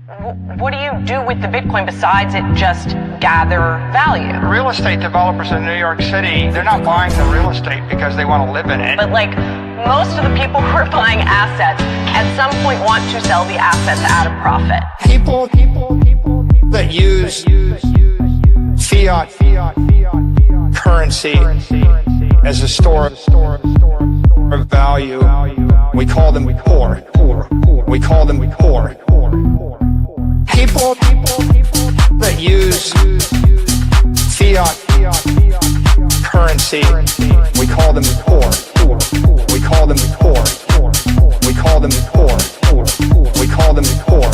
What do you do with the Bitcoin besides it just gather value? Real estate developers in New York City, they're not buying the real estate because they want to live in it. But like most of the people who are buying assets at some point want to sell the assets at a profit. People that use fiat currency as a store of value, we call them poor. We call them poor. People that use fiat currency, we call them poor. We call them poor. We call them poor. We call them poor.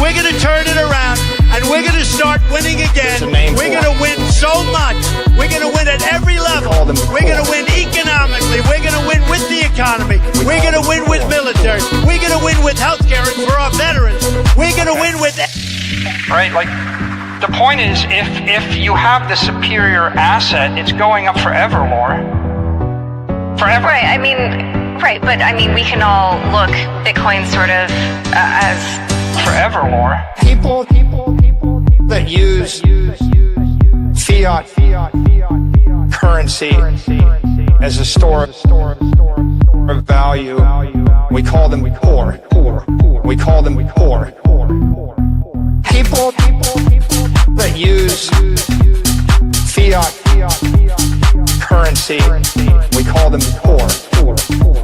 We're going to turn it around, and we're going to start winning again. We're going to win so much. We're going to win at every level. We're going to win economically. We're going to win with the economy. We're going to win with military. We're going to win with healthcare and for our veterans. We're going to win with... Right, like, the point is, if you have the superior asset, it's going up forever more. Forever. Right, right, but we can all look Bitcoin sort of as... Forevermore. People that use fiat currency as a store of value, we call them poor. We call them poor. People that use fiat currency, we call them poor.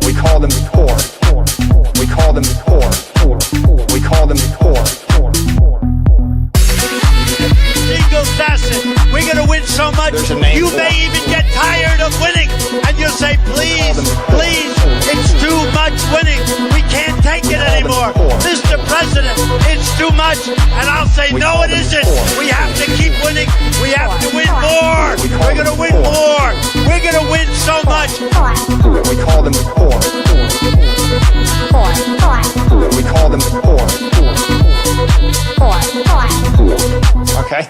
We call them poor. We call them poor. We call them poor. Single facet. We're going to win so much, you may even get tired of winning. And you'll say, please, it's too much winning. We can't take it anymore. Mr. President, it's too much. And I'll say, no, it isn't. We have to keep winning. We have to win more. We're going to win more. We're going to win so much. We call them poor. We call them poor. Okay.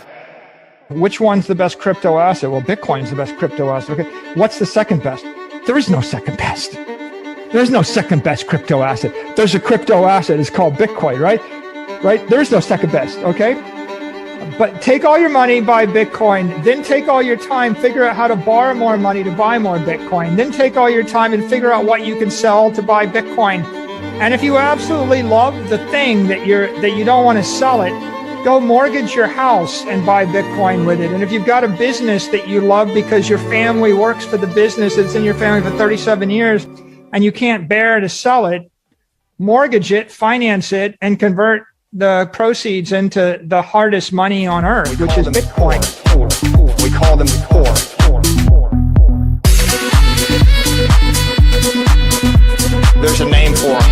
Which one's the best crypto asset? Well, Bitcoin's the best crypto asset. Okay. What's the second best? There is no second best. There's no second best crypto asset. There's a crypto asset. It's called Bitcoin, right? Right? There's no second best. Okay. But take all your money, buy Bitcoin, then take all your time, figure out how to borrow more money to buy more Bitcoin, then take all your time and figure out what you can sell to buy Bitcoin. And if you absolutely love the thing that you don't want to sell it, go mortgage your house and buy Bitcoin with it. And if you've got a business that you love because your family works for the business, it's in your family for 37 years, and you can't bear to sell it, mortgage it, finance it, and convert the proceeds into the hardest money on earth, which is Bitcoin. We call them poor. There's a name for them.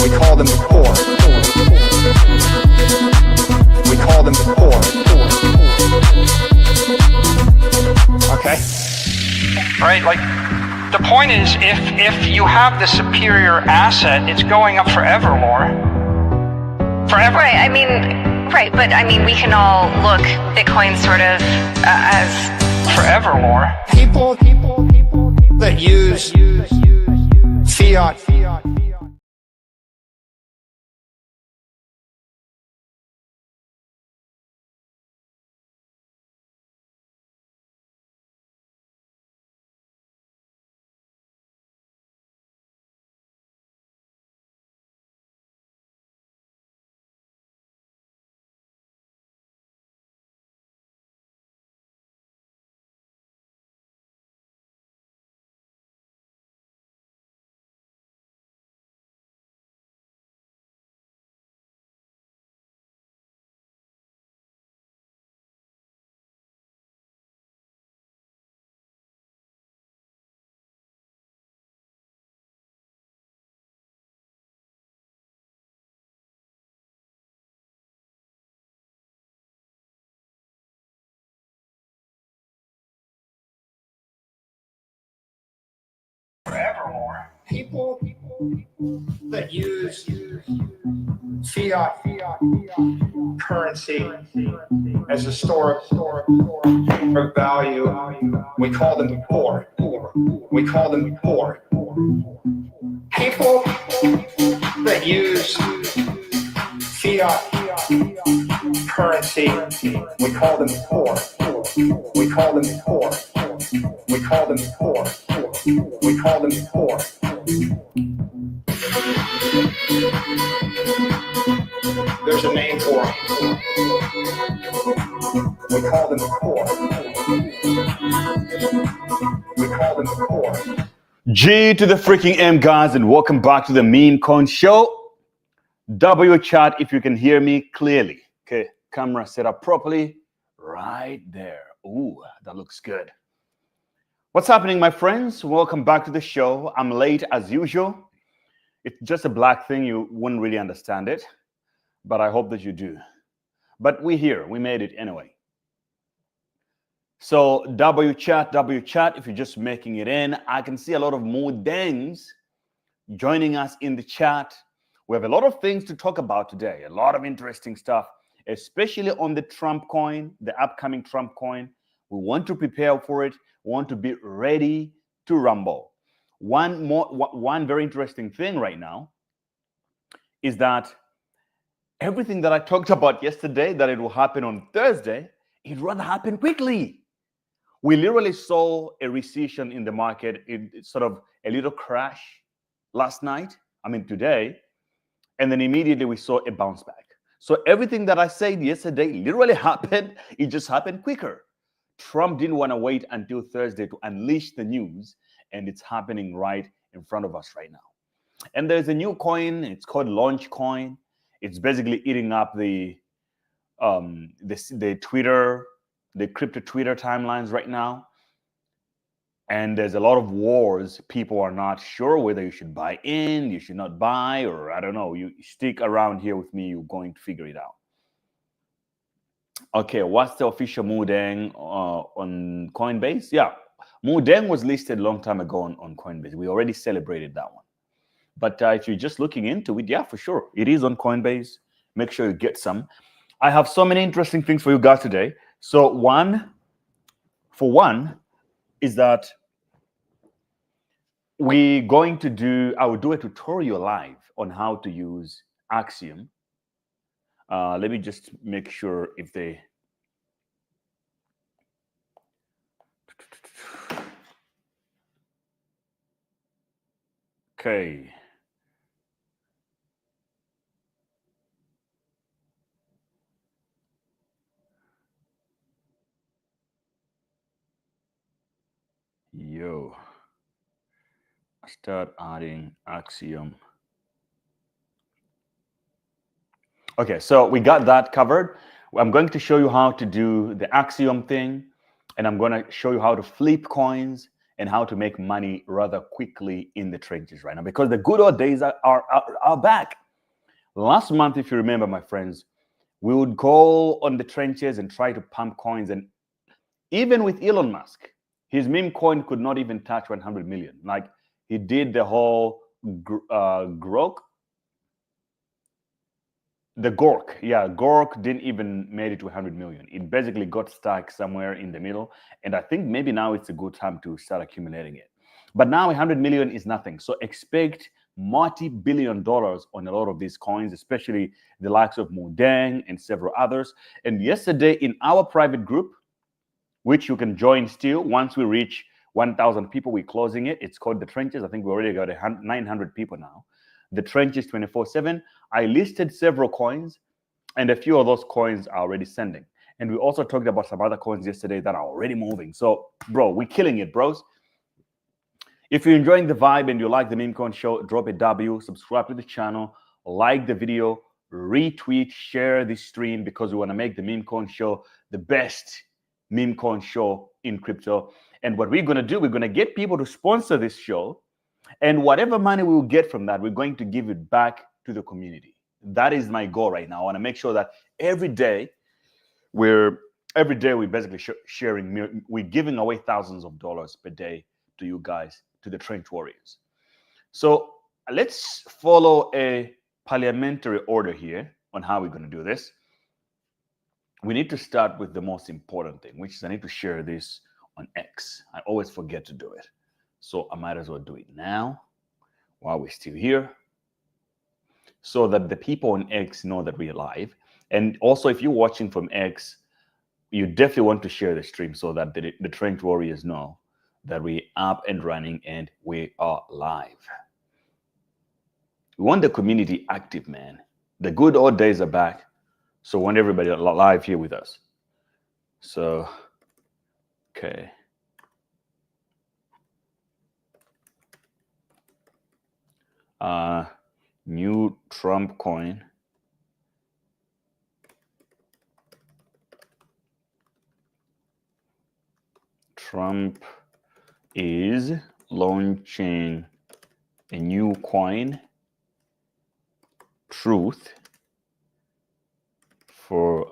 We call them poor. We call them poor. Okay. Right, like, the point is, if you have the superior asset, it's going up forevermore. Forever. Right, right, but we can all look Bitcoin sort of as... Forevermore. People that use fiat forevermore. People that use fiat currency as a store of value, we call them poor. We call them poor. People that use fiat currency, we call them poor. We call them poor. We call them poor. We call them poor. There's a name for them. We call them poor. We call them poor. G to the freaking M, guys, and welcome back to the Memecoin show. W chat if you can hear me clearly. Okay, camera set up properly. Right there. Ooh, that looks good. What's happening, my friends? Welcome back to the show. I'm late as usual. It's just a black thing. You wouldn't really understand it, but I hope that you do. But we're here. We made it anyway. So W chat, if you're just making it in, I can see a lot of Mudengs joining us in the chat. We have a lot of things to talk about today, a lot of interesting stuff, especially on the Trump coin, the upcoming Trump coin. We want to prepare for it. We want to be ready to rumble. One very interesting thing right now is that everything that I talked about yesterday, that it will happen on Thursday, it rather happen quickly. We literally saw a recession in the market, it's sort of a little crash today, and then immediately we saw a bounce back. So everything that I said yesterday literally happened. It just happened quicker. Trump didn't want to wait until Thursday to unleash the news, and it's happening right in front of us right now. And there's a new coin. It's called Launch Coin. It's basically eating up the Twitter, the crypto Twitter timelines right now. And there's a lot of wars. People are not sure whether you should buy in, you should not buy, or I don't know. You stick around here with me, you're going to figure it out. Okay, what's the official Mudeng on Coinbase? Yeah, Mudeng was listed a long time ago on Coinbase. We already celebrated that one. But if you're just looking into it, yeah, for sure. It is on Coinbase. Make sure you get some. I have so many interesting things for you guys today. So one is that I will do a tutorial live on how to use Axiom. Let me just make sure if they... Okay. Yo. Start adding Axiom. Okay, so we got that covered. I'm going to show you how to do the Axiom thing, and I'm going to show you how to flip coins and how to make money rather quickly in the trenches right now, because the good old days are back. Last month, if you remember, my friends, we would go on the trenches and try to pump coins, and even with Elon Musk, his meme coin could not even touch 100 million. Like, he did the whole Gork. The Gork, yeah, Gork didn't even made it to 100 million. It basically got stuck somewhere in the middle. And I think maybe now it's a good time to start accumulating it. But now 100 million is nothing. So expect multi-billion dollars on a lot of these coins, especially the likes of Mudeng and several others. And yesterday in our private group, which you can join still, once we reach 1,000 people, we're closing it. It's called The Trenches. I think we already got 900 people now. The Trenches 24/7. I listed several coins, and a few of those coins are already sending. And we also talked about some other coins yesterday that are already moving. So, bro, we're killing it, bros. If you're enjoying the vibe and you like the Memecoin show, drop a W, subscribe to the channel, like the video, retweet, share this stream, because we want to make the Memecoin show the best Memecoin show in crypto. And what we're going to do, we're going to get people to sponsor this show. And whatever money we will get from that, we're going to give it back to the community. That is my goal right now. I want to make sure that every day we're basically sharing, we're giving away thousands of dollars per day to you guys, to the trench warriors. So let's follow a parliamentary order here on how we're going to do this. We need to start with the most important thing, which is I need to share this on X. I always forget to do it. So I might as well do it now while we're still here. so that the people on X know that we're live. And also, if you're watching from X, you definitely want to share the stream so that the Trench Warriors know that we're up and running and we are live. We want the community active, man. The good old days are back. So we want everybody live here with us. So, okay. New Trump coin. Trump is launching a new coin, Truth, for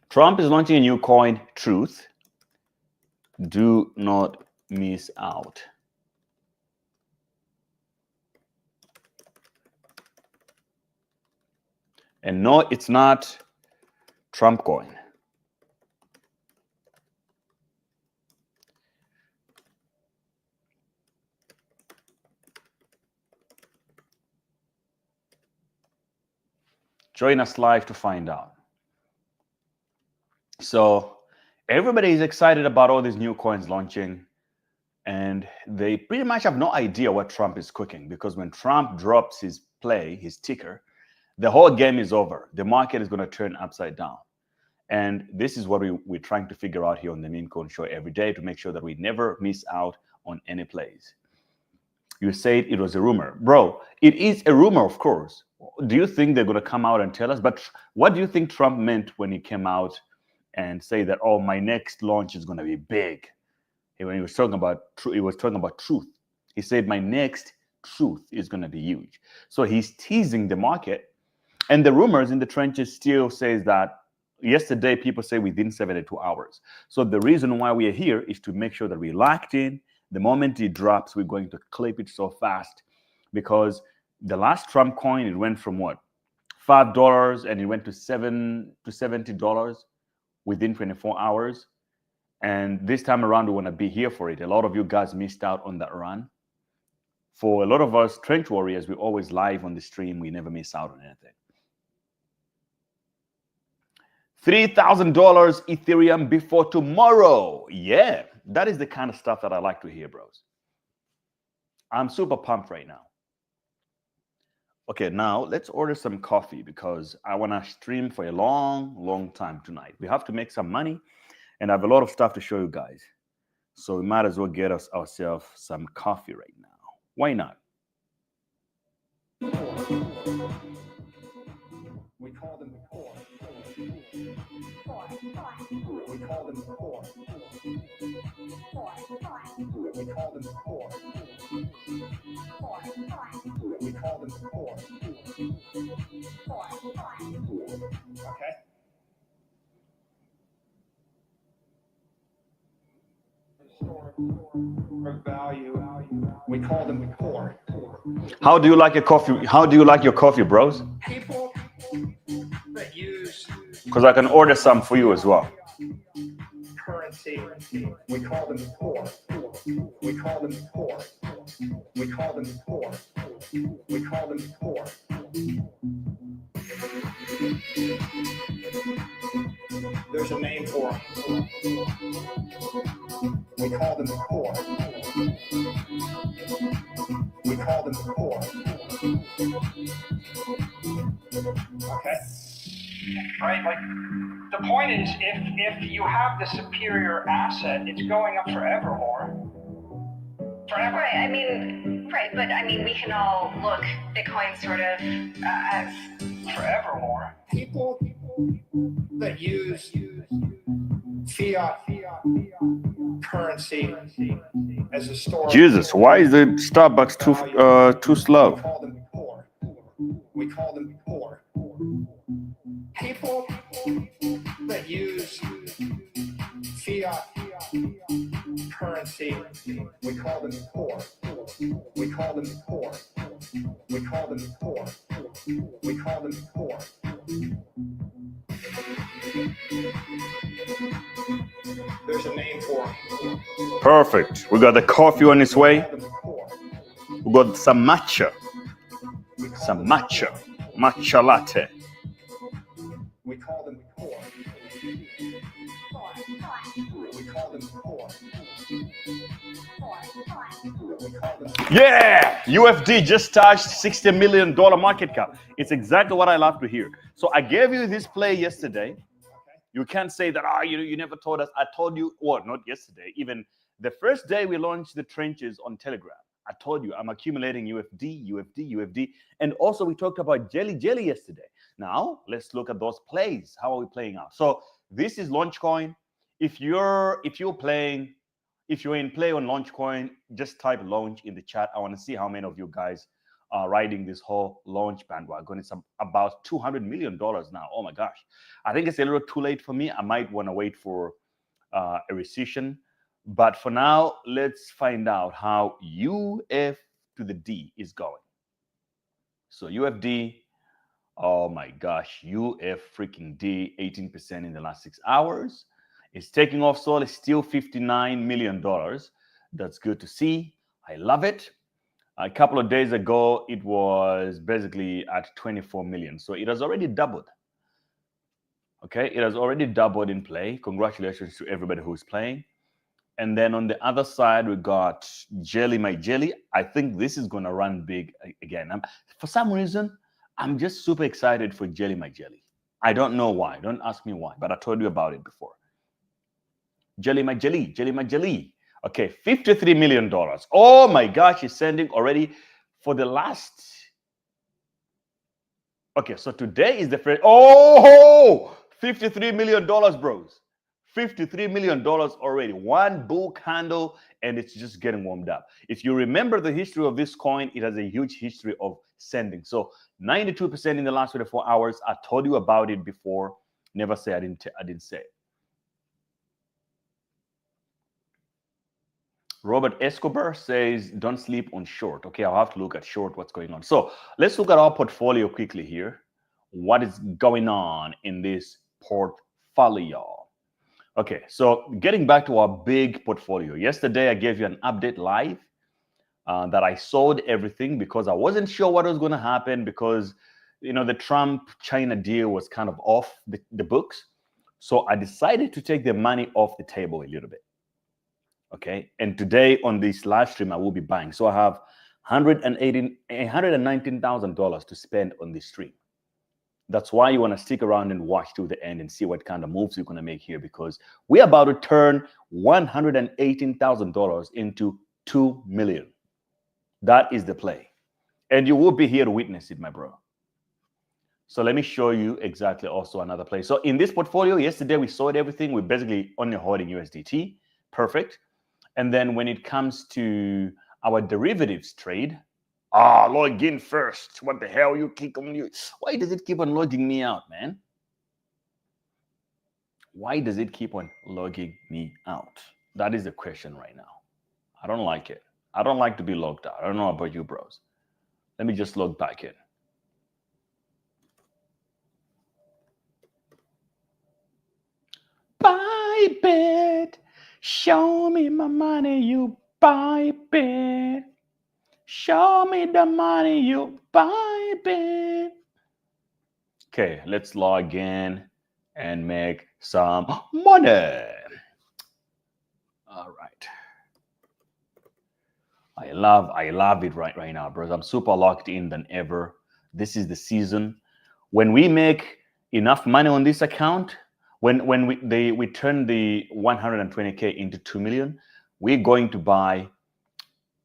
Trump is launching a new coin, Truth. Do not miss out. And no, it's not Trump coin. Join us live to find out. So everybody is excited about all these new coins launching, and they pretty much have no idea what Trump is cooking, because when Trump drops his play, his ticker, the whole game is over. The market is going to turn upside down. And this is what we're trying to figure out here on the Memecoin show every day, to make sure that we never miss out on any plays. You said it was a rumor. Bro, it is a rumor, of course. Do you think they're going to come out and tell us? But what do you think Trump meant when he came out and say that, oh, my next launch is going to be big? When he was talking about truth. He said, my next truth is going to be huge. So he's teasing the market. And the rumors in the trenches still says that yesterday people say within 72 hours. So the reason why we are here is to make sure that we're locked in. The moment it drops, we're going to clip it so fast, because the last Trump coin, it went from what? $5 and it went to $70 within 24 hours. And this time around, we want to be here for it. A lot of you guys missed out on that run. For a lot of us Trench Warriors, we're always live on the stream. We never miss out on anything. $3,000 Ethereum before tomorrow. Yeah, that is the kind of stuff that I like to hear, bros. I'm super pumped right now. Okay, now let's order some coffee, because I want to stream for a long, long time tonight. We have to make some money, and I have a lot of stuff to show you guys. So we might as well get ourselves some coffee right now. Why not? We call them poor. We call them poor. We call them poor. We call them poor. Okay? Value. We call them poor. How do you like your coffee? How do you like your coffee, bros? People that use, because I can order some for you as well. Currency. We call them poor. We call them poor. We call them poor. We call them poor. There's a name for them. We call them poor. We call them poor. Okay? Right? Like, the point is, if you have the superior asset, it's going up forevermore. Forever. Right, I mean, but I mean, we can all look Bitcoin sort of as forevermore. People that use fiat currency as a store. Jesus, why is the Starbucks too slow? We call them poor. We call them poor. People that use fiat currency, we call them poor. We call them poor. We call them poor. We call them poor. There's a name for it. Perfect. We got the coffee on its way. We got some matcha. some matcha latte. We call them poor. We call them poor. Yeah, UFD just touched $60 million market cap. It's exactly what I love to hear. So I gave you this play yesterday. You can't say that, you never told us. I told you, well, not yesterday, even the first day we launched the trenches on Telegram. I told you I'm accumulating UFD. And also we talked about Jelly yesterday. Now let's look at those plays. How are we playing out? So this is Launchcoin. If you're in play on Launchcoin, just type launch in the chat. I want to see how many of you guys are riding this whole launch bandwagon. It's about $200 million now. Oh my gosh. I think it's a little too late for me. I might want to wait for a recession. But for now, let's find out how UF to the D is going. So UFD, oh my gosh, UF freaking D, 18% in the last 6 hours. It's taking off solid, still $59 million. That's good to see. I love it. A couple of days ago, it was basically at 24 million. So it has already doubled. Okay, it has already doubled in play. Congratulations to everybody who's playing. And then on the other side, we got Jelly My Jelly. I think this is going to run big again. For some reason, I'm just super excited for Jelly My Jelly. I don't know why. Don't ask me why, but I told you about it before. Jelly My Jelly. Okay, $53 million. Oh my gosh, it's sending already for the last. Okay, so today is the first. Oh, $53 million, bros. $53 million already. One bull candle, and it's just getting warmed up. If you remember the history of this coin, it has a huge history of sending. So 92% in the last 24 hours. I told you about it before. Never say I didn't say it. Robert Escobar says, don't sleep on short. Okay, I'll have to look at short, what's going on. So let's look at our portfolio quickly here. What is going on in this portfolio? Okay, so getting back to our big portfolio. Yesterday, I gave you an update live that I sold everything because I wasn't sure what was going to happen because, the Trump-China deal was kind of off the books. So I decided to take the money off the table a little bit. Okay, and today on this live stream, I will be buying. So I have $119,000 to spend on this stream. That's why you want to stick around and watch to the end and see what kind of moves you're going to make here, because we're about to turn $118,000 into $2 million. That is the play. And you will be here to witness it, my bro. So let me show you exactly also another play. So in this portfolio, yesterday we sold everything. We're basically only holding USDT. Perfect. And then when it comes to our derivatives trade, log in first. What the hell? You click on you. Why does it keep on logging me out, man? Why does it keep on logging me out? That is the question right now. I don't like it. I don't like to be logged out. I don't know about you, bros. Let me just log back in. Buy bit. Show me my money, you buy bit. Show me the money, you buy bit. Okay, let's log in and make some money. All right. I love it right now, bros. I'm super locked in than ever. This is the season. When we make enough money on this account, when we turn the 120K into 2 million, we're going to buy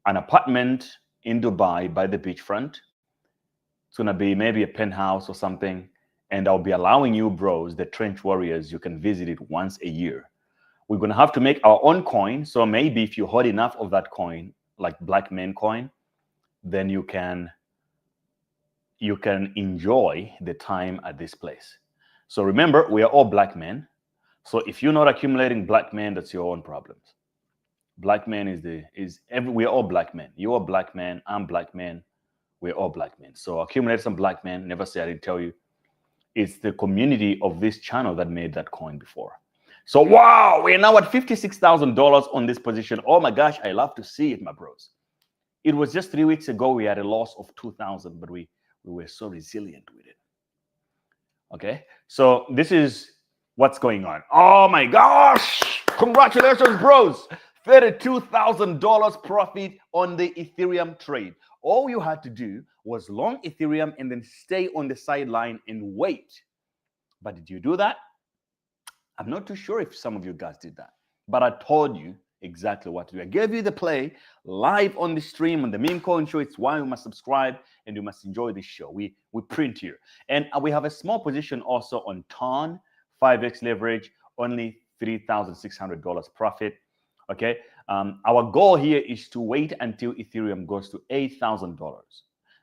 an apartment in Dubai by the beachfront. It's going to be maybe a penthouse or something. And I'll be allowing you, bros, the trench warriors, you can visit it once a year. We're going to have to make our own coin. So maybe if you hold enough of that coin, like Black Memecoin, then you can enjoy the time at this place. So remember, we are all black men. So if you're not accumulating black men, that's your own problems. Black men we're all black men. You're a black man. I'm black man. We're all black men. So accumulate some black men. Never say I didn't tell you. It's the community of this channel that made that coin before. So wow, we're now at $56,000 on this position. Oh my gosh, I love to see it, my bros. It was just 3 weeks ago we had a loss of 2,000, but we We were so resilient with it. Okay, so this is what's going on. Oh my gosh! Congratulations, bros! $32,000 profit on the Ethereum trade. All you had to do was long Ethereum and then stay on the sideline and wait. But did you do that? I'm not too sure if some of you guys did that, but I told you exactly what to do. I gave you the play live on the stream on the Memecoin show. It's why you must subscribe and you must enjoy this show. We print here. And we have a small position also on TON, 5x leverage, only $3,600 profit. Okay. Our goal here is to wait until Ethereum goes to $8,000.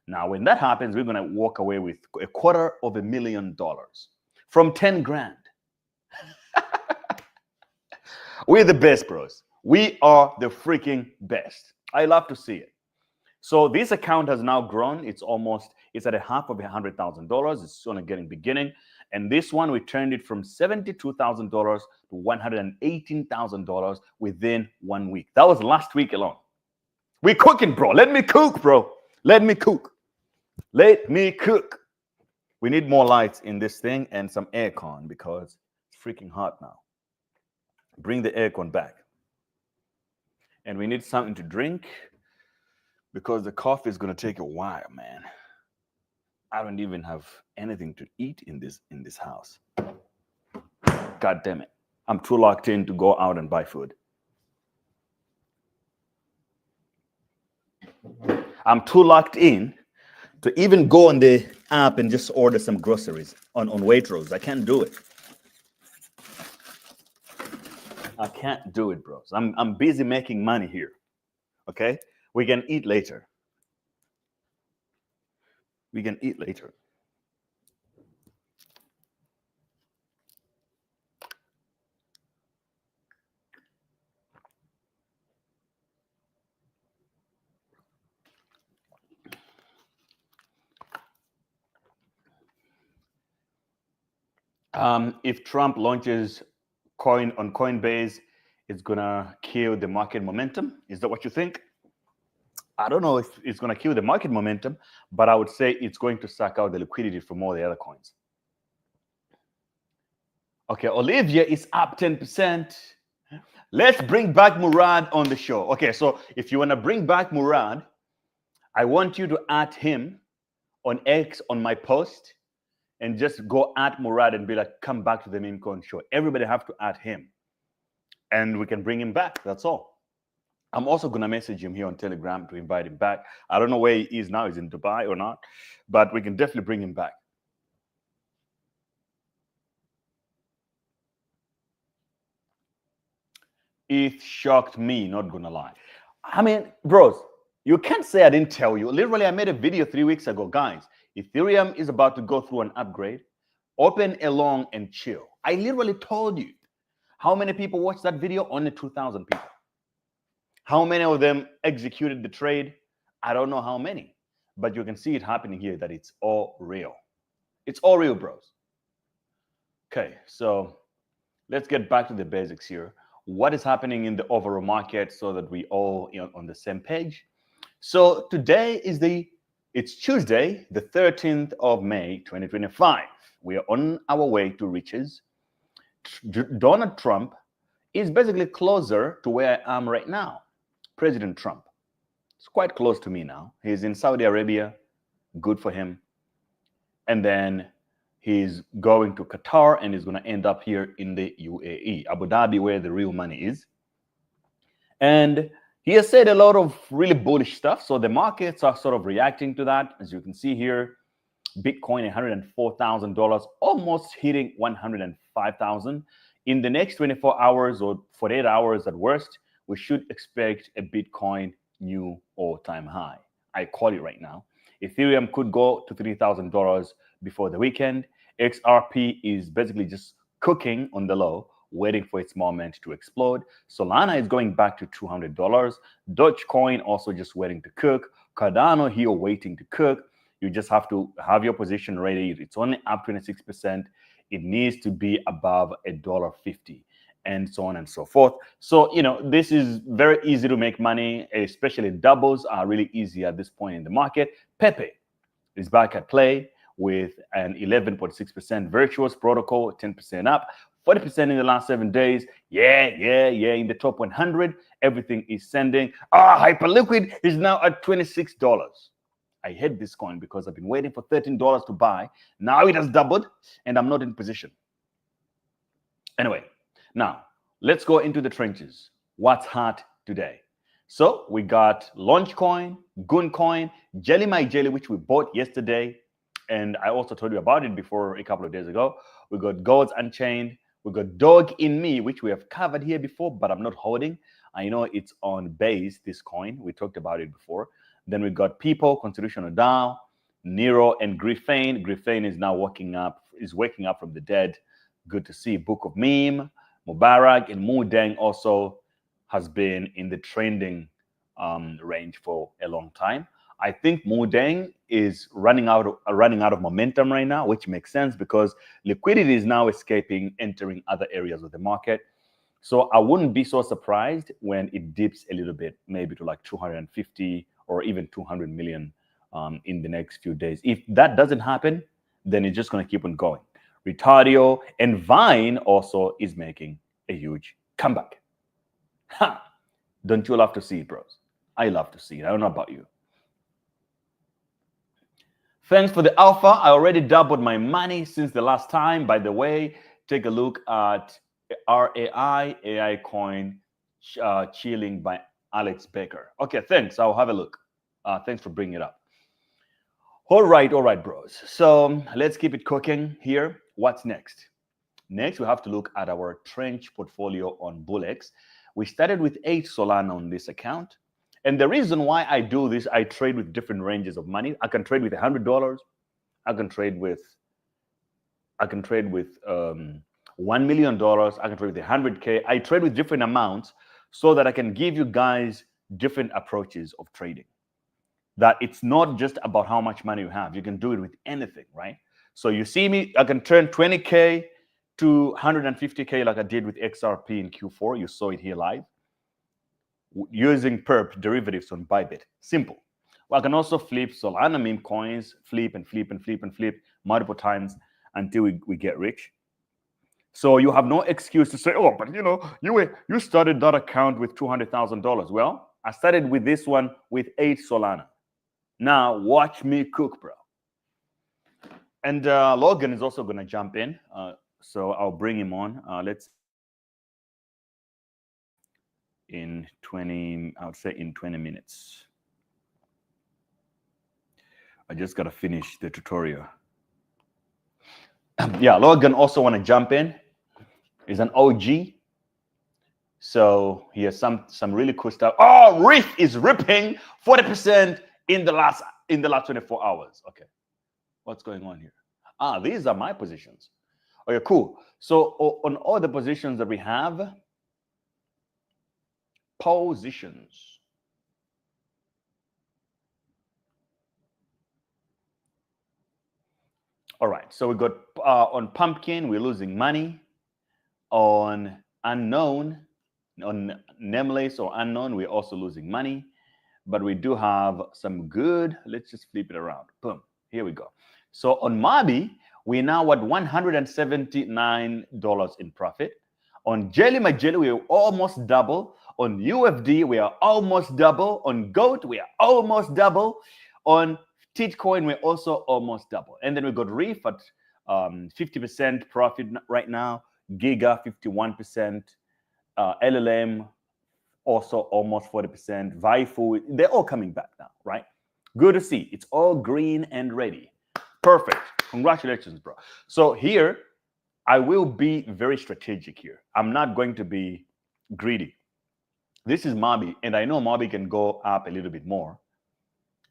Now, when that happens, we're going to walk away with $250,000 from 10 grand. We're the best, bros. We are the freaking best. I love to see it. So this account has now grown. It's at a half of $100,000. It's on a beginning. And this one, we turned it from $72,000 to $118,000 within 1 week. That was last week alone. We're cooking, bro. Let me cook, bro. Let me cook. Let me cook. We need more lights in this thing and some aircon because it's freaking hot now. Bring the aircon back. And we need something to drink because the coffee is going to take a while, man. I don't even have anything to eat in this house. God damn it. I'm too locked in to go out and buy food. I'm too locked in to even go on the app and just order some groceries on Waitrose. I can't do it. I can't do it, bros. I'm busy making money here. Okay? We can eat later. We can eat later. If Trump launches coin on Coinbase, it's gonna kill the market momentum. Is that what you think? I don't know if it's gonna kill the market momentum, but I would say it's going to suck out the liquidity from all the other coins. Okay, Olivia is up 10%. Let's bring back Murad on the show. Okay, so if you wanna bring back Murad, I want you to add him on X on my post and just go at Murad and be like, come back to the Memecoin show. Everybody have to add him and we can bring him back. That's all. I'm also going to message him here on Telegram to invite him back. I don't know where he is now. He's in Dubai or not, but we can definitely bring him back. It shocked me, not going to lie. I mean, bros, you can't say I didn't tell you. Literally, I made a video 3 weeks ago, guys. Ethereum is about to go through an upgrade. Open along and chill. I literally told you. How many people watched that video? Only 2,000 people. How many of them executed the trade? I don't know how many. But you can see it happening here that it's all real. It's all real, bros. Okay, so let's get back to the basics here. What is happening in the overall market so that we all on the same page? So today is it's Tuesday, the 13th of May, 2025. We are on our way to riches. Donald Trump is basically closer to where I am right now. President Trump. It's quite close to me now. He's in Saudi Arabia. Good for him. And then he's going to Qatar and he's going to end up here in the UAE, Abu Dhabi, where the real money is. And he has said a lot of really bullish stuff. So the markets are sort of reacting to that. As you can see here, Bitcoin, $104,000, almost hitting 105,000. In the next 24 hours or 48 hours at worst, we should expect a Bitcoin new all-time high. I call it right now. Ethereum could go to $3,000 before the weekend. XRP is basically just cooking on the low, waiting for its moment to explode. Solana is going back to $200. Dogecoin also just waiting to cook. Cardano here waiting to cook. You just have to have your position ready. It's only up 26%. It needs to be above $1.50 and so on and so forth. So, this is very easy to make money, especially doubles are really easy at this point in the market. Pepe is back at play with an 11.6% virtuous protocol, 10% up, 40% in the last 7 days. Yeah. In the top 100, everything is sending. Hyperliquid is now at $26. I hate this coin because I've been waiting for $13 to buy. Now it has doubled, and I'm not in position. Anyway, now let's go into the trenches. What's hot today? So we got Launchcoin, Gooncoin, Jelly My Jelly, which we bought yesterday. And I also told you about it before a couple of days ago. We got Gods Unchained. We got Dog in Me, which we have covered here before, but I'm not holding. I know it's on base, this coin. We talked about it before. Then we got People, Constitutional DAO, Nero, and Griffane. Griffane is now waking up from the dead. Good to see. Book of Meme, Mubarak, and Mudeng also has been in the trending range for a long time. I think Mudeng is running out of momentum right now, which makes sense because liquidity is now escaping, entering other areas of the market. So I wouldn't be so surprised when it dips a little bit, maybe to like 250 or even 200 million in the next few days. If that doesn't happen, then it's just going to keep on going. Retardio and Vine also is making a huge comeback. Don't you love to see it, bros? I love to see it. I don't know about you. Thanks for the alpha. I already doubled my money since the last time. By the way, take a look at RAI, AI coin, chilling by Alex Baker. Okay, thanks. I'll have a look. Thanks for bringing it up. All right, bros. So let's keep it cooking here. What's next? Next, we have to look at our trench portfolio on BullX. We started with 8 Solana on this account. And the reason why I do this, I trade with different ranges of money. I can trade with $100. I can trade with $1 million. I can trade with 100K. I trade with different amounts so that I can give you guys different approaches of trading. That it's not just about how much money you have. You can do it with anything, right? So you see me, I can turn 20K to 150K like I did with XRP in Q4. You saw it here live. Using perp derivatives on Bybit. Simple. Well, I can also flip Solana meme coins, flip multiple times until we get rich. So you have no excuse to say, oh, but you started that account with $200,000. Well, I started with this one with 8 Solana. Now watch me cook, bro. And Logan is also going to jump in. So I'll bring him on. Let's in 20 minutes. I just got to finish the tutorial. Yeah, Logan also want to jump in. He's an OG. So he has some really cool stuff. Oh, Reef is ripping 40% in the last 24 hours. Okay. What's going on here? These are my positions. Okay, cool. So on all the positions that we have, positions. All right, so we got on Pumpkin, we're losing money. On Unknown, on Nameless or Unknown, we're also losing money. But we do have some good, let's just flip it around. Boom, here we go. So on Mabi, we're now at $179 in profit. On Jelly My Jelly, we're almost double. On UFD, we are almost double. On GOAT, we are almost double. On Titcoin, we're also almost double. And then we got Reef at 50% profit right now. Giga, 51%. LLM, also almost 40%. Vaifu, they're all coming back now, right? Good to see. It's all green and ready. Perfect. Congratulations, bro. So here, I will be very strategic here. I'm not going to be greedy. This is Mabi, and I know Mabi can go up a little bit more.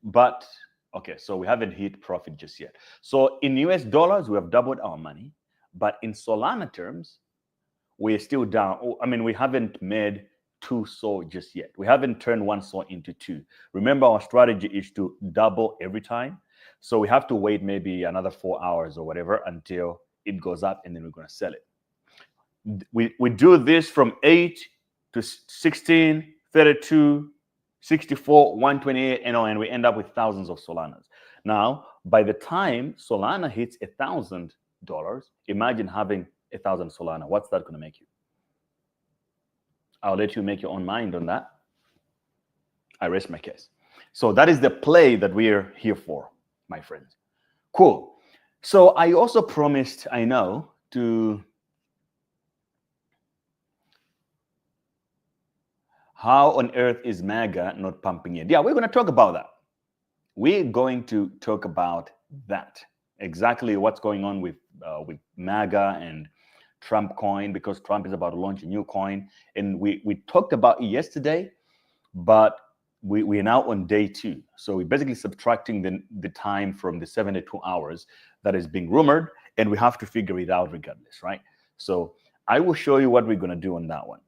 But, okay, so we haven't hit profit just yet. So in US dollars, we have doubled our money. But in Solana terms, we're still down. I mean, we haven't made 2 SOL just yet. We haven't turned 1 SOL into 2. Remember, our strategy is to double every time. So we have to wait maybe another 4 hours or whatever until it goes up, and then we're going to sell it. We do this from 8 to 16, 32, 64, 128, and we end up with thousands of Solanas. Now, by the time Solana hits $1,000, imagine having 1,000 Solana. What's that going to make you? I'll let you make your own mind on that. I rest my case. So that is the play that we're here for, my friends. Cool. So I also promised, I know, to how on earth is MAGA not pumping it? Yeah, we're going to talk about that. We're going to talk about that. Exactly what's going on with MAGA and Trump coin, because Trump is about to launch a new coin. And we talked about it yesterday, but we're now on day 2. So we're basically subtracting the time from the 72 hours that is being rumored, and we have to figure it out regardless, right? So I will show you what we're going to do on that one.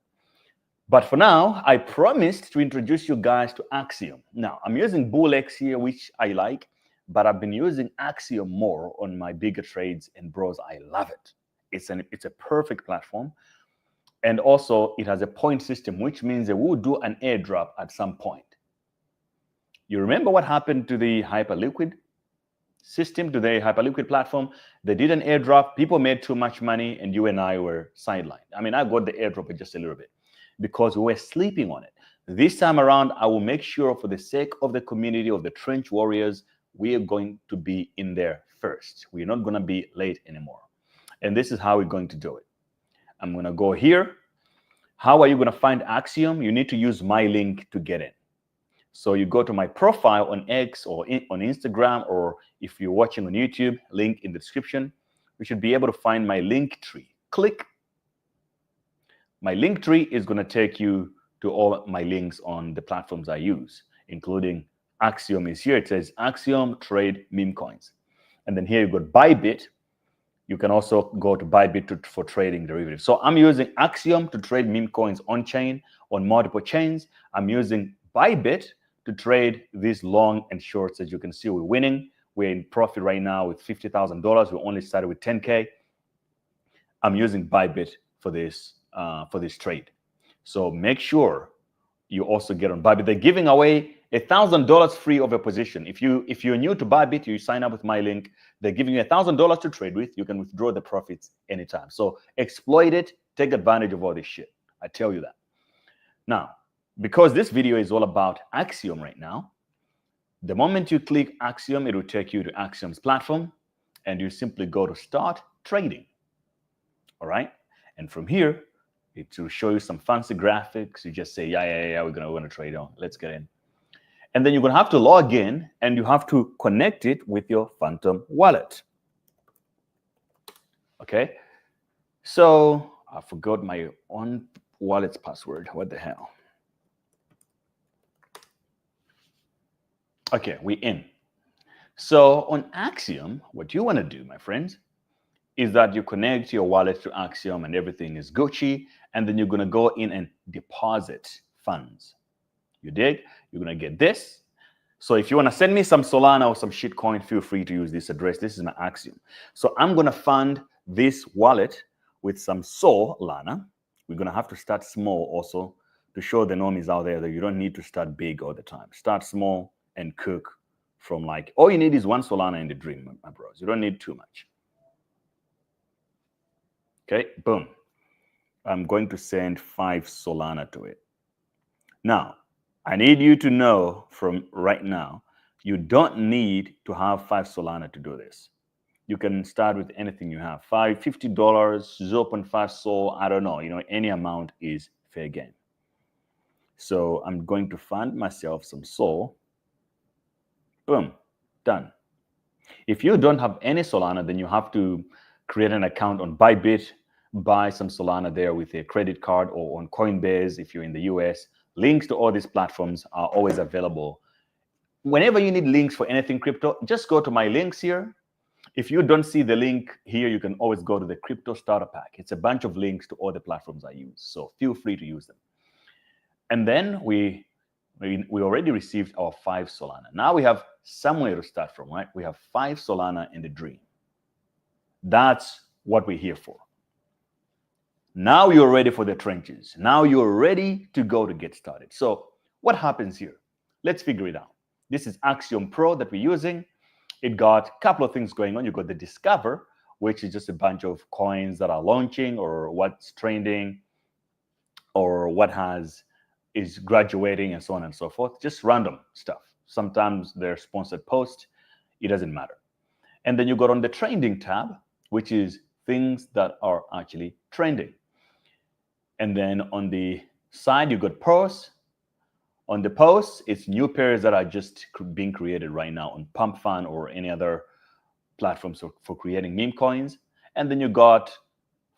But for now, I promised to introduce you guys to Axiom. Now, I'm using BullX here, which I like, but I've been using Axiom more on my bigger trades, and bros, I love it. It's a perfect platform. And also, it has a point system, which means they will do an airdrop at some point. You remember what happened to the Hyperliquid system, to the Hyperliquid platform? They did an airdrop, people made too much money, and you and I were sidelined. I mean, I got the airdrop just a little bit because we were sleeping on it. This time around, I will make sure, for the sake of the community of the trench warriors, we are going to be in there first. We're not going to be late anymore. And this is how we're going to do it. I'm going to go here. How are you going to find Axiom? You need to use my link to get in. So you go to my profile on X or on Instagram, or if you're watching on YouTube, link in the description. You should be able to find my link tree. Click. My link tree is going to take you to all my links on the platforms I use, including Axiom is here. It says Axiom Trade Memecoins. And then here you got Bybit. You can also go to Bybit for trading derivatives. So I'm using Axiom to trade Memecoins on chain, on multiple chains. I'm using Bybit to trade these long and shorts. As you can see, we're winning. We're in profit right now with $50,000. We only started with 10K. I'm using Bybit for this trade. So make sure you also get on Bybit. They're giving away $1,000 free of a position. If you're new to Bybit, you sign up with my link. They're giving you $1,000 to trade with. You can withdraw the profits anytime. So exploit it. Take advantage of all this shit. I tell you that. Now, because this video is all about Axiom right now, the moment you click Axiom, it will take you to Axiom's platform, and you simply go to Start Trading. All right? And from here, it will show you some fancy graphics. You just say, yeah, we're gonna trade on. Let's get in. And then you're gonna have to log in, and you have to connect it with your Phantom wallet. Okay? So I forgot my own wallet's password. What the hell? Okay, we're in. So on Axiom, what you want to do, my friends, is that you connect your wallet to Axiom and everything is Gucci, and then you're going to go in and deposit funds. You dig? You're going to get this. So if you want to send me some Solana or some shitcoin, feel free to use this address. This is my Axiom. So I'm going to fund this wallet with some Solana. We're going to have to start small also to show the normies out there that you don't need to start big all the time. Start small and cook from, like, all you need is 1 Solana in the dream, my bros. You don't need too much. Okay, boom. I'm going to send 5 Solana to it. Now, I need you to know from right now, you don't need to have 5 Solana to do this. You can start with anything you have. $50, 0.5 Sol, I don't know. You know, any amount is fair game. So I'm going to fund myself some Sol. Boom, done. If you don't have any Solana, then you have to create an account on Bybit, buy some Solana there with a credit card, or on Coinbase if you're in the US. Links to all these platforms are always available. Whenever you need links for anything crypto, just go to my links here. If you don't see the link here, you can always go to the Crypto Starter Pack. It's a bunch of links to all the platforms I use, so feel free to use them. And then we already received our 5 Solana. Now we have somewhere to start from, right? We have 5 Solana in the dream. That's what we're here for. Now you're ready for the trenches. Now you're ready to go to get started. So what happens here? Let's figure it out. This is Axiom Pro that we're using. it got a couple of things going on. You got the Discover, which is just a bunch of coins that are launching or what's trending or what is graduating and so on and so forth. Just random stuff. Sometimes they're sponsored posts. It doesn't matter. And then you got on the trending tab, which is things that are actually trending. And then on the side, you got posts. On the posts, it's new pairs that are just being created right now on Pump Fund or any other platforms for creating meme coins. And then you got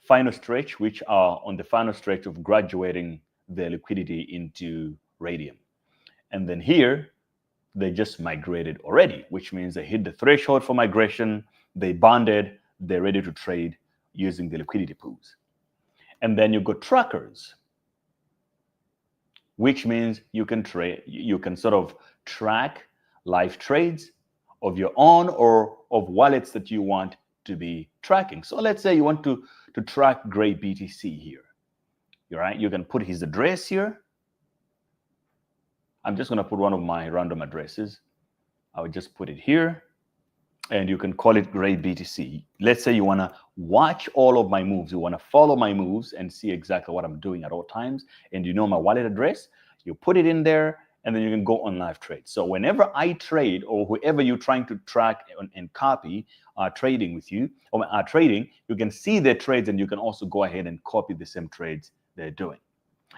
final stretch, which are on the final stretch of graduating the liquidity into Radium. And then here, they just migrated already, which means they hit the threshold for migration, they bonded, they're ready to trade using the liquidity pools. And then you got trackers, which means you can trade, you can sort of track live trades of your own or of wallets that you want to be tracking. So let's say you want to track Gray BTC here. All right, you can put his address here. I'm just going to put one of my random addresses. I would just put it here, and you can call it Gray BTC. Let's say you want to watch all of my moves. You want to follow my moves and see exactly what I'm doing at all times. And you know my wallet address. You put it in there, and then you can go on live trade. So whenever I trade, or whoever you're trying to track and copy are trading with you, or are trading, you can see their trades, and you can also go ahead and copy the same trades they're doing.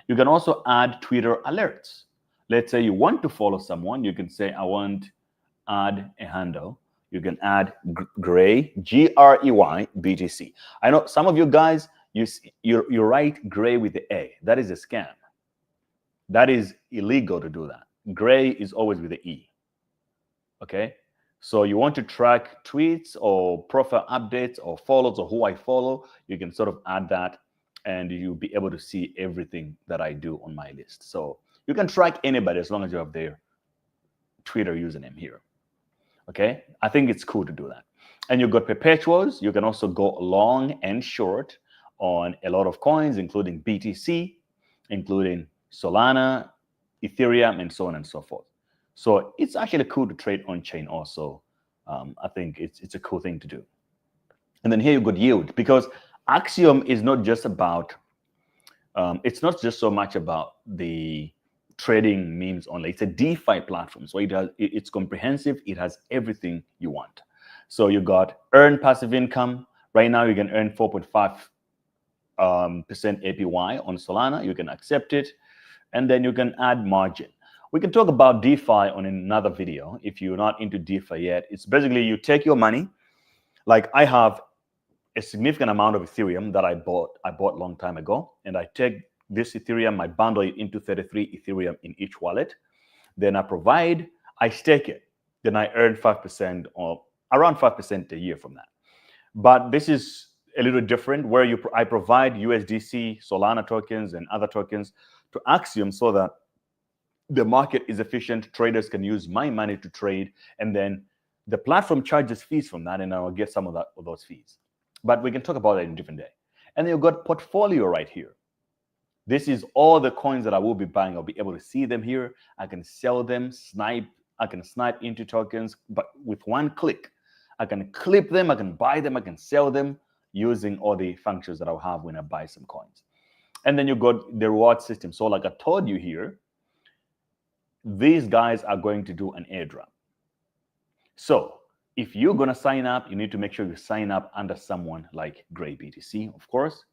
You can also add Twitter alerts. Let's say you want to follow someone. You can say, I want add a handle. You can add Gray, G-R-E-Y, BTC. I know some of you guys, you write Gray with the A. That is a scam. That is illegal to do that. Gray is always with the E. Okay? So you want to track tweets or profile updates or follows or who I follow, you can sort of add that and you'll be able to see everything that I do on my list. So you can track anybody as long as you have their Twitter username here. Okay? I think it's cool to do that. And you've got perpetuals. You can also go long and short on a lot of coins, including BTC, including Solana, Ethereum, and so on and so forth. So it's actually cool to trade on chain also. I think it's a cool thing to do. And then here you got yield, because Axiom is not just about, it's not just so much about the trading memes only. It's a DeFi platform. So it's comprehensive. It has everything you want. So you got earn passive income. Right now you can earn 4.5% APY on Solana. You can accept it. And then you can add margin. We can talk about DeFi on another video if you're not into DeFi yet. It's basically you take your money. Like I have a significant amount of Ethereum that I bought a long time ago. And I take this Ethereum, I bundle it into 33 Ethereum in each wallet. Then I stake it. Then I earn 5% or around 5% a year from that. But this is a little different where I provide USDC, Solana tokens, and other tokens to Axiom so that the market is efficient. Traders can use my money to trade, and then the platform charges fees from that, and I'll get some of those fees. But we can talk about that in a different day. And then you've got portfolio right here. This is all the coins that I will be buying. I'll be able to see them here. I can sell them, I can snipe into tokens, but with one click, I can clip them, I can buy them, I can sell them using all the functions that I'll have when I buy some coins. And then you got the reward system. So like I told you here, these guys are going to do an airdrop. So if you're going to sign up, you need to make sure you sign up under someone like Gray BTC, of course.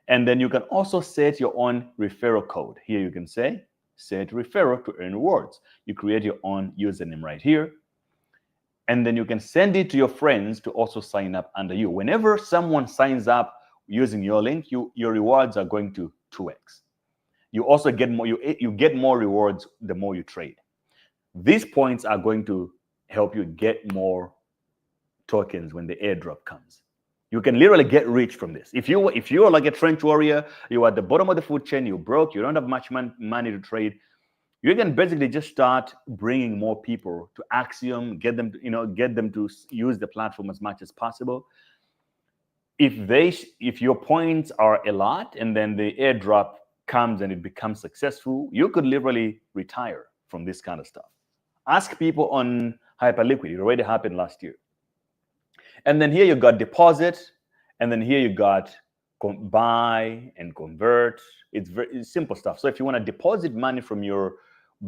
And then you can also set your own referral code. Here you can say, set referral to earn rewards. You create your own username right here. And then you can send it to your friends to also sign up under you. Whenever someone signs up using your link, your rewards are going to 2x. You also get more, you get more rewards the more you trade. These points are going to help you get more tokens when the airdrop comes. You can literally get rich from this. If you're like a trench warrior, you're at the bottom of the food chain, you're broke, you don't have much money to trade, you can basically just start bringing more people to Axiom, get them to use the platform as much as possible. If your points are a lot and then the airdrop comes and it becomes successful, you could literally retire from this kind of stuff. Ask people on Hyperliquid. It already happened last year. And then here you got deposit, and then here you got buy and convert. It's very simple stuff. So if you want to deposit money from your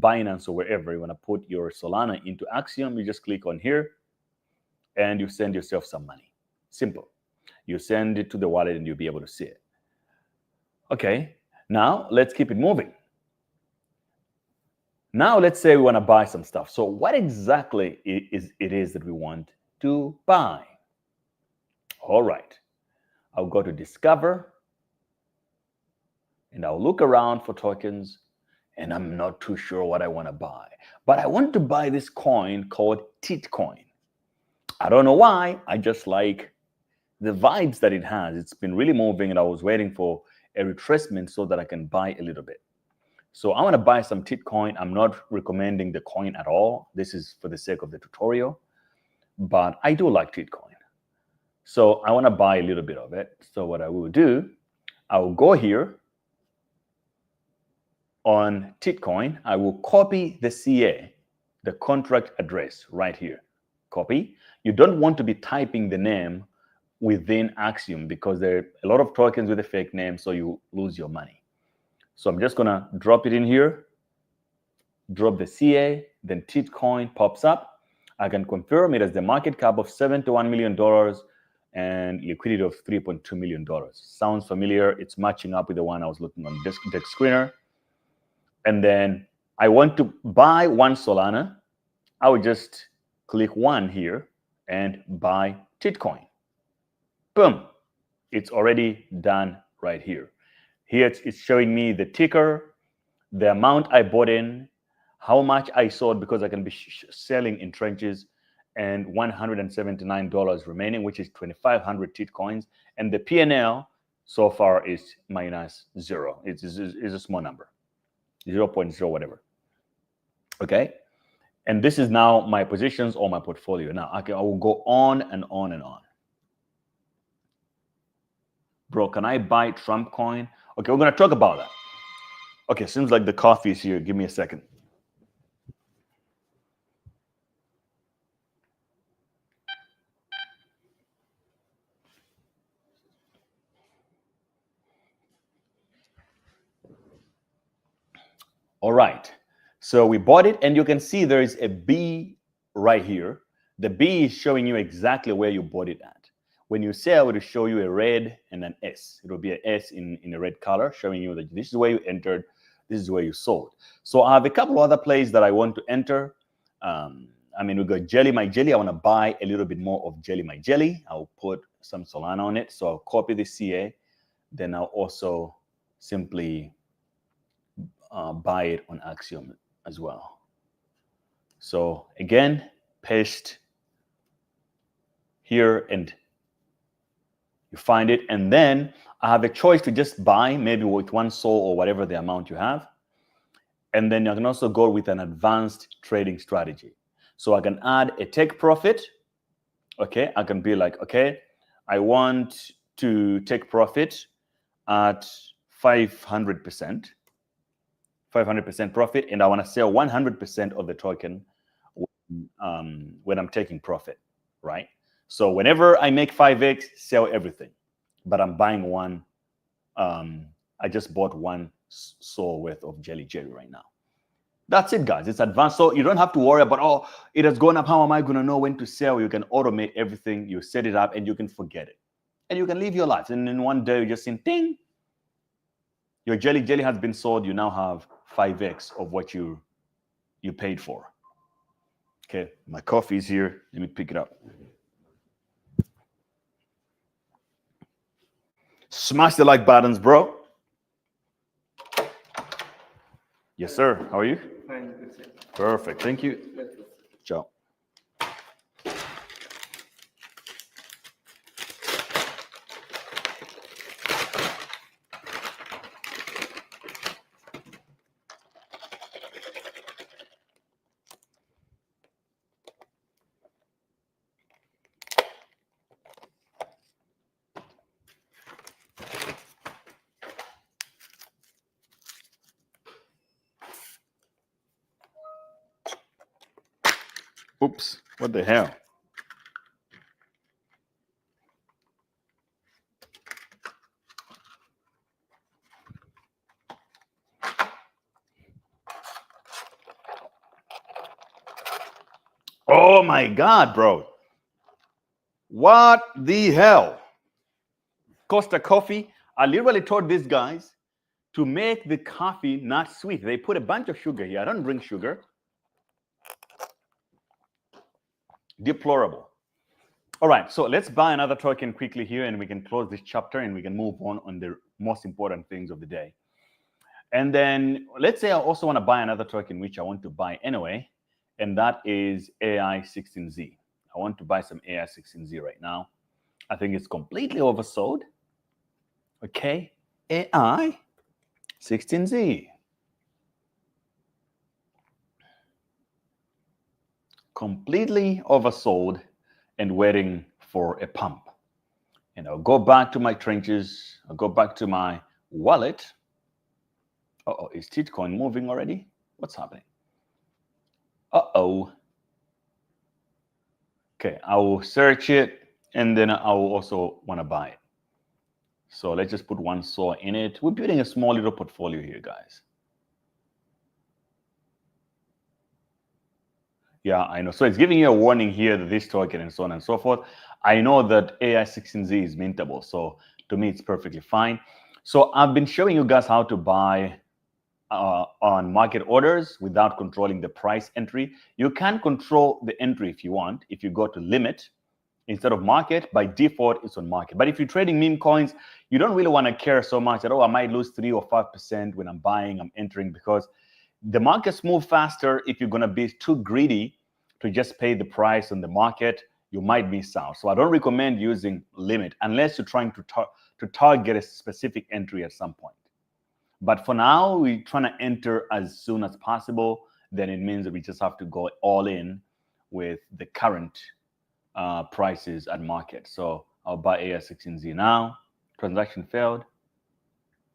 Binance or wherever you want to put your Solana into Axiom, you just click on here and you send yourself some money. Simple. You send it to the wallet and you'll be able to see it. Okay, now let's keep it moving. Now let's say we want to buy some stuff. So what exactly is it that we want to buy? All right, I'll go to Discover and I'll look around for tokens, and I'm not too sure what I want to buy. But I want to buy this coin called Titcoin. I don't know why. I just like the vibes that it has. It's been really moving, and I was waiting for a retracement so that I can buy a little bit. So I want to buy some Titcoin. I'm not recommending the coin at all. This is for the sake of the tutorial, but I do like Titcoin. So I want to buy a little bit of it. So what I will do, I will go here on Titcoin. I will copy the CA, the contract address right here. Copy. You don't want to be typing the name within Axiom because there are a lot of tokens with a fake name, so you lose your money. So I'm just going to drop it in here, drop the CA, then Titcoin pops up. I can confirm it as the market cap of $71 million and liquidity of $3.2 million. Sounds familiar. It's matching up with the one I was looking on Desk Screener. And then I want to buy one Solana. I would just click one here and buy Titcoin. Boom. It's already done right here. Here it's showing me the ticker, the amount I bought in, how much I sold because I can be selling in tranches, and $179 remaining, which is 2,500 Titcoins. And the P&L so far is -0. It's a small number, 0.0 whatever. Okay. And this is now my positions or my portfolio. Now, I will go on and on and on. Bro, can I buy Trump coin? Okay, we're going to talk about that. Okay, seems like the coffee is here. Give me a second. All right. So we bought it, and you can see there is a B right here. The B is showing you exactly where you bought it at. When you sell, it will show you a red and an S. It will be an S in a red color, showing you that this is where you entered, this is where you sold. So I have a couple other plays that I want to enter. I mean, we got Jelly My Jelly. I want to buy a little bit more of Jelly My Jelly. I'll put some Solana on it. So I'll copy the CA. Then I'll also simply buy it on Axiom as well. So again, paste here and you find it. And then I have a choice to just buy maybe with one SOL or whatever the amount you have. And then you can also go with an advanced trading strategy. So I can add a take profit. Okay, I can be like, okay, I want to take profit at 500%. 500% profit, and I want to sell 100% of the token when I'm taking profit, right? So whenever I make 5x, sell everything, but I'm buying one. I just bought one SOL worth of Jelly right now. That's it, guys. It's advanced, so you don't have to worry about, oh, it has gone up. How am I going to know when to sell? You can automate everything. You set it up, and you can forget it, and you can live your life. And in one day, you just think, ding, your Jelly has been sold. You now have 5x of what you paid for. Okay, my coffee is here. Let me pick it up. Smash the like buttons, bro. Yes, sir. How are you? Fine. Perfect. Thank you. Ciao. Oops, what the hell? Oh my God, bro. What the hell? Costa Coffee, I literally told these guys to make the coffee not sweet. They put a bunch of sugar here. I don't drink sugar. Deplorable. All right, so let's buy another token quickly here and we can close this chapter and we can move on the most important things of the day. And then let's say I also want to buy another token, which I want to buy anyway, and that is AI16Z. I want to buy some AI16Z right now. I think it's completely oversold. Okay, AI16Z. Completely oversold and waiting for a pump. And I'll go back to my trenches. I'll go back to my wallet. Uh-oh, is Titcoin moving already? What's happening? Uh-oh. Okay, I will search it and then I will also want to buy it. So let's just put one saw in it. We're building a small little portfolio here, guys. Yeah, I know. So it's giving you a warning here that this token and so on and so forth. I know that AI16Z is mintable. So to me, it's perfectly fine. So I've been showing you guys how to buy on market orders without controlling the price entry. You can control the entry if you want. If you go to limit instead of market, by default, it's on market. But if you're trading meme coins, you don't really want to care so much that, oh, I might lose 3 or 5% when I'm buying, I'm entering, because the markets move faster. If you're going to be too greedy to just pay the price on the market, you might miss out. So I don't recommend using limit unless you're trying to target a specific entry at some point. But for now, we're trying to enter as soon as possible. Then it means that we just have to go all in with the current prices at market. So I'll buy AI16Z now. Transaction failed.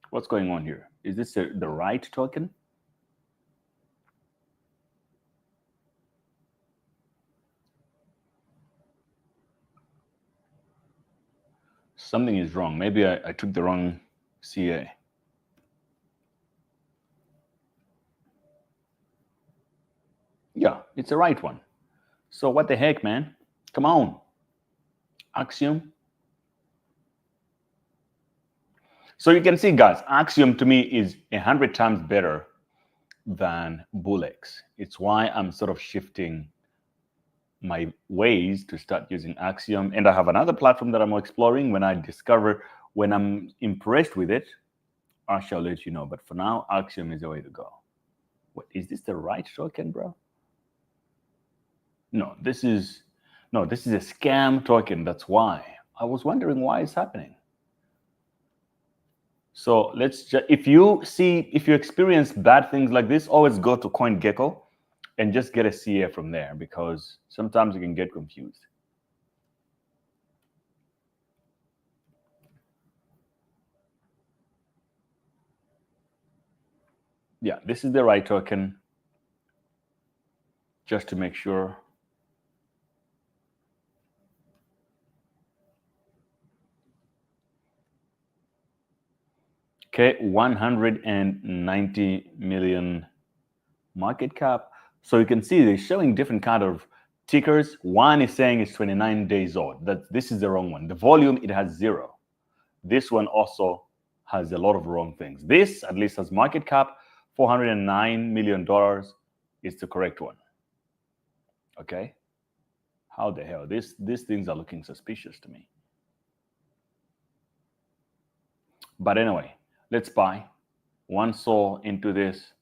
What's going on here? Is this the right token? Something is wrong. Maybe I took the wrong CA. Yeah, it's the right one. So what the heck, man? Come on. Axiom. So you can see, guys, Axiom to me is 100 times better than BullX. It's why I'm sort of shifting my ways to start using Axiom. And I have another platform that I'm exploring. When I'm impressed with it, I shall let you know. But for now, Axiom is the way to go. What, is this the right token, bro? No, this is a scam token. That's why. I was wondering why it's happening. So let's just, if you experience bad things like this, always go to CoinGecko and just get a CA from there, because sometimes you can get confused. Yeah, this is the right token, just to make sure. Okay, 190 million market cap. So you can see they're showing different kind of tickers. One is saying it's 29 days old. This is the wrong one. The volume, it has 0. This one also has a lot of wrong things. This at least has market cap, $409 million is the correct one. Okay. How the hell? These things are looking suspicious to me. But anyway, let's buy one saw into this.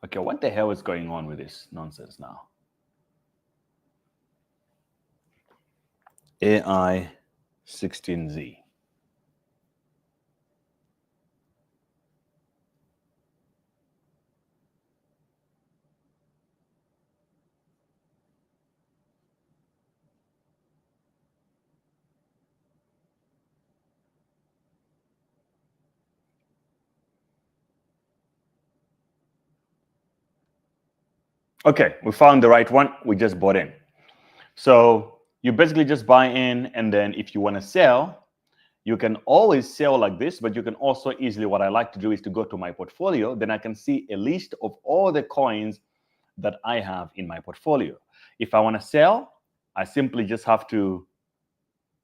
Okay, what the hell is going on with this nonsense now? AI16Z. Okay, we found the right one. We just bought in. So you basically just buy in, and then if you want to sell, you can always sell like this, but you can also easily, what I like to do is to go to my portfolio. Then I can see a list of all the coins that I have in my portfolio. If I want to sell, I simply just have to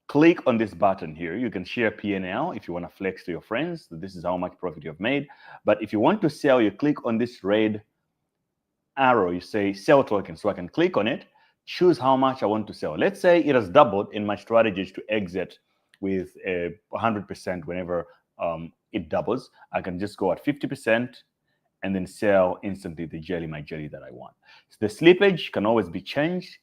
click on this button here. You can share P&L if you want to flex to your friends. This is how much profit you've made. But if you want to sell, you click on this red arrow. You say sell token. So I can click on it, choose how much I want to sell. Let's say it has doubled, and my strategy is to exit with 100% whenever it doubles. I can just go at 50% and then sell instantly my jelly that I want. So the slippage can always be changed.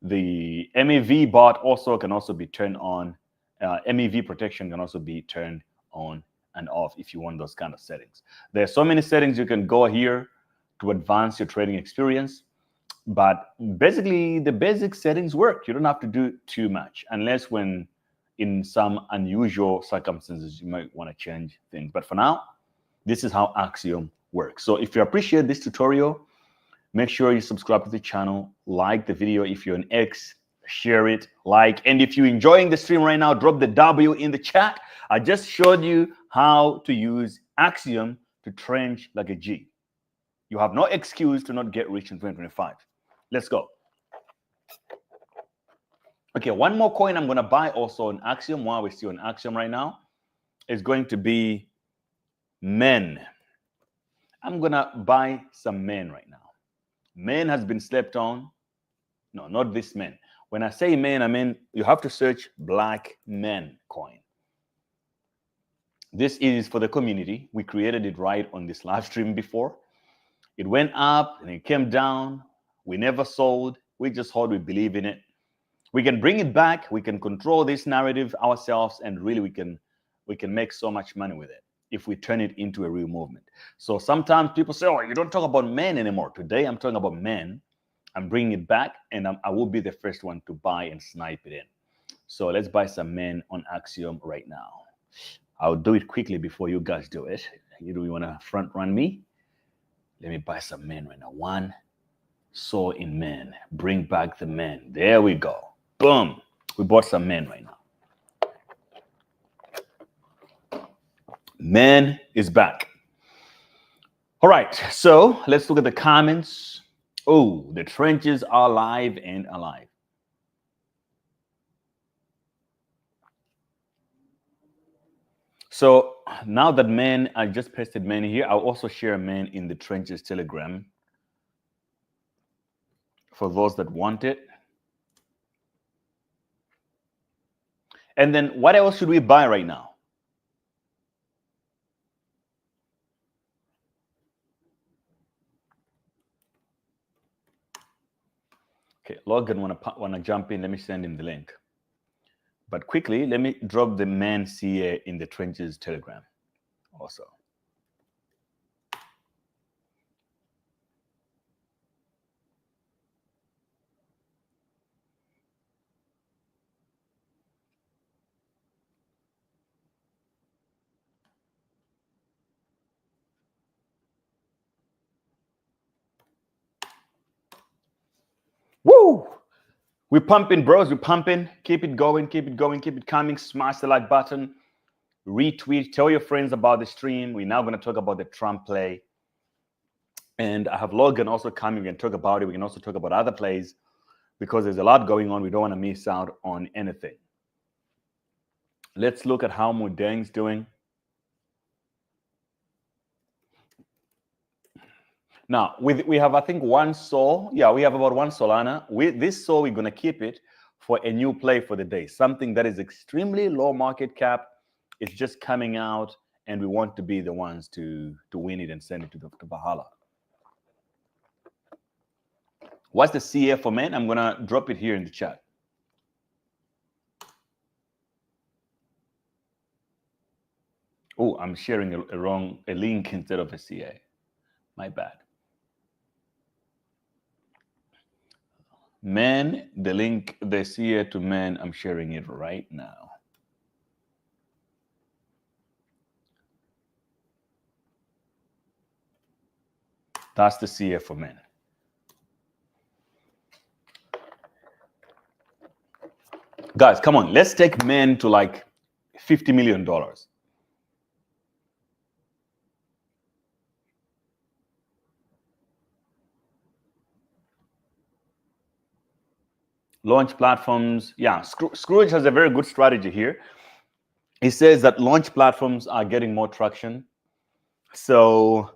The MEV bot also can also be turned on. MEV protection can also be turned on and off if you want those kind of settings. There are so many settings you can go here to advance your trading experience. But basically, the basic settings work. You don't have to do too much, unless when in some unusual circumstances, you might want to change things. But for now, this is how Axiom works. So if you appreciate this tutorial, make sure you subscribe to the channel, like the video. If you're an X, share it, like. And if you're enjoying the stream right now, drop the W in the chat. I just showed you how to use Axiom to trench like a G. You have no excuse to not get rich in 2025. Let's go. Okay, one more coin I'm going to buy also on Axiom while we're still on Axiom right now is going to be MEN. I'm going to buy some MEN right now. MEN has been slept on. No, not this MEN. When I say MEN, I mean you have to search Black MEN coin. This is for the community. We created it right on this live stream before. It went up and it came down. We never sold. We just thought we believe in it. We can bring it back. We can control this narrative ourselves, and really we can make so much money with it if we turn it into a real movement. So sometimes people say, oh, you don't talk about MEN anymore. Today I'm talking about MEN. I'm bringing it back, and I will be the first one to buy and snipe it in. So let's buy some MEN on Axiom right now. I'll do it quickly before you guys do it. You want to front run me? Let me buy some MEN right now. One saw in MEN. Bring back the MEN. There we go. Boom. We bought some MEN right now. MEN is back. All right. So let's look at the comments. Oh, the trenches are live and alive. So now that MEN, I just pasted MEN here. I'll also share MEN in the trenches Telegram for those that want it. And then what else should we buy right now? Okay, Logan wanna jump in. Let me send him the link. But quickly, let me drop the MEN CA in the trenches Telegram also. Woo! We're pumping, bros. We're pumping. Keep it going. Keep it going. Keep it coming. Smash the like button. Retweet. Tell your friends about the stream. We're now going to talk about the Trump play. And I have Logan also coming. We can talk about it. We can also talk about other plays because there's a lot going on. We don't want to miss out on anything. Let's look at how Mudeng's doing. Now, we have, I think, one Sol. Yeah, we have about one Solana. This Sol, we're going to keep it for a new play for the day. Something that is extremely low market cap. It's just coming out, and we want to be the ones to win it and send it to Bahala. What's the CA for MEN? I'm going to drop it here in the chat. Oh, I'm sharing a link instead of a CA. My bad. MEN, the link, the CA to MEN, I'm sharing it right now. That's the CA for MEN. Guys, come on. Let's take men to like $50 million. Launch platforms. Yeah, Scrooge has a very good strategy here. He says that launch platforms are getting more traction. So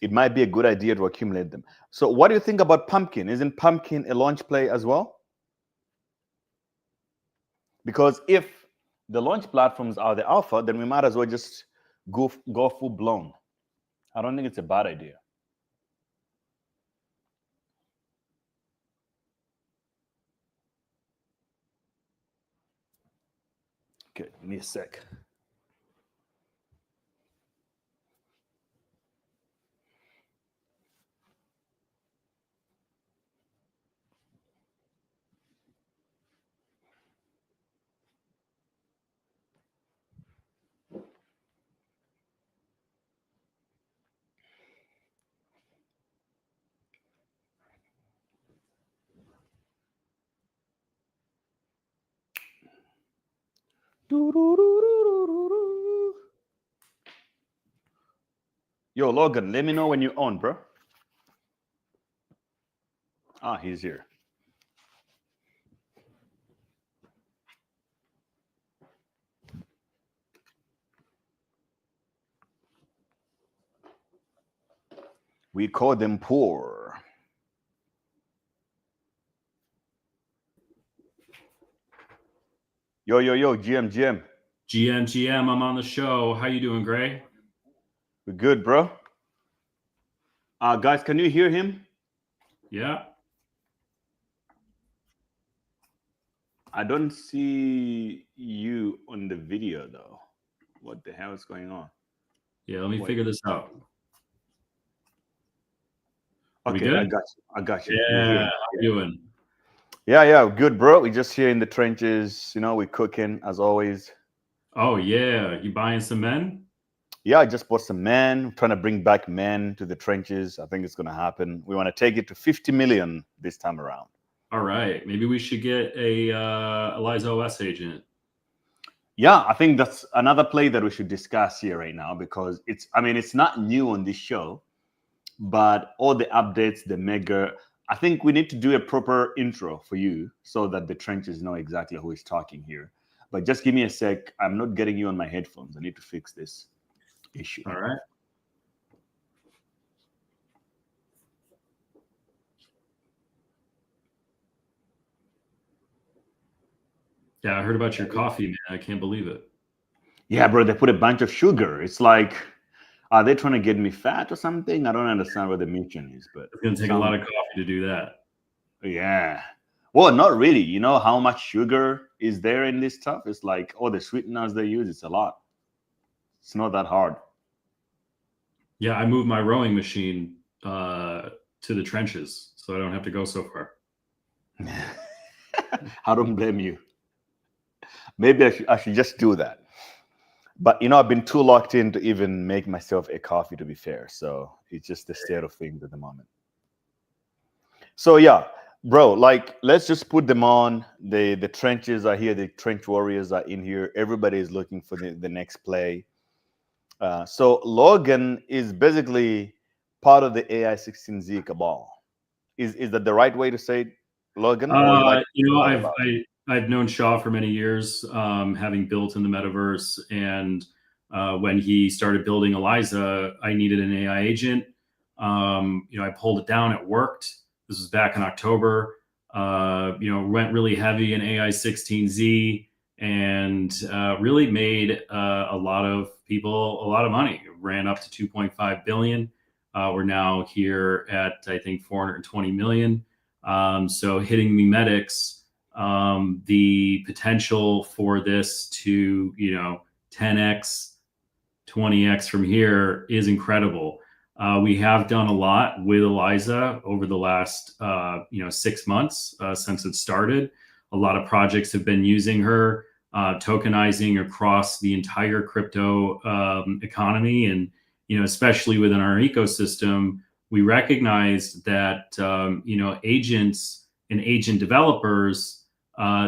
it might be a good idea to accumulate them. So what do you think about Pumpkin? Isn't Pumpkin a launch play as well? Because if the launch platforms are the alpha, then we might as well just go full blown. I don't think it's a bad idea. Okay, give me a sec. Yo, Logan, let me know when you're on, bro. Ah, he's here. We call them poor. Yo, GM. GM, I'm on the show. How you doing, Gray? We're good, bro. Guys, can you hear him? Yeah. I don't see you on the video, though. What the hell is going on? Yeah, let me figure this out. Okay, I got you. Yeah, how you doing? Yeah, good, bro. We just here in the trenches. You know, we're cooking as always. Oh yeah, you buying some men? Yeah, I just bought some men. Trying to bring back men to the trenches. I think it's gonna happen. We want to take it to 50 million this time around. All right, maybe we should get a Eliza OS agent. Yeah, I think that's another play that we should discuss here right now because it's not new on this show, but all the updates, the mega. I think we need to do a proper intro for you so that the trenches know exactly who is talking here. But just give me a sec. I'm not getting you on my headphones. I need to fix this issue. All right. Yeah, I heard about your coffee, man. I can't believe it. Yeah, bro, they put a bunch of sugar. It's like, are they trying to get me fat or something? I don't understand what the mission is, but it's going to take a lot of coffee to do that. Yeah. Well, not really. You know how much sugar is there in this stuff? It's like all the sweeteners they use, it's a lot. It's not that hard. Yeah, I moved my rowing machine to the trenches, so I don't have to go so far. I don't blame you. Maybe I should just do that. But, you know, I've been too locked in to even make myself a coffee, to be fair. So it's just the state of things at the moment. So, yeah, bro, like, let's just put them on. The trenches are here. The trench warriors are in here. Everybody is looking for the next play. So Logan is basically part of the AI16Z cabal. Is that the right way to say it, Logan? You know, I've known Shaw for many years, having built in the metaverse. And when he started building Eliza, I needed an AI agent. You know, I pulled it down. It worked. This was back in October. You know, went really heavy in AI16Z and really made a lot of people a lot of money. It ran up to 2.5 billion. We're now here at, I think, 420 million. So hitting memetics, the potential for this to, you know, 10x, 20x from here is incredible. We have done a lot with Eliza over the last, 6 months since it started. A lot of projects have been using her, tokenizing across the entire crypto economy. And, you know, especially within our ecosystem, we recognized that, agents and agent developers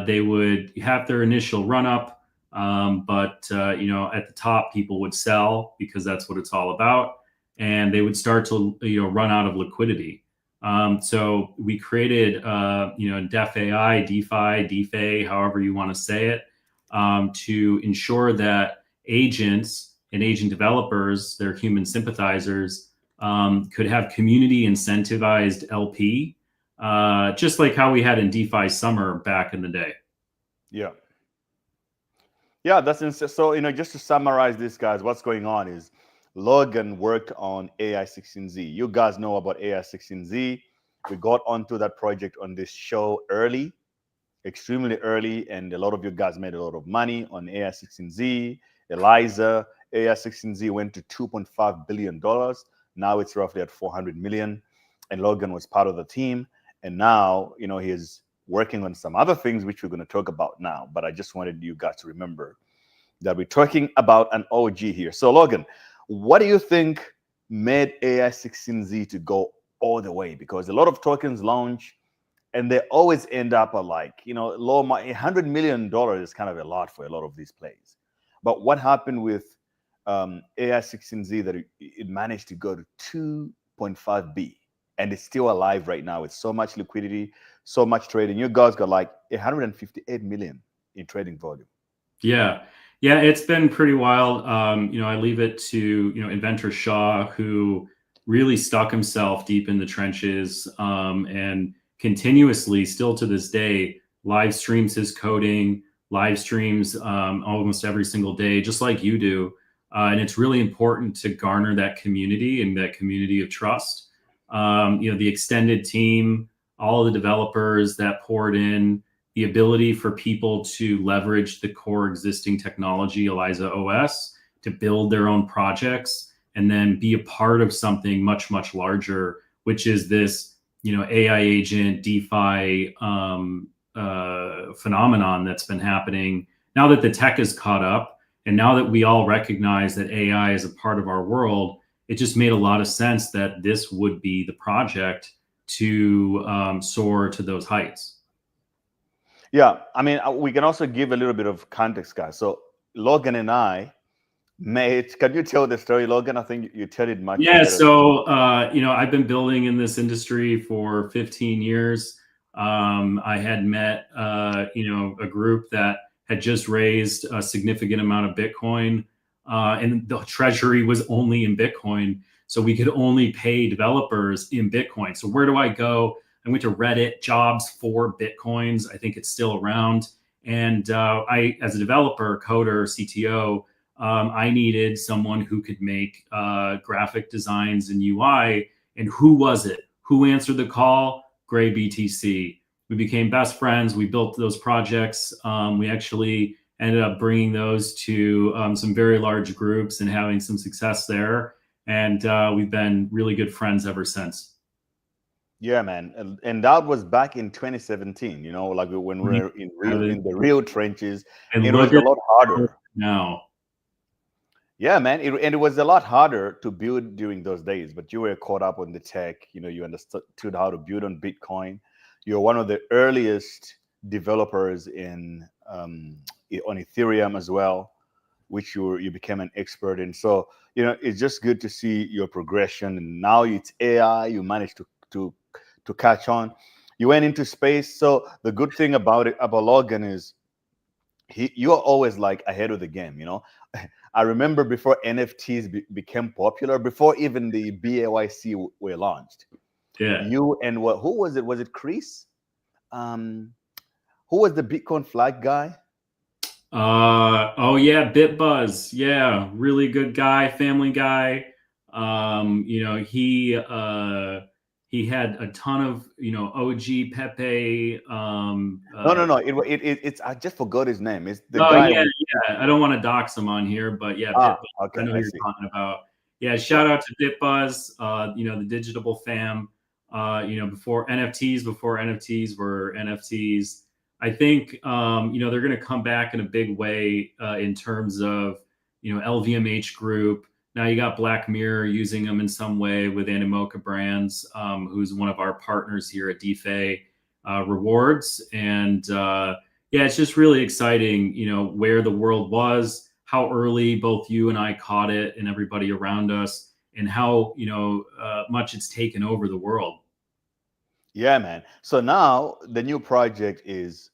they would have their initial run up, but you know, at the top, people would sell because that's what it's all about, and they would start to run out of liquidity. So we created DeFi, however you want to say it, to ensure that agents and agent developers, their human sympathizers, could have community incentivized LP, just like how we had in DeFi Summer back in the day. Yeah. Yeah, that's insane. So, just to summarize this, guys, what's going on is Logan worked on AI16Z. You guys know about AI16Z. We got onto that project on this show early, extremely early, and a lot of you guys made a lot of money on AI16Z. Eliza, AI16Z went to $2.5 billion. Now it's roughly at 400 million. And Logan was part of the team. And now, he's working on some other things, which we're going to talk about now. But I just wanted you guys to remember that we're talking about an OG here. So, Logan, what do you think made AI16Z to go all the way? Because a lot of tokens launch and they always end up at low. $100 million is kind of a lot for a lot of these plays. But what happened with AI16Z that it managed to go to 2.5 B, and it's still alive right now with so much liquidity, so much trading. You guys got like 158 million in trading volume. Yeah, it's been pretty wild. I leave it to inventor Shaw, who really stuck himself deep in the trenches, and continuously, still to this day, live streams his coding, live streams almost every single day, just like you do. And it's really important to garner that community and that community of trust. The extended team, all the developers that poured in, the ability for people to leverage the core existing technology, Eliza OS, to build their own projects and then be a part of something much, much larger, which is this, AI agent DeFi phenomenon that's been happening now that the tech is caught up. And now that we all recognize that AI is a part of our world, it just made a lot of sense that this would be the project to soar to those heights. Yeah, I mean, we can also give a little bit of context, guys. So Logan and I met. Can you tell the story, Logan? I think you tell it much. Yeah, so I've been building in this industry for 15 years. I had met a group that had just raised a significant amount of Bitcoin, and the treasury was only in Bitcoin. So we could only pay developers in Bitcoin. So where do I go? I went to Reddit, jobs for Bitcoins. I think it's still around. And I, as a developer, coder, CTO, I needed someone who could make graphic designs and UI. And who was it? Who answered the call? Gray BTC. We became best friends. We built those projects. We actually ended up bringing those to some very large groups and having some success there. And we've been really good friends ever since. Yeah, man. And that was back in 2017, like when we were in the real trenches. And it was a lot harder. Now. Yeah, man. And it was a lot harder to build during those days, but you were caught up on the tech. You understood how to build on Bitcoin. You're one of the earliest developers on Ethereum as well, which you became an expert in. So, it's just good to see your progression. And now it's AI. You managed to catch on. You went into space. So the good thing about Logan is you're always like ahead of the game. I remember before NFTs became popular, before even the BAYC were launched. Yeah. You and who was it? Was it Chris? Who was the Bitcoin flag guy? Oh yeah, BitBuzz. Yeah, really good guy, family guy. He had a ton of OG Pepe. No. It's I just forgot his name. It's the guy. Yeah. I don't want to dox him on here, but yeah, BitBuzz, okay, I know who you're talking about. Yeah, shout out to BitBuzz. The Digital fam. Before NFTs were NFTs. I think they're going to come back in a big way in terms of LVMH Group. Now you got Black Mirror using them in some way with Animoca Brands, who's one of our partners here at DeFi. rewards. And yeah, it's just really exciting, where the world was, how early both you and I caught it and everybody around us, and how, much it's taken over the world. Yeah, man. So now the new project is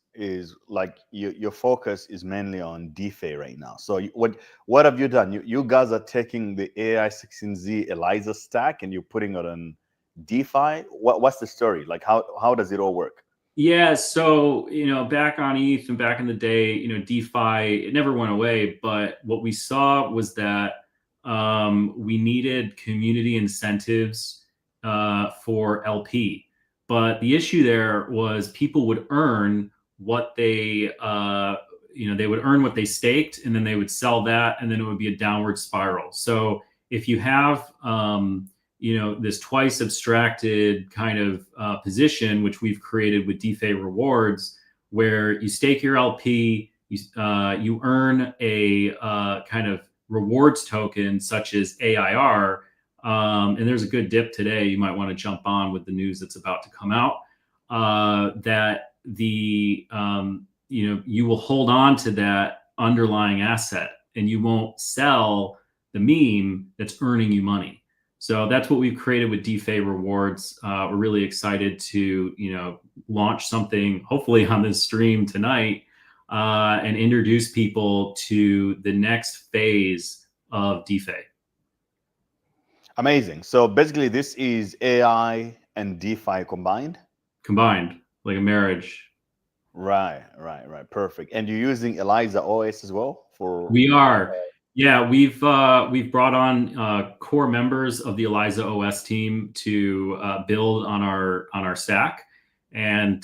like your focus is mainly on DeFi right now. So what have you done? You guys are taking the AI 16Z ELISA stack and you're putting it on DeFi. What's the story? Like how does it all work? Yeah, so back on ETH and back in the day, DeFi, it never went away. But what we saw was that we needed community incentives for LP. But the issue there was people would earn what they they would earn what they staked, and then they would sell that, and then it would be a downward spiral. So if you have this twice abstracted kind of position, which we've created with DeFi rewards, where you stake your LP, you earn a kind of rewards token such as AIR. And there's a good dip today. You might want to jump on with the news that's about to come out. That the you will hold on to that underlying asset, and you won't sell the meme that's earning you money. So that's what we've created with DeFi rewards. We're really excited to launch something hopefully on this stream tonight and introduce people to the next phase of DeFi. Amazing. So basically, this is AI and DeFi combined? Combined, like a marriage. Right. Perfect. And you're using ELISA OS as well for? We are. Yeah, we've brought on core members of the ELISA OS team to build on our stack, and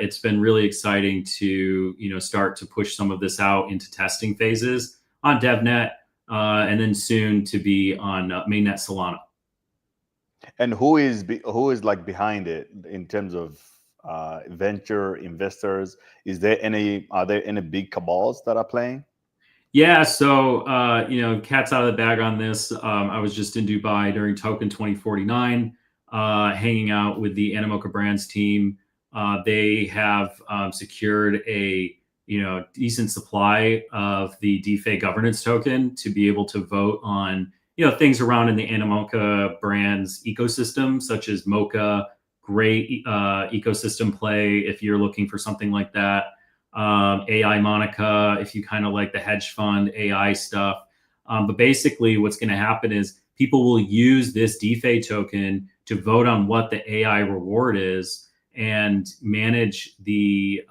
it's been really exciting to start to push some of this out into testing phases on DevNet. And then soon to be on mainnet Solana. And who is like behind it in terms of venture investors? Are there any big cabals that are playing? Yeah, so cat's out of the bag on this. I was just in Dubai during Token 2049, hanging out with the Animoca Brands team. They have secured a decent supply of the DeFi governance token to be able to vote on, things around in the Animoca Brands ecosystem, such as Mocha, great ecosystem play if you're looking for something like that. AI Monica, if you kind of like the hedge fund AI stuff. But basically what's going to happen is people will use this DeFi token to vote on what the AI reward is and manage the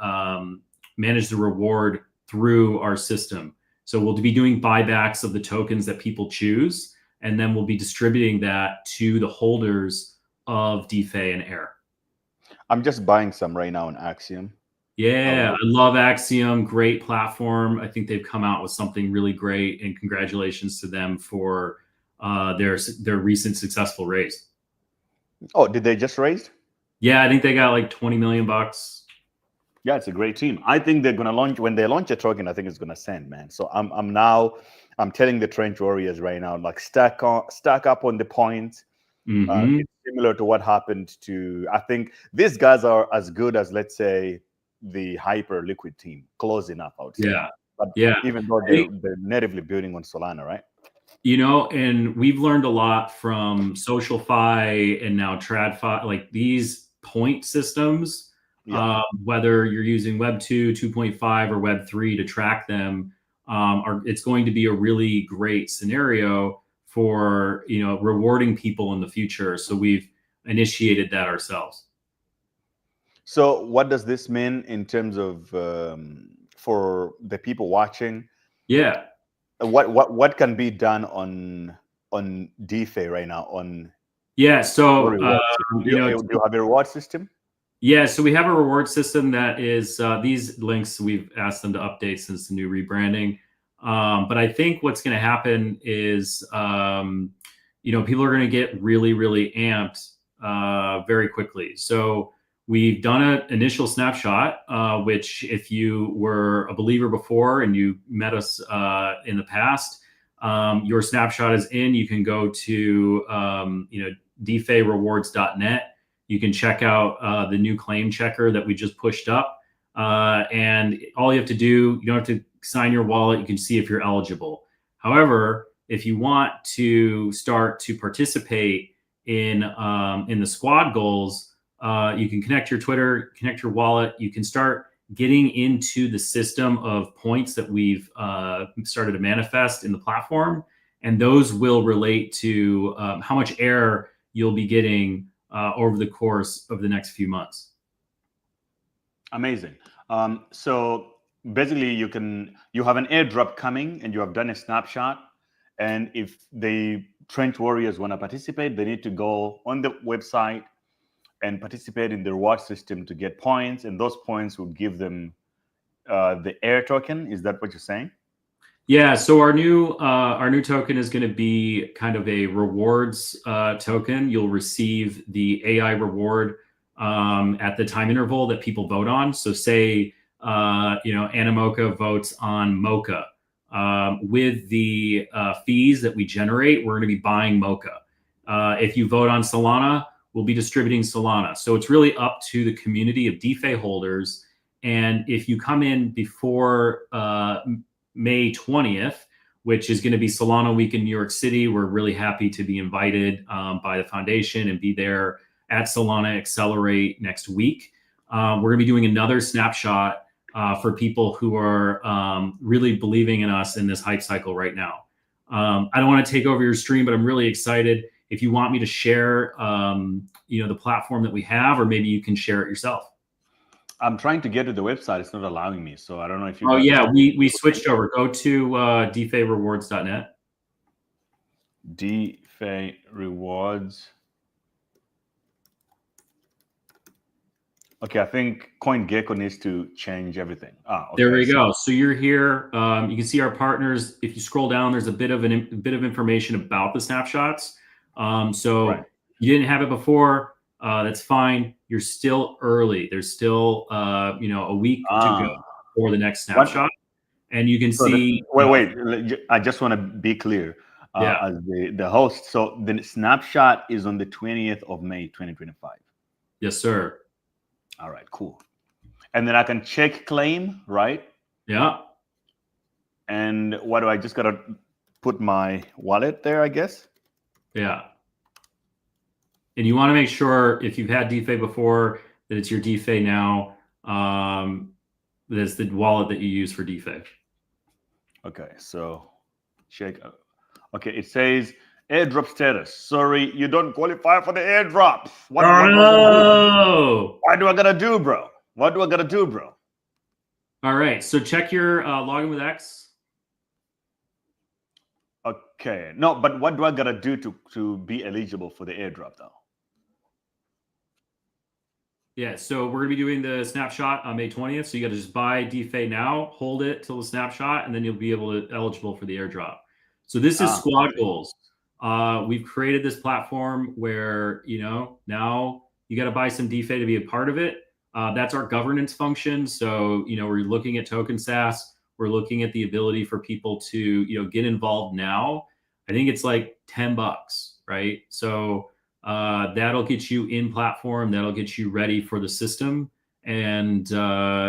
reward through our system. So we'll be doing buybacks of the tokens that people choose, and then we'll be distributing that to the holders of DeFi and Air. I'm just buying some right now in Axiom. Yeah, I love Axiom. Great platform. I think they've come out with something really great, and congratulations to them for their recent successful raise. Oh, did they just raise? Yeah, I think they got like $20 million. Yeah, it's a great team. I think they're gonna launch when they launch a token. I think it's gonna send, man. So I'm telling the trench warriors right now, like stack up on the point. Mm-hmm. It's similar to what happened to. I think these guys are as good as, let's say, the Hyper Liquid team. Close enough, I would say. Yeah, but yeah. Even though they're natively building on Solana, right? And we've learned a lot from SocialFi and now TradFi, like these point systems. Yeah. Whether you're using Web 2, 2.5, or Web 3 to track them, it's going to be a really great scenario for rewarding people in the future. So we've initiated that ourselves. So what does this mean in terms of for the people watching? Yeah. What can be done on DeFi right now? So do you have a reward system? Yeah, so we have a reward system that is these links we've asked them to update since the new rebranding. But I think what's going to happen is people are going to get really, really amped very quickly. So we've done an initial snapshot, which if you were a believer before and you met us in the past, your snapshot is in. You can go to DeFirewards.net You can check out the new claim checker that we just pushed up. And all you have to do, you don't have to sign your wallet. You can see if you're eligible. However, if you want to start to participate in the squad goals, you can connect your Twitter, connect your wallet. You can start getting into the system of points that we've started to manifest in the platform. And those will relate to how much air you'll be getting over the course of the next few months. Amazing. So basically you have an airdrop coming and you have done a snapshot. And if the Trench Warriors want to participate, they need to go on the website and participate in the reward system to get points. And those points will give them the air token. Is that what you're saying? Yeah. So our new token is going to be kind of a rewards token. You'll receive the AI reward at the time interval that people vote on. So say, Animoca votes on Mocha. With the fees that we generate, we're going to be buying Mocha. If you vote on Solana, we'll be distributing Solana. So it's really up to the community of DeFi holders. And if you come in before May 20th, which is going to be Solana Week in New York City, we're really happy to be invited by the foundation and be there at Solana Accelerate next week. We're going to be doing another snapshot for people who are really believing in us in this hype cycle right now. I don't want to take over your stream, but I'm really excited. If you want me to share, the platform that we have, or maybe you can share it yourself. I'm trying to get to the website. It's not allowing me. So I don't know if you. Oh yeah, we switched over. Go to DeFiRewards.net. DeFi Rewards. Okay, I think CoinGecko needs to change everything. Okay. There we go. So you're here. You can see our partners. If you scroll down, there's a bit of information about the snapshots. So you didn't have it before. That's fine. You're still early. There's still a week to go for the next snapshot, and you can see. Wait. I just want to be clear. As the host. So the snapshot is on the 20th of May, 2025. Yes, sir. All right, cool. And then I can check claim, right? Yeah. And what do I just got to put my wallet there, I guess? Yeah. And you want to make sure if you've had DeFi before that it's your DeFi now. That's the wallet that you use for DeFi. Okay, so check. Okay, it says airdrop status. Sorry, you don't qualify for the airdrop. What do I gotta do, bro? What do I gotta do, bro? All right, so check your login with X. Okay, no, but what do I gotta do to be eligible for the airdrop, though? Yeah, so we're gonna be doing the snapshot on May 20th. So you got to just buy DeFi now, hold it till the snapshot, and then you'll be eligible for the airdrop. So this is squad goals. We've created this platform where, now you got to buy some DeFi to be a part of it. That's our governance function. So, we're looking at token SaaS. We're looking at the ability for people to, get involved now. I think it's like $10, right? So that'll get you in platform. That'll get you ready for the system. And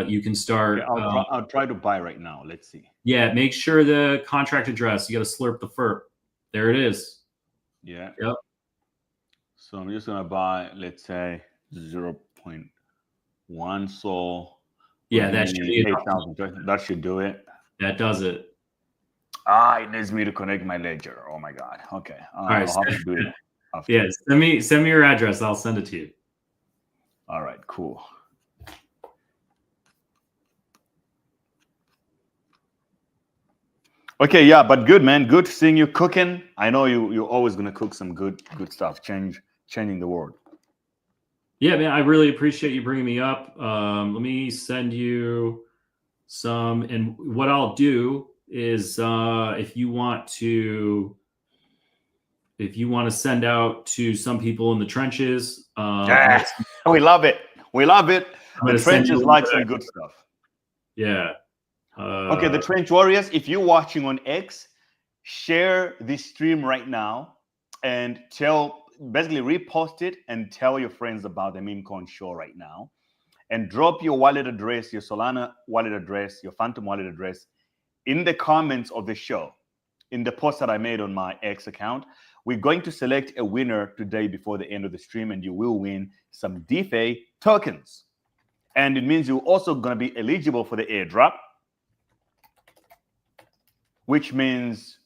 you can start. Okay, I'll try to buy right now. Let's see. Yeah, make sure the contract address, you got to slurp the FERP. There it is. Yeah. Yep. So I'm just going to buy, let's say, 0.1 Sol. Yeah, that should be 8,000. That should do it. That does it. It needs me to connect my ledger. Oh my God. Okay. All right. I'll have to do it. Yeah, send me your address. I'll send it to you. All right, cool. Okay, yeah, but good, man. Good seeing you cooking. I know you're always gonna cook some good stuff, changing the world. Yeah, man, I really appreciate you bringing me up. Let me send you some, and what I'll do is if you want to send out to some people in the trenches. We love it. The trenches like some good stuff. Yeah. Okay, the Trench Warriors, if you're watching on X, share this stream right now and tell basically repost it and tell your friends about the Memecoin show right now, and drop your wallet address, your Solana wallet address, your Phantom wallet address in the comments of the show, in the post that I made on my X account. We're going to select a winner today before the end of the stream, and you will win some DeFi tokens. And it means you're also going to be eligible for the airdrop, which means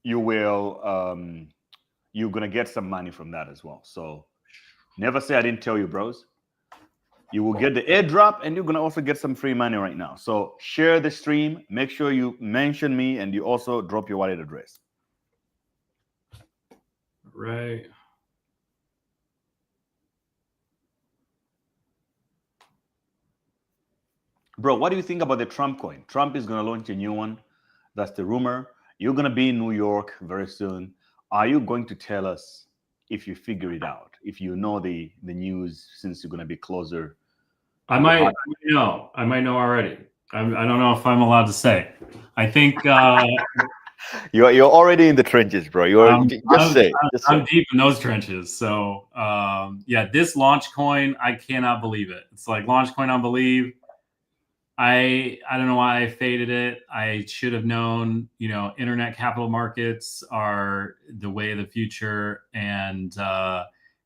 you will you're going to get some money from that as well. So never say I didn't tell you, bros. You will get the airdrop, and you're going to also get some free money right now. So share the stream. Make sure you mention me, and you also drop your wallet address. Right. Bro, what do you think about the Trump coin? Trump is going to launch a new one. That's the rumor. You're going to be in New York very soon. Are you going to tell us if you figure it out, if you know the news, since you're going to be closer? I might know. I might know already. I don't know if I'm allowed to say. I think you're already in the trenches, bro. I'm deep in those trenches. So yeah, this launch coin, I cannot believe it. It's like launch coin on believe. I don't know why I faded it. I should have known, internet capital markets are the way of the future. And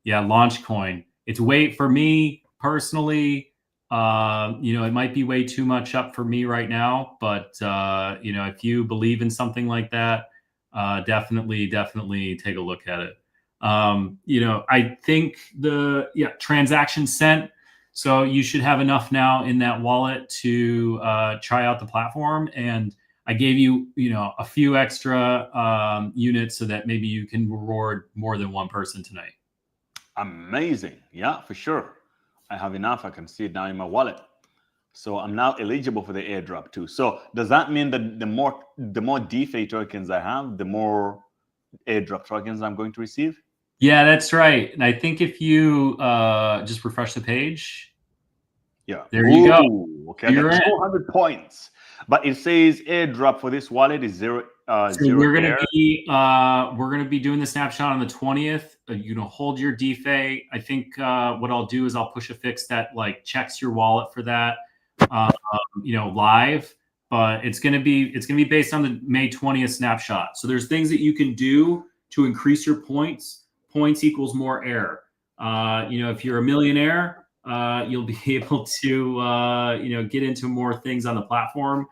yeah, launch coin. It's for me personally, it might be way too much up for me right now, but if you believe in something like that, definitely take a look at it. I think transaction sent. So you should have enough now in that wallet to try out the platform. And I gave you, a few extra units so that maybe you can reward more than one person tonight. Amazing. Yeah, for sure. I have enough. I can see it now in my wallet. So I'm now eligible for the airdrop too. So does that mean that the more DeFi tokens I have, the more airdrop tokens I'm going to receive? Yeah, that's right. And I think if you just refresh the page, there you go. Okay, I got 200 points. But it says airdrop for this wallet is zero. So we're gonna be doing the snapshot on the 20th. Hold your DeFi. I think what I'll do is I'll push a fix that checks your wallet for that. Live. But it's gonna be based on the May 20th snapshot. So there's things that you can do to increase your points. Points equals more air. If you're a millionaire, you'll be able to, get into more things on the platform,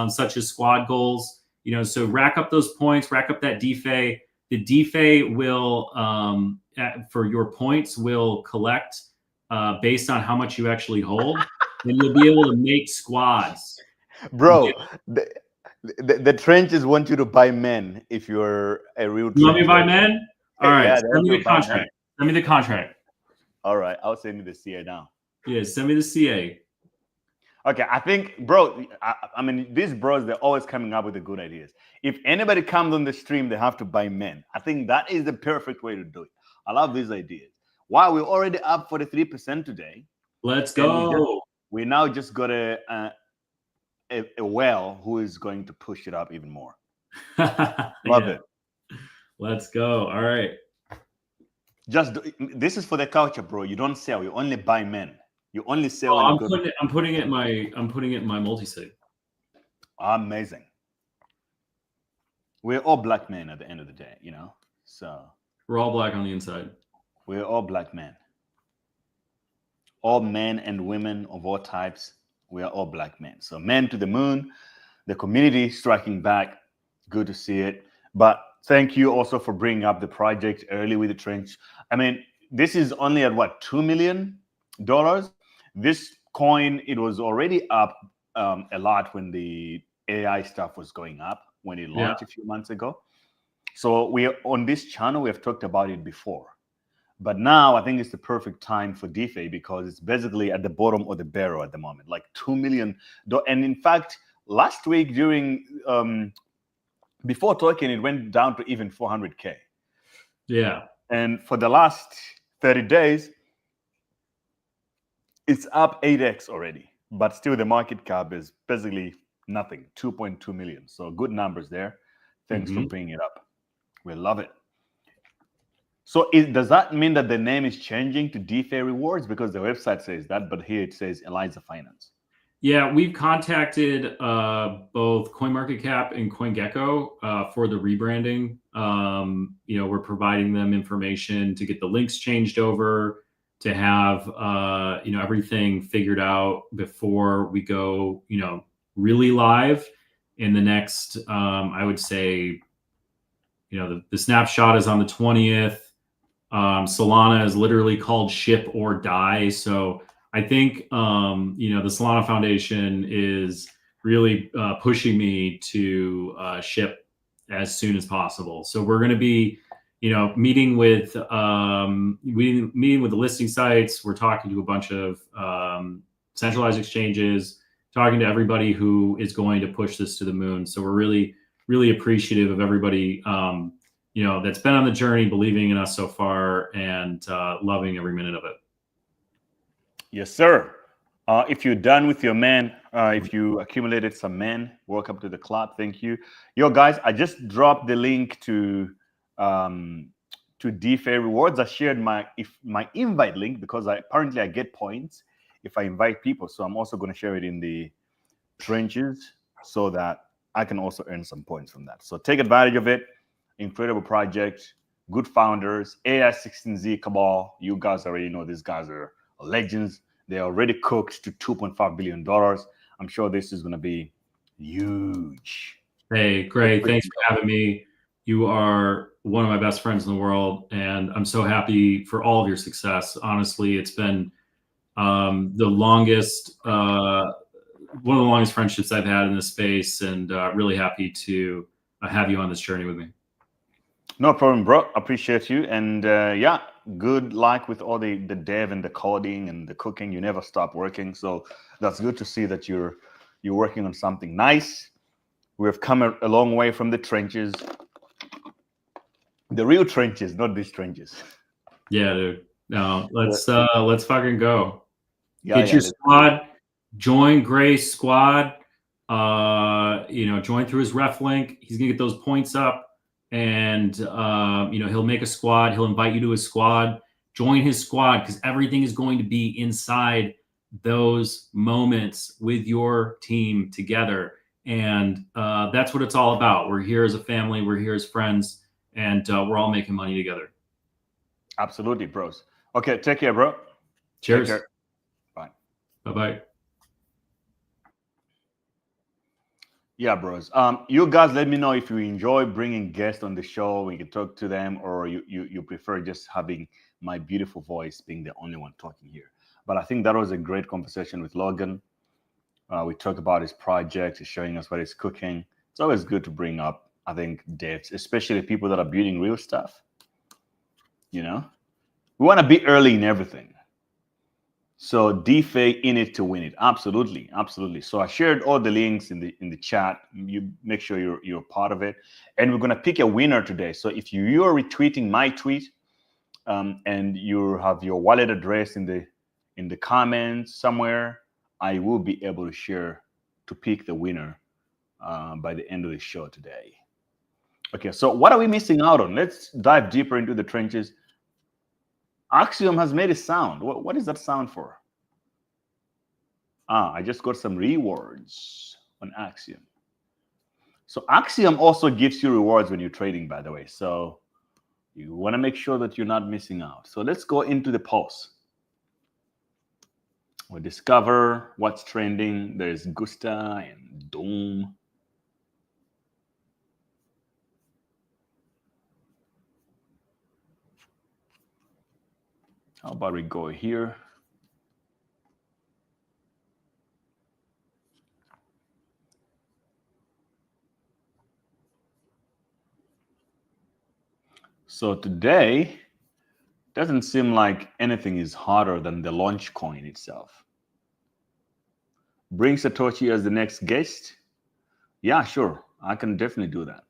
such as squad goals. So rack up those points, rack up that DeFi. The DeFi will, for your points, will collect based on how much you actually hold, and you'll be able to make squads. Bro, the trenches want you to buy men if you're a real. You want me to buy men? All right, send me the contract. Send me the contract. All right, I'll send you the CA now. Yeah, send me the CA. Okay, I think, bro, I mean, these bros, they're always coming up with the good ideas. If anybody comes on the stream, they have to buy men. I think that is the perfect way to do it. I love these ideas. Wow, we're already up 43% today. Let's go. We now just got a whale who is going to push it up even more. Love it. Let's go. All right. This is for the culture, bro. You don't sell. You only buy men. You only sell. I'm putting it in my multi-sig. Amazing. We're all black men at the end of the day, So we're all black on the inside. We're all black men. All men and women of all types. We are all black men. So men to the moon. The community striking back. Good to see it. But thank you also for bringing up the project early with the trench. I mean, this is only at what, $2 million? This coin, it was already up a lot when the AI stuff was going up, when it launched a few months ago. So on this channel, we have talked about it before. But now I think it's the perfect time for DeFi because it's basically at the bottom of the barrel at the moment, like $2 million. And in fact, last week during before talking, it went down to even 400K. Yeah. And for the last 30 days, it's up 8x already. But still, the market cap is basically nothing, 2.2 million. So good numbers there. Thanks for bringing it up. We love it. So does that mean that the name is changing to DeFi Rewards? Because the website says that, but here it says Eliza Finance. Yeah, we've contacted both CoinMarketCap and CoinGecko for the rebranding. We're providing them information to get the links changed over, to have everything figured out before we go really live in the next. I would say, the snapshot is on the 20th. Solana is literally called ship or die. So I think, the Solana Foundation is really pushing me to ship as soon as possible. So we're going to be, meeting with the listing sites. We're talking to a bunch of centralized exchanges, talking to everybody who is going to push this to the moon. So we're really, really appreciative of everybody, that's been on the journey, believing in us so far, and loving every minute of it. Yes, sir. If you're done with your man, if you accumulated some men, welcome to the club. Thank you. Yo, guys, I just dropped the link to DeFi Rewards. I shared my invite link because apparently I get points if I invite people. So I'm also going to share it in the trenches so that I can also earn some points from that. So take advantage of it. Incredible project, good founders, AI16Z Cabal. You guys already know these guys are legends. They're already cooked to $2.5 billion. I'm sure this is going to be huge. Hey, great. Thanks for having me. You are one of my best friends in the world, and I'm so happy for all of your success. Honestly, it's been one of the longest friendships I've had in this space, and really happy to have you on this journey with me. No problem, bro. Appreciate you. And yeah, good luck with all the dev and the coding and the cooking. You never stop working. So that's good to see that you're working on something nice. We've come a long way from the trenches. The real trenches, not these trenches. Yeah, dude. No, let's fucking go. Yeah, Get your squad. Join Gray's squad. Join through his ref link. He's gonna get those points up. And he'll make a squad. He'll invite you to his squad. Join his squad, because everything is going to be inside those moments with your team together. And that's what it's all about. We're here as a family. We're here as friends, and we're all making money together. Absolutely, bros. Okay, take care, bro. Cheers. Take care. Bye. Bye-bye. Yeah, bros. You guys, let me know if you enjoy bringing guests on the show. We can talk to them, or you prefer just having my beautiful voice being the only one talking here. But I think that was a great conversation with Logan. We talked about his project, he's showing us what he's cooking. It's always good to bring up, I think, devs, especially people that are building real stuff. We want to be early in everything. So DeFi in it to win it. Absolutely, absolutely. So I shared all the links in the chat. You make sure you're part of it, and we're gonna pick a winner today. So if you're retweeting my tweet, and you have your wallet address in the comments somewhere, I will be able to share to pick the winner by the end of the show today. Okay, so what are we missing out on? Let's dive deeper into the trenches. Axiom has made a sound. What is that sound for? I just got some rewards on Axiom. So Axiom also gives you rewards when you're trading, by the way. So you want to make sure that you're not missing out. So let's go into the pulse. We'll discover what's trending. There's Gusta and Doom. How about we go here? So today, doesn't seem like anything is harder than the launch coin itself. Bring Satoshi as the next guest? Yeah, sure. I can definitely do that.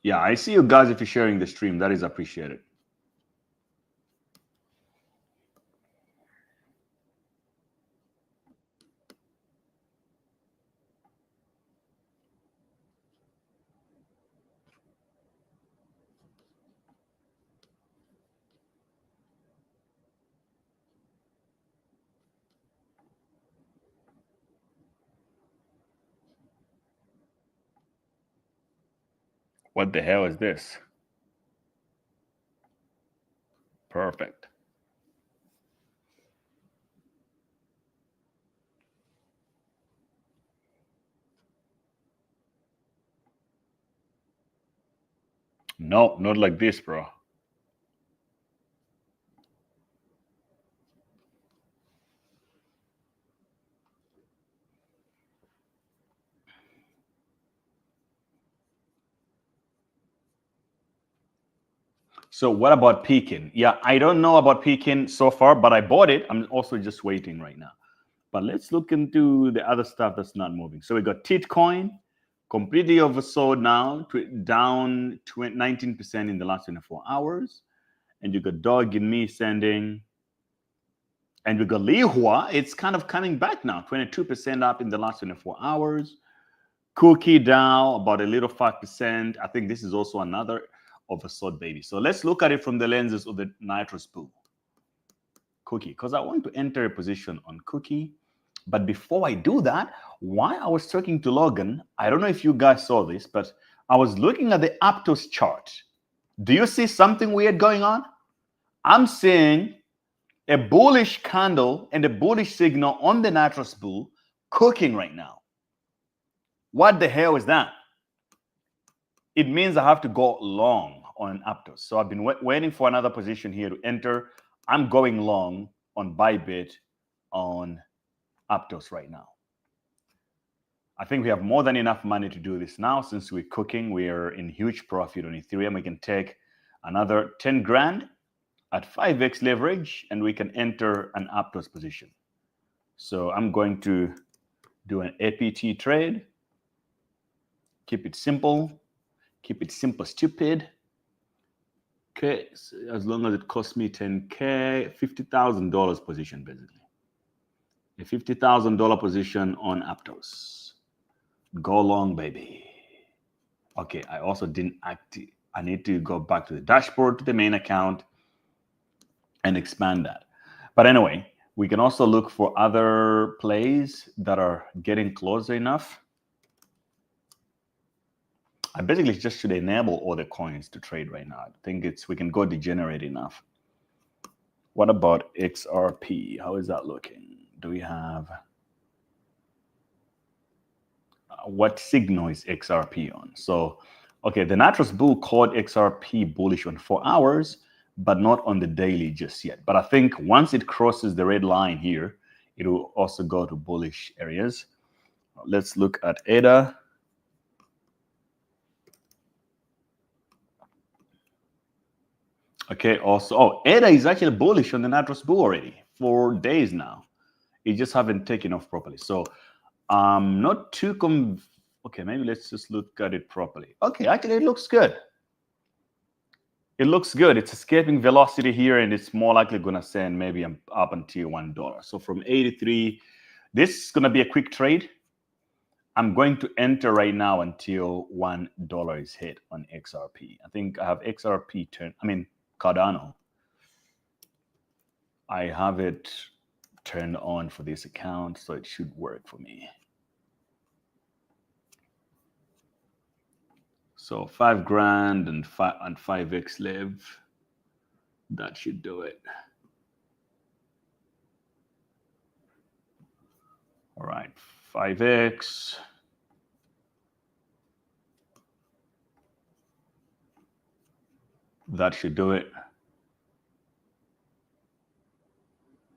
Yeah, I see you guys if you're sharing the stream. That is appreciated. What the hell is this? Perfect. No, not like this, bro. So what about Pekin? Yeah, I don't know about Pekin so far, but I bought it. I'm also just waiting right now. But let's look into the other stuff that's not moving. So we got Titcoin, completely oversold now, down 19% in the last 24 hours. And you got Dog in Me sending. And we got Lihua. It's kind of coming back now, 22% up in the last 24 hours. Cookie down about a little 5%. I think this is also another oversold baby. So let's look at it from the lenses of the Nitros Bull Cookie, because I want to enter a position on Cookie. But before I do that, while I was talking to Logan, I don't know if you guys saw this, but I was looking at the Aptos chart. Do you see something weird going on? I'm seeing a bullish candle and a bullish signal on the Nitros Bull cooking right now. What the hell is that? It means I have to go long on Aptos. So I've been waiting for another position here to enter. I'm going long on Bybit on Aptos right now. I think we have more than enough money to do this now. Since we're cooking, we're in huge profit on Ethereum. We can take another 10 grand at 5x leverage, and we can enter an Aptos position. So I'm going to do an APT trade. Keep it simple. Keep it simple, stupid. Okay, so as long as it costs me 10K, $50,000 position, basically. A $50,000 position on Aptos. Go long, baby. Okay, I also didn't active. I need to go back to the dashboard, to the main account, and expand that. But anyway, we can also look for other plays that are getting closer enough. I basically just should enable all the coins to trade right now. I think we can go degenerate enough. What about XRP? How is that looking? Do we have what signal is XRP on? So, okay, the Nitros Bull called XRP bullish on 4 hours, but not on the daily just yet. But I think once it crosses the red line here, it will also go to bullish areas. Let's look at ADA. Okay, also, ADA is actually bullish on the Nitros Bull already for days now. It just haven't taken off properly. So not too okay, maybe let's just look at it properly. Okay, actually it looks good. It looks good. It's escaping velocity here, and it's more likely going to send maybe up until $1. So from 83, this is going to be a quick trade. I'm going to enter right now until $1 is hit on XRP. I think I have XRP Cardano. I have it turned on for this account, so it should work for me. So 5 grand and 5x live. That should do it. All right, 5x. That should do it.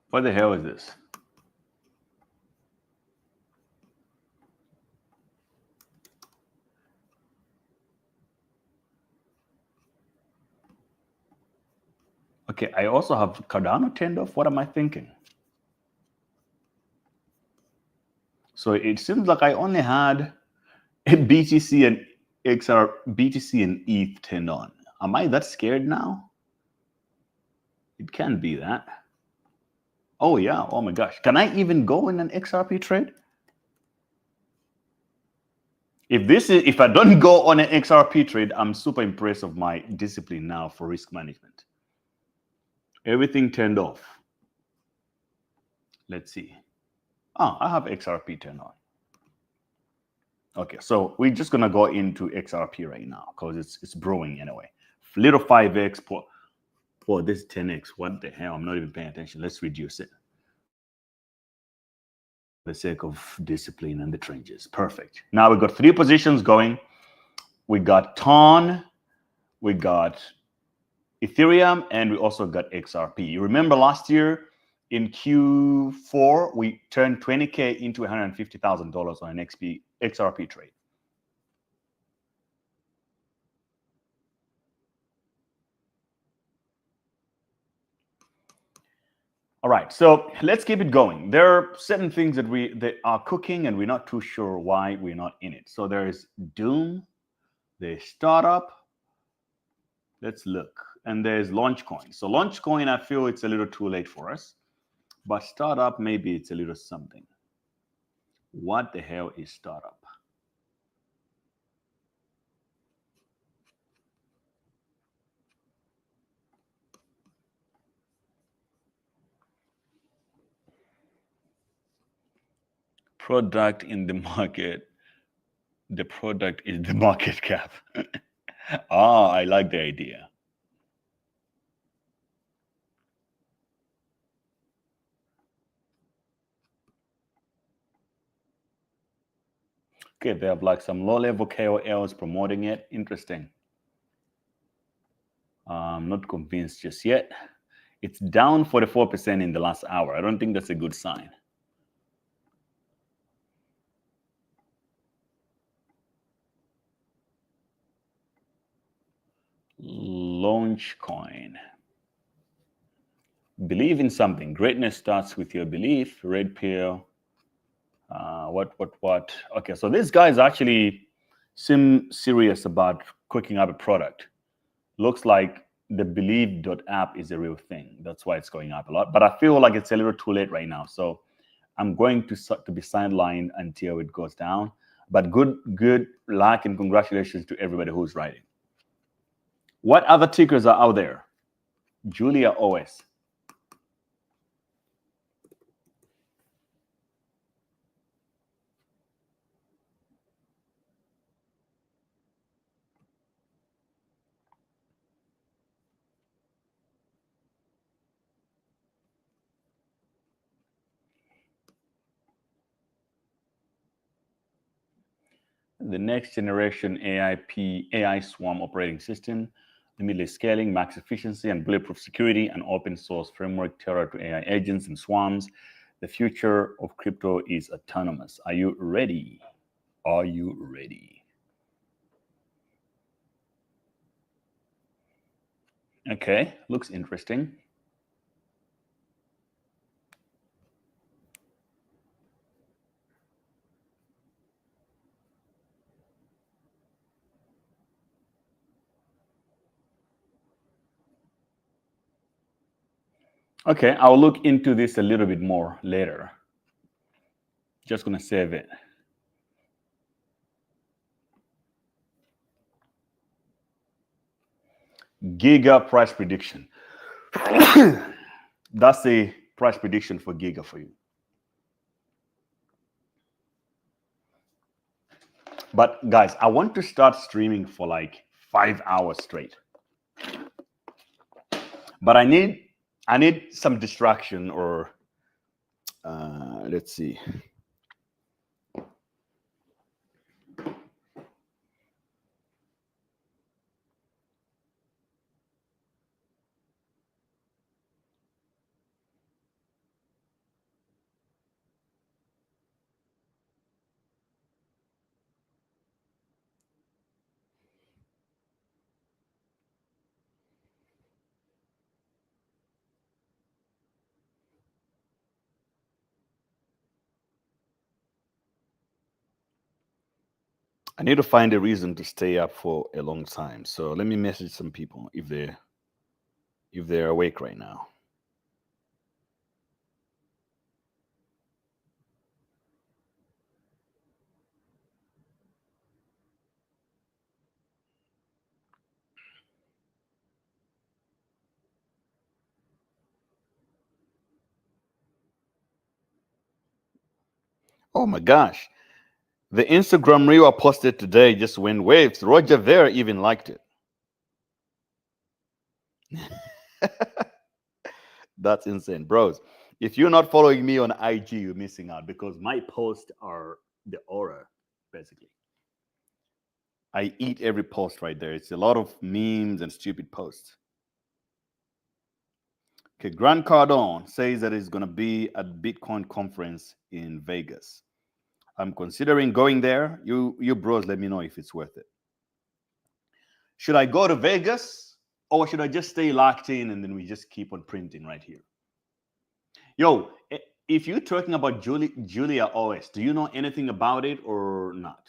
What the hell is this? Okay, I also have Cardano turned off. What am I thinking? So it seems like I only had BTC and BTC and ETH turned on. Am I that scared now? It can't be that. Oh yeah, oh my gosh. Can I even go in an XRP trade? If I don't go on an XRP trade, I'm super impressed of my discipline now for risk management. Everything turned off. Let's see. Oh, I have XRP turned on. Okay, so we're just gonna go into XRP right now because it's brewing anyway. Little 5x for this 10x. What the hell? I'm not even paying attention. Let's reduce it. For the sake of discipline and the trenches. Perfect. Now we got 3 positions going. We got TON, we got Ethereum, and we also got XRP. You remember last year in Q4, we turned 20K into $150,000 on an XRP trade. All right, so let's keep it going. There are certain things that are cooking, and we're not too sure why we're not in it. So there is Doom, there's Startup. Let's look, and there's Launchcoin. So Launchcoin, I feel it's a little too late for us, but Startup, maybe it's a little something. What the hell is Startup? Product in the market. The product is the market cap. I like the idea. Okay, they have like some low-level KOLs promoting it. Interesting. I'm not convinced just yet. It's down 44% in the last hour. I don't think that's a good sign. Launchcoin. Believe in something. Greatness starts with your belief. Red pill. What? Okay, so these guys actually seem serious about cooking up a product. Looks like the believe.app is a real thing. That's why it's going up a lot. But I feel like it's a little too late right now. So I'm going to be sidelined until it goes down. But good luck and congratulations to everybody who's writing. What other tickers are out there? Julia OS. The next generation AI swarm operating system, limitless scaling, max efficiency, and bulletproof security, an open source framework tailored to AI agents and swarms. The future of crypto is autonomous. Are you ready? Are you ready? Okay, looks interesting. Okay, I'll look into this a little bit more later. Just gonna save it. Giga price prediction. That's the price prediction for Giga for you. But guys, I want to start streaming for like 5 hours straight. But I need some distraction, or let's see. I need to find a reason to stay up for a long time. So let me message some people if they're awake right now. Oh my gosh. The Instagram reel I posted today just went waves. Roger Ver even liked it. That's insane, bros. If you're not following me on IG, you're missing out because my posts are the aura, basically. I eat every post right there. It's a lot of memes and stupid posts. Okay, Grant Cardone says that he's going to be at Bitcoin conference in Vegas. I'm considering going there. You bros, let me know if it's worth it. Should I go to Vegas or should I just stay locked in and then we just keep on printing right here? Yo, if you're talking about Julia OS, do you know anything about it or not?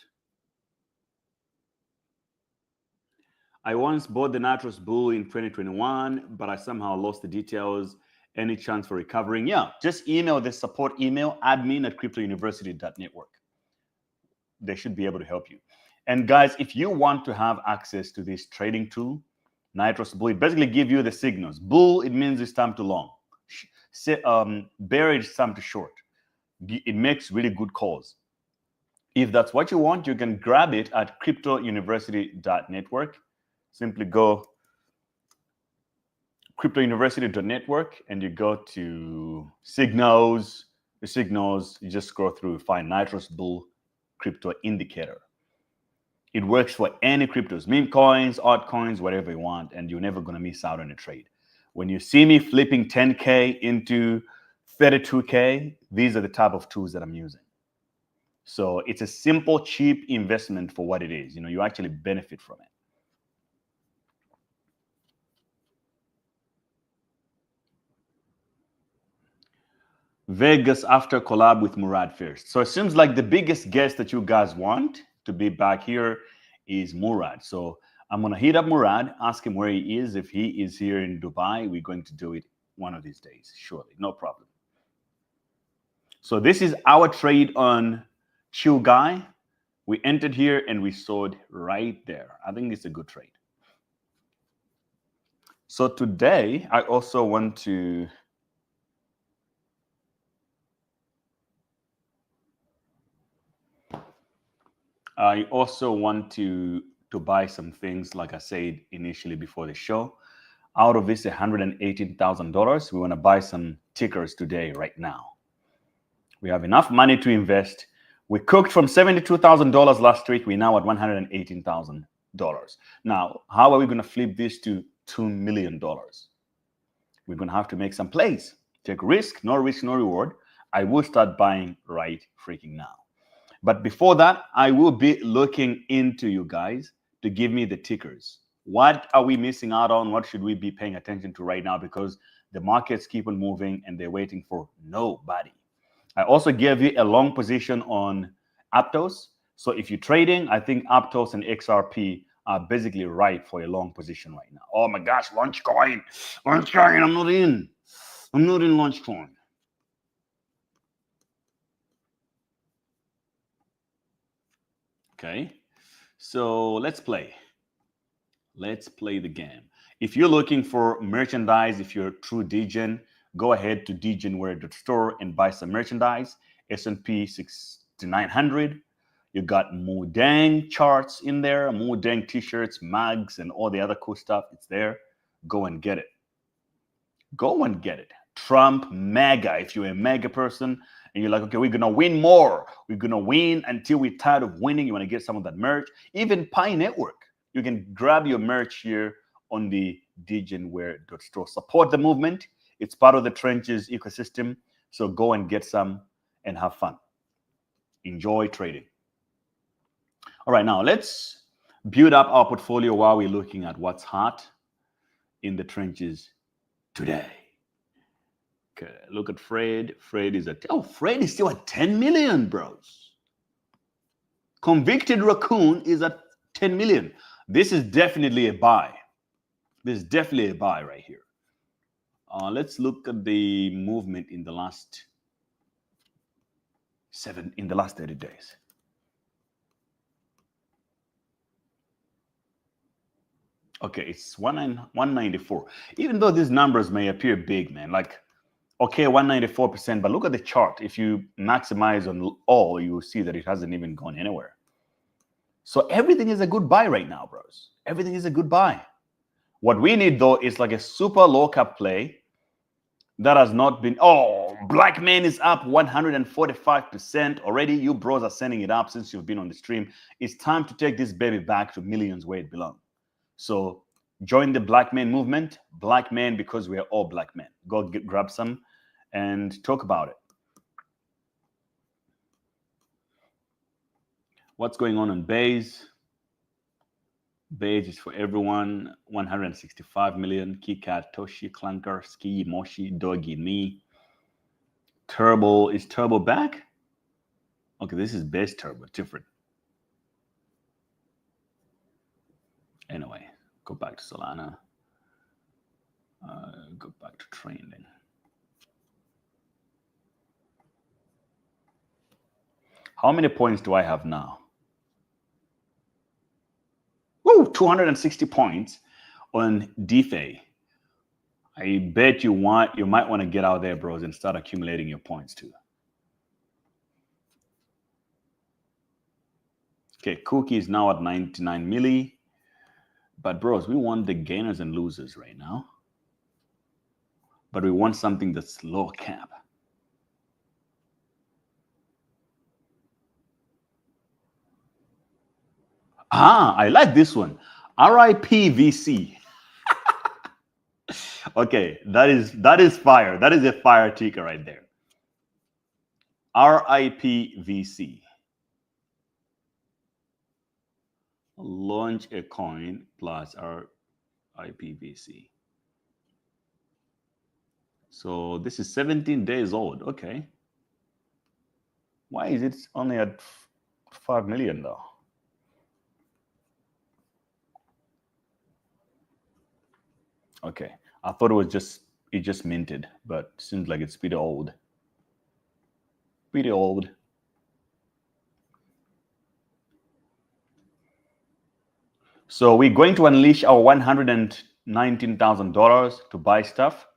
I once bought the Nitros Bull in 2021, but I somehow lost the details. Any chance for recovering? Yeah, just email the support email, admin@cryptouniversity.network. They should be able to help you. And guys, if you want to have access to this trading tool, Nitros Bull, it basically gives you the signals. Bull, it means it's time to long. Bear, it's time to short. It makes really good calls. If that's what you want, you can grab it at cryptouniversity.network. Simply go cryptouniversity.network and you go to signals. The signals, you just scroll through, find Nitros Bull crypto indicator. It works for any cryptos, Memecoins, altcoins, whatever you want, and you're never going to miss out on a trade. When you see me flipping 10K into 32K, these are the type of tools that I'm using. So it's a simple, cheap investment for what it is. You know, you actually benefit from it. Vegas after collab with Murad first. So it seems like the biggest guest that you guys want to be back here is Murad. So I'm going to hit up Murad, ask him where he is. If he is here in Dubai, we're going to do it one of these days, surely. No problem. So this is our trade on Chill Guy. We entered here and we sold right there. I think it's a good trade. So today, I also want to buy some things, like I said initially before the show. Out of this $118,000, we want to buy some tickers today, right now. We have enough money to invest. We cooked from $72,000 last week. We're now at $118,000. Now, how are we going to flip this to $2 million? We're going to have to make some plays. Take risk, no reward. I will start buying right freaking now. But before that, I will be looking into you guys to give me the tickers. What are we missing out on? What should we be paying attention to right now? Because the markets keep on moving and they're waiting for nobody. I also gave you a long position on Aptos. So if you're trading, I think Aptos and XRP are basically right for a long position right now. Oh my gosh, Launchcoin. Launchcoin, I'm not in. I'm not in Launchcoin. Okay, so let's play. Let's play the game. If you're looking for merchandise, if you're true Degen, go ahead to degenware.store and buy some merchandise. S&P 6900. You got Mudang charts in there, Mudang t-shirts, mugs, and all the other cool stuff. It's there. Go and get it. Go and get it. Trump MAGA. If you're a MAGA person and you're like, okay, we're going to win more. We're going to win until we're tired of winning. You want to get some of that merch. Even Pi Network. You can grab your merch here on the degenware.store. Support the movement. It's part of the Trenches ecosystem. So go and get some and have fun. Enjoy trading. All right, now let's build up our portfolio while we're looking at what's hot in the trenches today. Okay, look at Fred. Fred is Fred is still at 10 million, bros. Convicted Raccoon is at 10 million. This is definitely a buy. This is definitely a buy right here. Let's look at the movement in the last 30 days. Okay, it's 194. Even though these numbers may appear big, man, like Okay, 194%, but look at the chart. If you maximize on all, you will see that it hasn't even gone anywhere. So everything is a good buy right now, bros. Everything is a good buy. What we need, though, is like a super low cap play that has not been. Oh, Black Man is up 145% already. You bros are sending it up since you've been on the stream. It's time to take this baby back to millions where it belongs. So join the Black Man movement. Black Man, because we're all black men. Go grab some and talk about it. What's going on Base? Base is for everyone. 165 million. Kikat, Toshi, Clunker, Ski, Moshi, Doggy, me. Turbo. Is Turbo back? Okay, this is Base Turbo. Different. Anyway, go back to Solana. Go back to training. How many points do I have now? Woo, 260 points on DeFi. I bet you might want to get out there, bros, and start accumulating your points too. Okay, Cookie is now at 99 milli. But bros, we want the gainers and losers right now. But we want something that's low cap. I like this one. RIP VC. Okay, that is fire. That is a fire ticker right there. RIP VC. Launch a coin plus RIP VC. So this is 17 days old. Okay. Why is it only at 5 million though? Okay, I thought it just minted, but seems like it's pretty old. Pretty old. So we're going to unleash our $119,000 to buy stuff,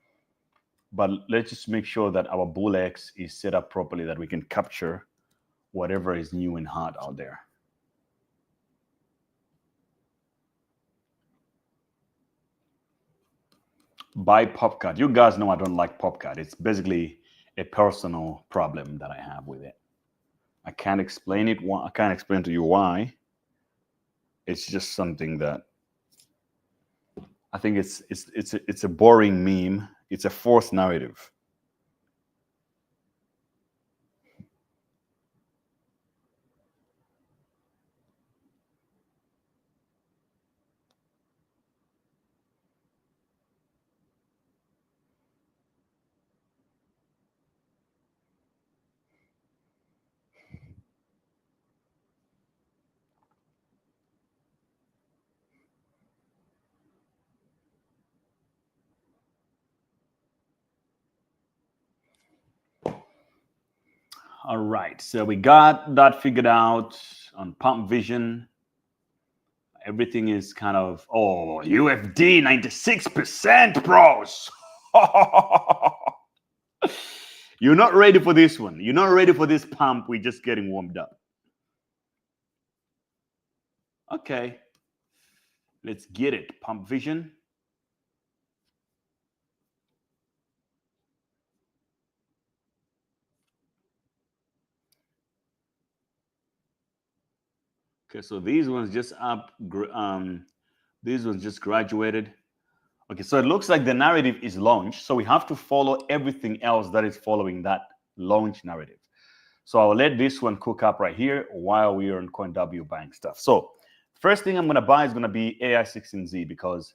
but let's just make sure that our BullX is set up properly, that we can capture whatever is new and hot out there. Buy PopCard. You guys know I don't like PopCard. It's basically a personal problem that I have with it. I can't explain it. I can't explain to you why. It's just something that I think it's a boring meme. It's a forced narrative. All right, so we got that figured out on Pump Vision. Everything is kind of, UFD 96%, bros. You're not ready for this one. You're not ready for this pump. We're just getting warmed up. Okay, let's get it. Pump Vision. Okay, so these ones just these ones just graduated. Okay, so it looks like the narrative is launched. So we have to follow everything else that is following that launch narrative. So I'll let this one cook up right here while we are on CoinW buying stuff. So first thing I'm going to buy is going to be AI16Z, because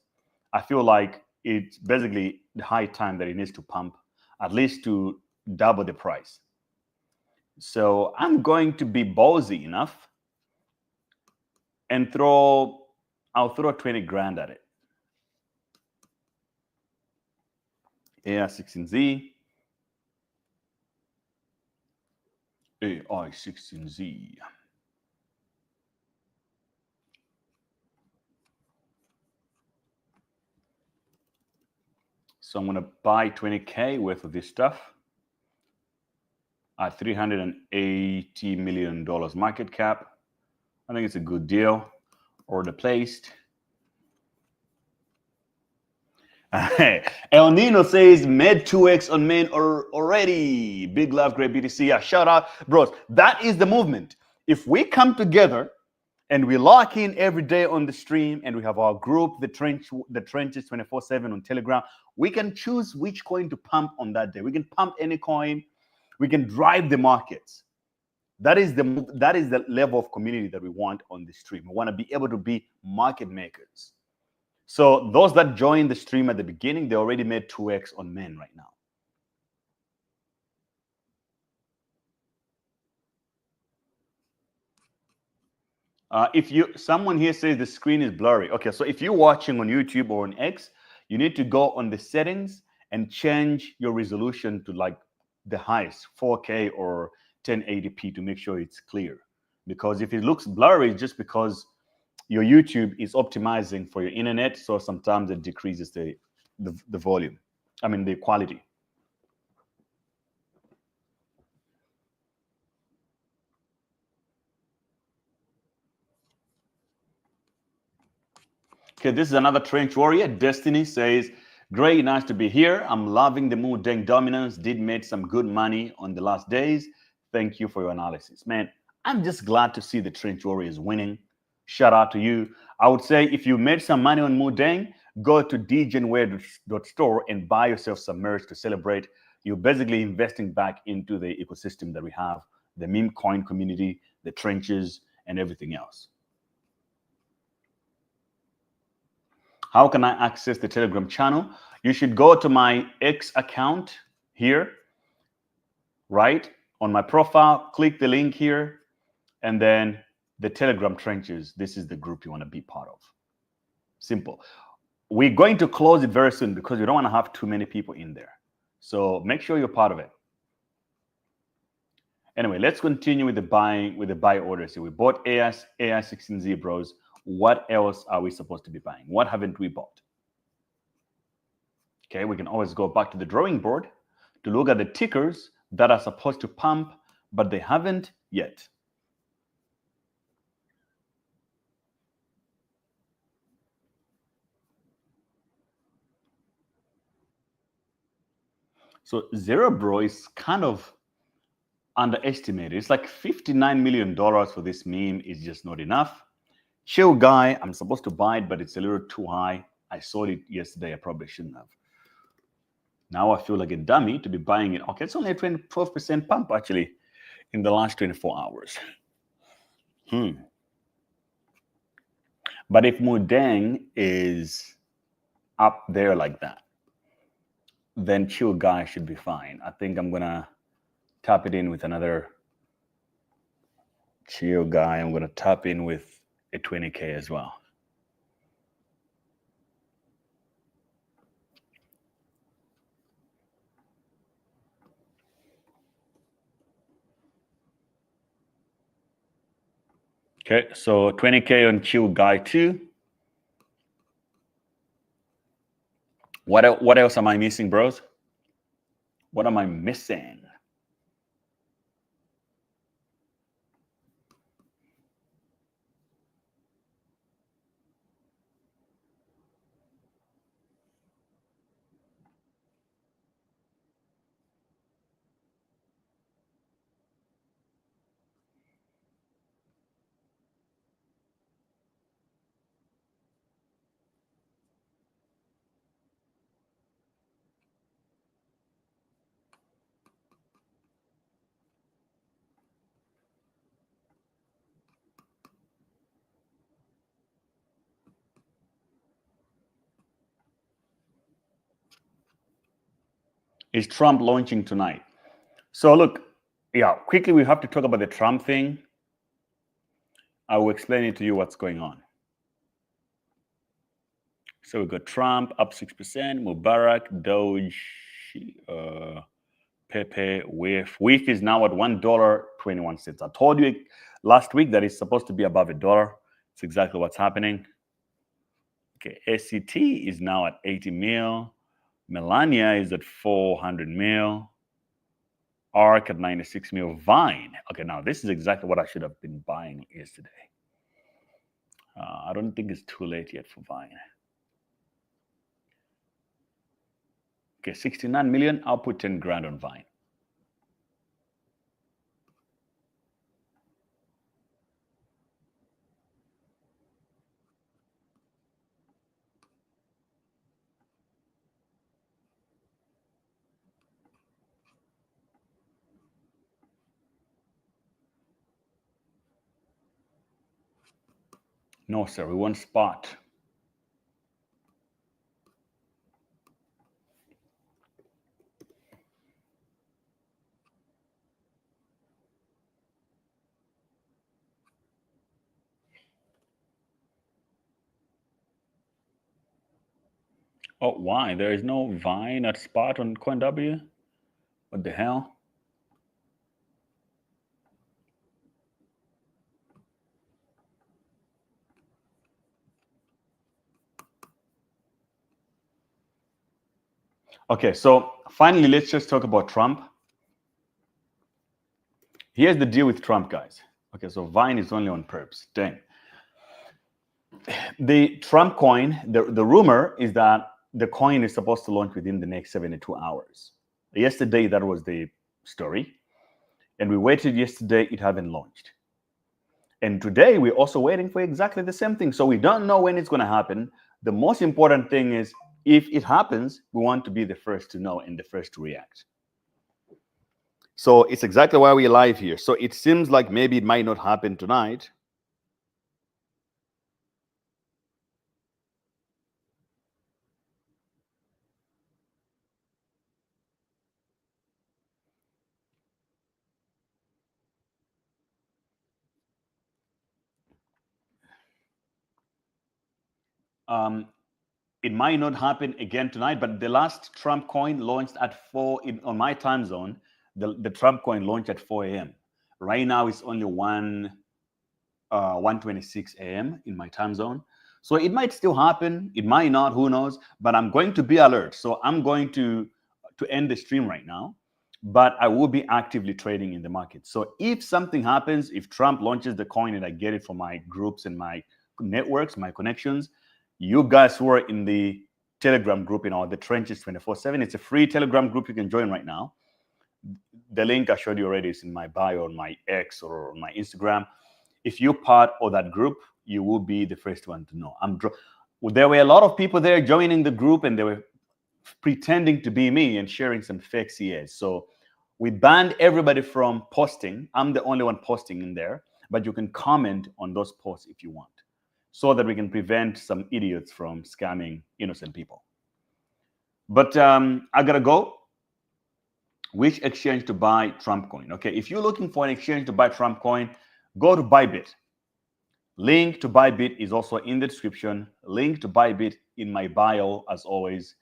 I feel like it's basically the high time that it needs to pump, at least to double the price. So I'm going to be ballsy enough and I'll throw 20 grand at it. AI16Z. AI16Z. So I'm going to buy 20K worth of this stuff at $380 million market cap. I think it's a good deal. Order placed. El Nino says made 2x on main already. Big love, great BTC. Yeah, shout out, bros. That is the movement. If we come together and we lock in every day on the stream, and we have our group, the trenches 24/7 on Telegram, we can choose which coin to pump on that day. We can pump any coin. We can drive the markets. That is the level of community that we want on the stream. We want to be able to be market makers. So those that joined the stream at the beginning, they already made 2x on men right now. Someone here says the screen is blurry. Okay, so if you're watching on YouTube or on X, you need to go on the settings and change your resolution to like the highest 4K or 1080p to make sure it's clear. Because if it looks blurry, it's just because your YouTube is optimizing for your internet, so sometimes it decreases the volume. I mean the quality. Okay, this is another trench warrior. Destiny says, great, nice to be here. I'm loving the Mu Deng dominance. Did make some good money on the last days. Thank you for your analysis. Man, I'm just glad to see the trench warriors winning. Shout out to you. I would say if you made some money on Mu Deng, go to dgenware.store and buy yourself some merch to celebrate. You're basically investing back into the ecosystem that we have, the Memecoin community, the trenches, and everything else. How can I access the Telegram channel? You should go to my X account here, right? On my profile, click the link here, and then the Telegram trenches. This is the group you want to be part of. Simple. We're going to close it very soon because we don't want to have too many people in there. So make sure you're part of it. Anyway, let's continue with the buy orders. So we bought AI16Z, bros. What else are we supposed to be buying? What haven't we bought? Okay, we can always go back to the drawing board to look at the tickers that are supposed to pump, but they haven't yet. So Zero Bro is kind of underestimated. It's like $59 million for this meme is just not enough. Chill Guy, I'm supposed to buy it, but it's a little too high. I sold it yesterday. I probably shouldn't have. Now I feel like a dummy to be buying it. Okay, it's only a 12% pump actually in the last 24 hours. But if Mu Deng is up there like that, then Chill Guy should be fine. I think I'm gonna tap it in with another Chill Guy. I'm gonna tap in with a 20K as well. Okay, so 20K on Chill Guy 2. What else am I missing, bros? What am I missing? Is Trump launching tonight? So look, yeah, quickly we have to talk about the Trump thing. I will explain it to you what's going on. So we got Trump up 6%, Mubarak, Doge, Pepe, WIF. WIF is now at $1.21. I told you last week that it's supposed to be above $1. It's exactly what's happening. Okay, SCT is now at 80 mil. Melania is at 400 mil. ARC at 96 mil. Vine. Okay, now this is exactly what I should have been buying yesterday. I don't think it's too late yet for Vine. Okay, 69 million. I'll put 10 grand on Vine. No, sir, we want spot. Oh, why? There is no Vine at spot on CoinW? What the hell? Okay, so finally, let's just talk about Trump. Here's the deal with Trump, guys. Okay, so Vine is only on perps. Dang. The Trump coin, the rumor is that the coin is supposed to launch within the next 72 hours. Yesterday, that was the story. And we waited yesterday, it hadn't launched. And today, we're also waiting for exactly the same thing. So we don't know when it's going to happen. The most important thing is, if it happens, we want to be the first to know and the first to react. So it's exactly why we're live here. So it seems like maybe it might not happen tonight. It might not happen again tonight, but the last Trump coin launched at 4 on my time zone. The Trump coin launched at 4 a.m. Right now, it's only 1:26 a.m. in my time zone. So it might still happen. It might not. Who knows? But I'm going to be alert. So I'm going to end the stream right now. But I will be actively trading in the market. So if something happens, if Trump launches the coin and I get it from my groups and my networks, my connections, you guys who are in the Telegram group, the Trenches 24/7, it's a free Telegram group you can join right now. The link I showed you already is in my bio on my X or on my Instagram. If you're part of that group, you will be the first one to know. There were a lot of people there joining the group, and they were pretending to be me and sharing some fake CAs. So we banned everybody from posting. I'm the only one posting in there, but you can comment on those posts if you want, so that we can prevent some idiots from scamming innocent people. But I gotta go. Which exchange to buy Trump coin? Okay, if you're looking for an exchange to buy Trump coin, go to Bybit. Link to Bybit is also in the description. Link to Bybit in my bio, as always.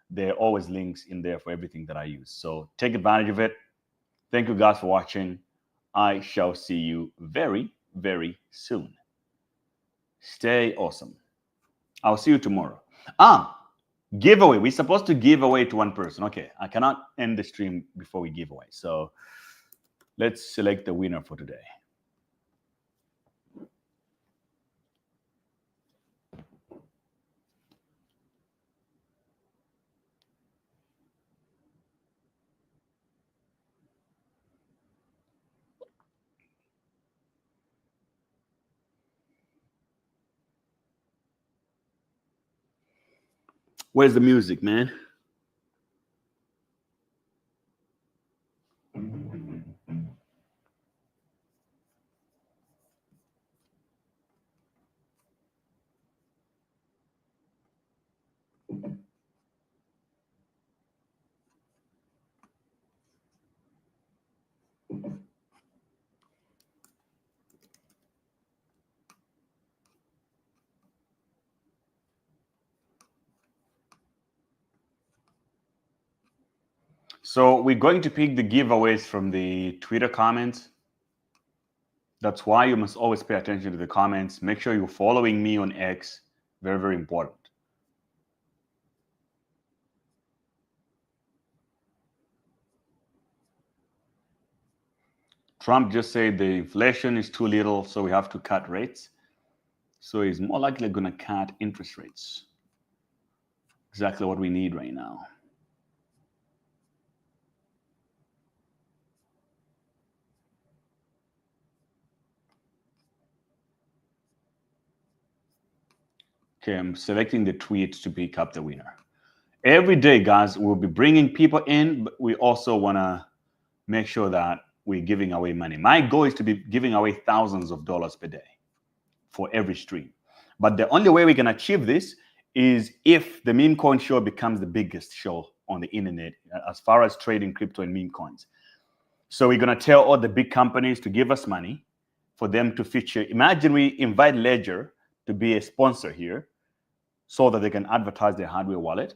There are always links in there for everything that I use. So take advantage of it. Thank you guys for watching. I shall see you very, very soon. Stay awesome. I'll see you tomorrow. Giveaway. We're supposed to give away to one person. Okay, I cannot end the stream before we give away. So let's select the winner for today. Where's the music, man? So we're going to pick the giveaways from the Twitter comments. That's why you must always pay attention to the comments. Make sure you're following me on X. Very, very important. Trump just said the inflation is too little, so we have to cut rates. So he's more likely going to cut interest rates. Exactly what we need right now. Okay, I'm selecting the tweet to pick up the winner. Every day, guys, we'll be bringing people in, but we also want to make sure that we're giving away money. My goal is to be giving away thousands of dollars per day for every stream. But the only way we can achieve this is if the Memecoin show becomes the biggest show on the internet as far as trading crypto and meme coins. So we're going to tell all the big companies to give us money for them to feature. Imagine we invite Ledger to be a sponsor here so that they can advertise their hardware wallet.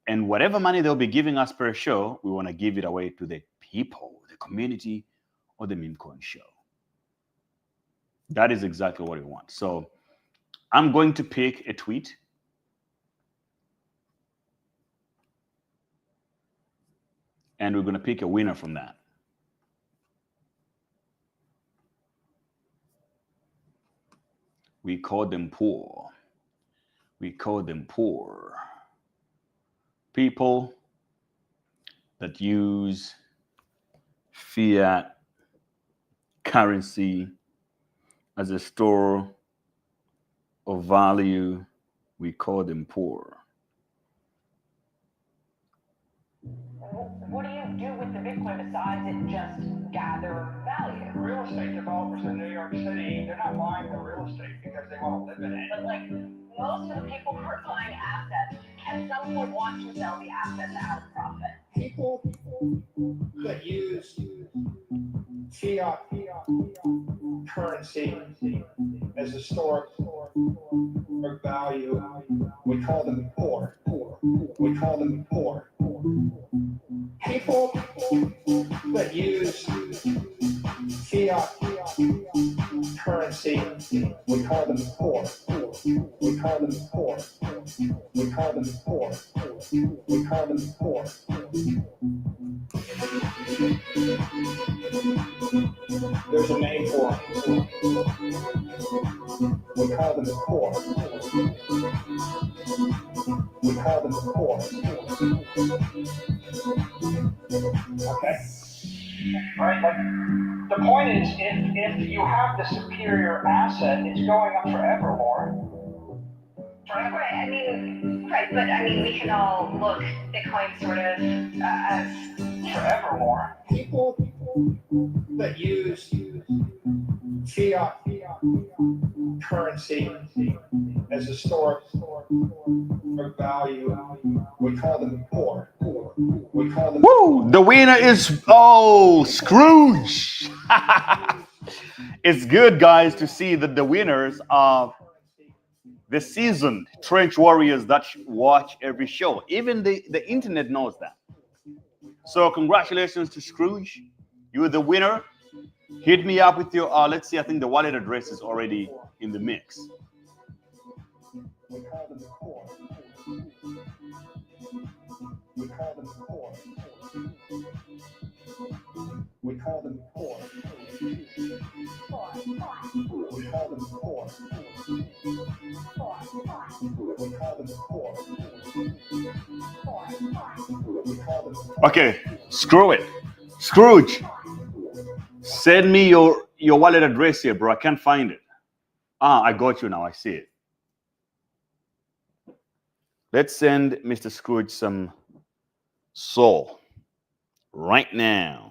And whatever money they'll be giving us per show, we want to give it away to the people, the community, or the Memecoin show. That is exactly what we want. So I'm going to pick a tweet. And we're going to pick a winner from that. We call them poor. We call them poor. People that use fiat currency as a store of value, we call them poor. What do you do with the Bitcoin besides it just gather value? Real estate developers in New York City, they're not buying the real estate because they want to live in it. But like most of the people who are buying assets at some point want to sell the assets out of profit. People that use fiat currency as a store of value, we call them poor. We call them poor. People that use fiat currency, we call them poor. We call them poor. We call them poor. We call them poor. There's a name for them. We call them poor. We call them poor. Okay? Right? Like, the point is, if you have the superior asset, it's going up forevermore. Right, I mean, right, but I mean, we can all look Bitcoin sort of as Forevermore. People that use fiat currency as a store of value, we call them poor. We call them. Woo! The winner is Scrooge. It's good, guys, to see that the winners are the seasoned trench warriors that watch every show. Even the internet knows that. So congratulations to Scrooge. You're the winner. Hit me up with your, let's see, I think the wallet address is already in the mix. We call them poor. We call them poor. We call them poor. We call them poor. We call them poor. Okay, screw it. Scrooge, send me your wallet address here, bro. I can't find it. I got you now. I see it. Let's send Mr. Scrooge some soul right now.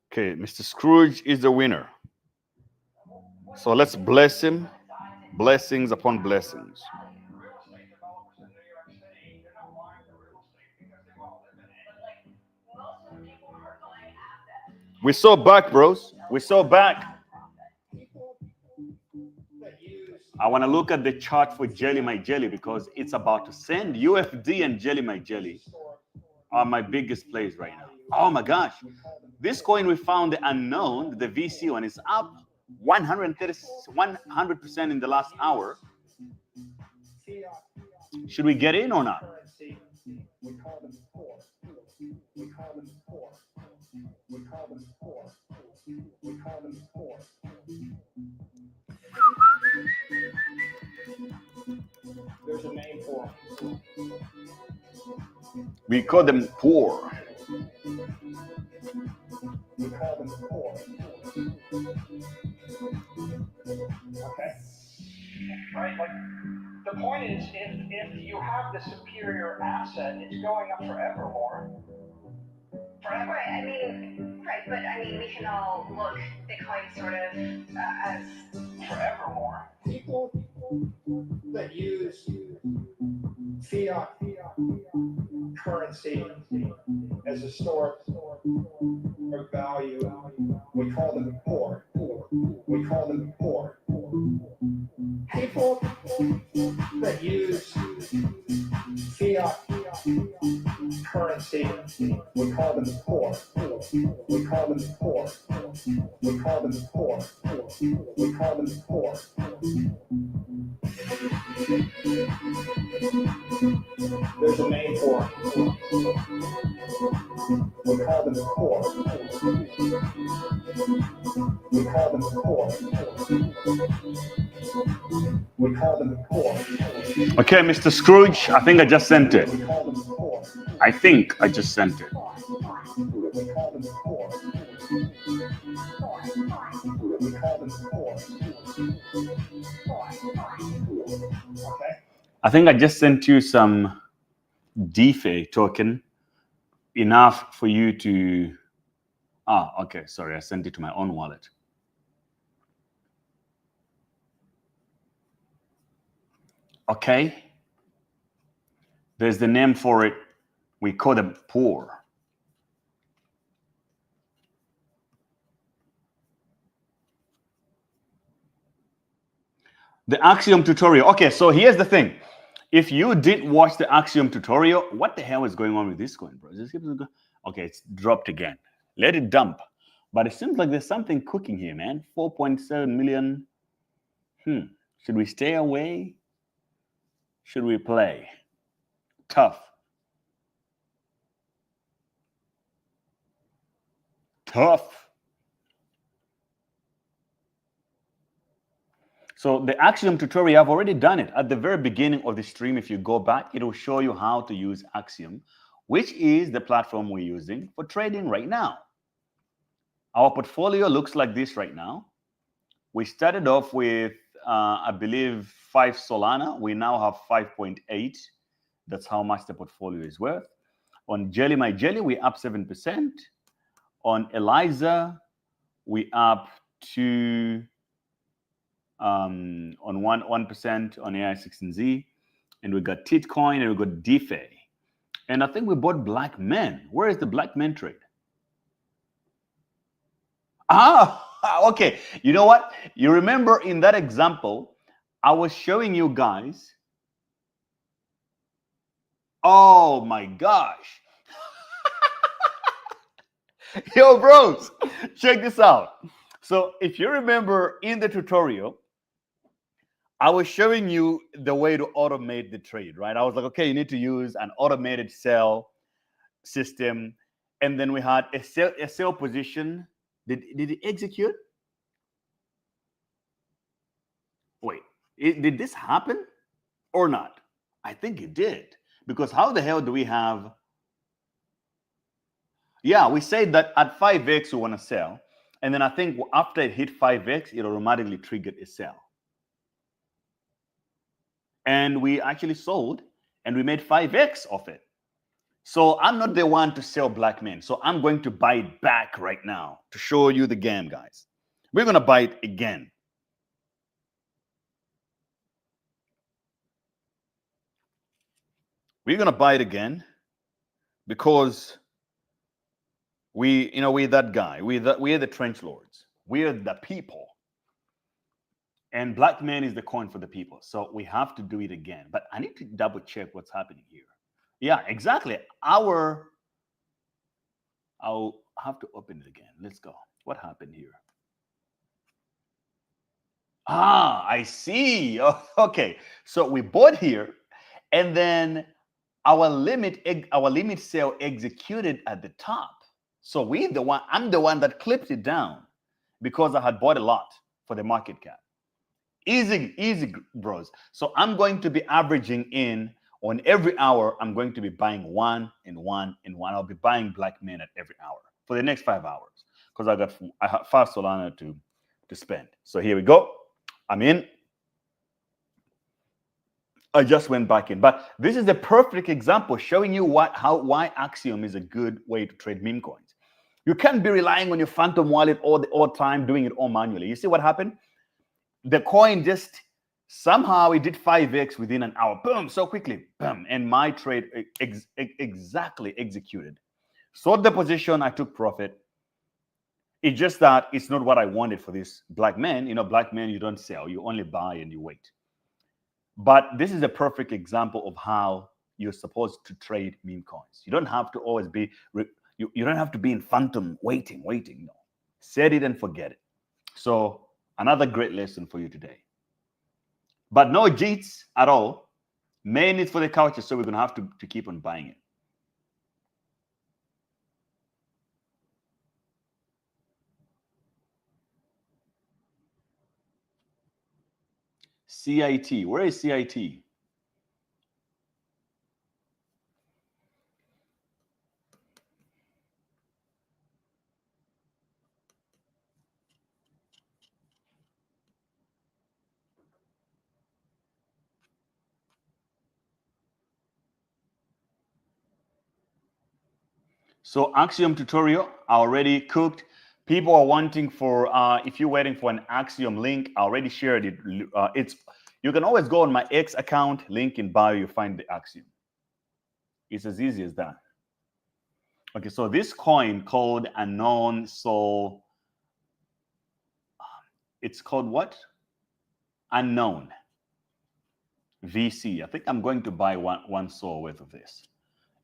Okay, Mr. Scrooge is the winner. So let's bless him. Blessings upon blessings. Real estate developers in New York City, they're not buying the real estate because they want to live in it. Most of the people who are We're so back, bros. We're so back. I want to look at the chart for Jelly My Jelly because it's about to send. UFD and Jelly My Jelly are my biggest plays right now. Oh my gosh. This coin we found, the unknown, the VC one, is up 100% in the last hour. Should we get in or not? We call them poor. We call them poor. We call them poor. We call them poor. There's a name for them. We call them poor. We call them poor. Okay? Right? Like, the point is, if you have the superior asset, it's going up forevermore. Right, I mean, right, but I mean, we can all look Bitcoin sort of as Forevermore. People that use fiat currency as a store of value, we call them poor. We call them poor. People that use fiat currency, we call them poor. We call them poor. We call them poor. We call them poor. There's a name for it. We call them poor. We call them poor. We call them poor. Okay, Mr. Scrooge, I think I just sent it. I think I just sent it. We call them poor. We call them poor. Okay? I think I just sent you some DeFi token, enough for you to... okay, sorry, I sent it to my own wallet. Okay. There's the name for it. We call them poor. The Axiom tutorial. Okay, so here's the thing. If you didn't watch the Axiom tutorial, what the hell is going on with this coin, bro? Okay, it's dropped again. Let it dump. But it seems like there's something cooking here, man. 4.7 million. Should we stay away? Should we play? Tough. Tough. So the Axiom tutorial, I've already done it at the very beginning of the stream. If you go back, it will show you how to use Axiom, which is the platform we're using for trading right now. Our portfolio looks like this right now. We started off with, I believe, 5 Solana. We now have 5.8. That's how much the portfolio is worth. On Jelly My Jelly, we're up 7%. On Eliza, we up to on 1% on AI16Z, and we got Titcoin, and we got DeFi. And I think we bought Black Men. Where is the Black Men trade? Okay. You know what? You remember in that example, I was showing you guys. Oh my gosh. Yo, bros, check this out. So if you remember in the tutorial, I was showing you the way to automate the trade, right? I was like, okay, you need to use an automated sell system. And then we had a sell position. Did it execute? Wait, did this happen or not? I think it did. Because how the hell do we have... Yeah, we said that at 5x we want to sell. And then I think after it hit 5x, it automatically triggered a sell. And we actually sold and we made 5x of it. So I'm not the one to sell Black Men. So I'm going to buy it back right now to show you the game, guys. We're going to buy it again. We're going to buy it again because We're that guy. We're the trench lords. We're the people. And black man is the coin for the people. So we have to do it again. But I need to double check what's happening here. Yeah, exactly. I'll have to open it again. Let's go. What happened here? Ah, I see. Oh, okay. So we bought here, and then our limit sale executed at the top. So I'm the one that clipped it down because I had bought a lot for the market cap. Easy, bros. So I'm going to be averaging in on every hour. I'm going to be buying one and one and one. I'll be buying black men at every hour for the next 5 hours because I have 5 Solana to spend. So here we go. I'm in. I just went back in, but this is the perfect example showing you why Axiom is a good way to trade meme coins. You can't be relying on your Phantom wallet all the time, doing it all manually. You see what happened? The coin just somehow it did 5x within an hour. Boom, so quickly. Boom, and my trade exactly executed. Sold the position, I took profit. It's just that it's not what I wanted for this black man. Black men, you don't sell, you only buy and you wait. But this is a perfect example of how you're supposed to trade meme coins. You don't have to always be, you don't have to be in Phantom waiting. No, set it and forget it. So another great lesson for you today. But no JITs at all. Main is for the couches, so we're going to have to keep on buying it. CIT. Where is CIT? So Axiom tutorial, I already cooked. People are wanting for, if you're waiting for an Axiom link, I already shared it. You can always go on my X account, link in bio, you find the Axiom. It's as easy as that. Okay, so this coin called Unknown Soul, it's called what? Unknown VC. I think I'm going to buy one soul worth of this.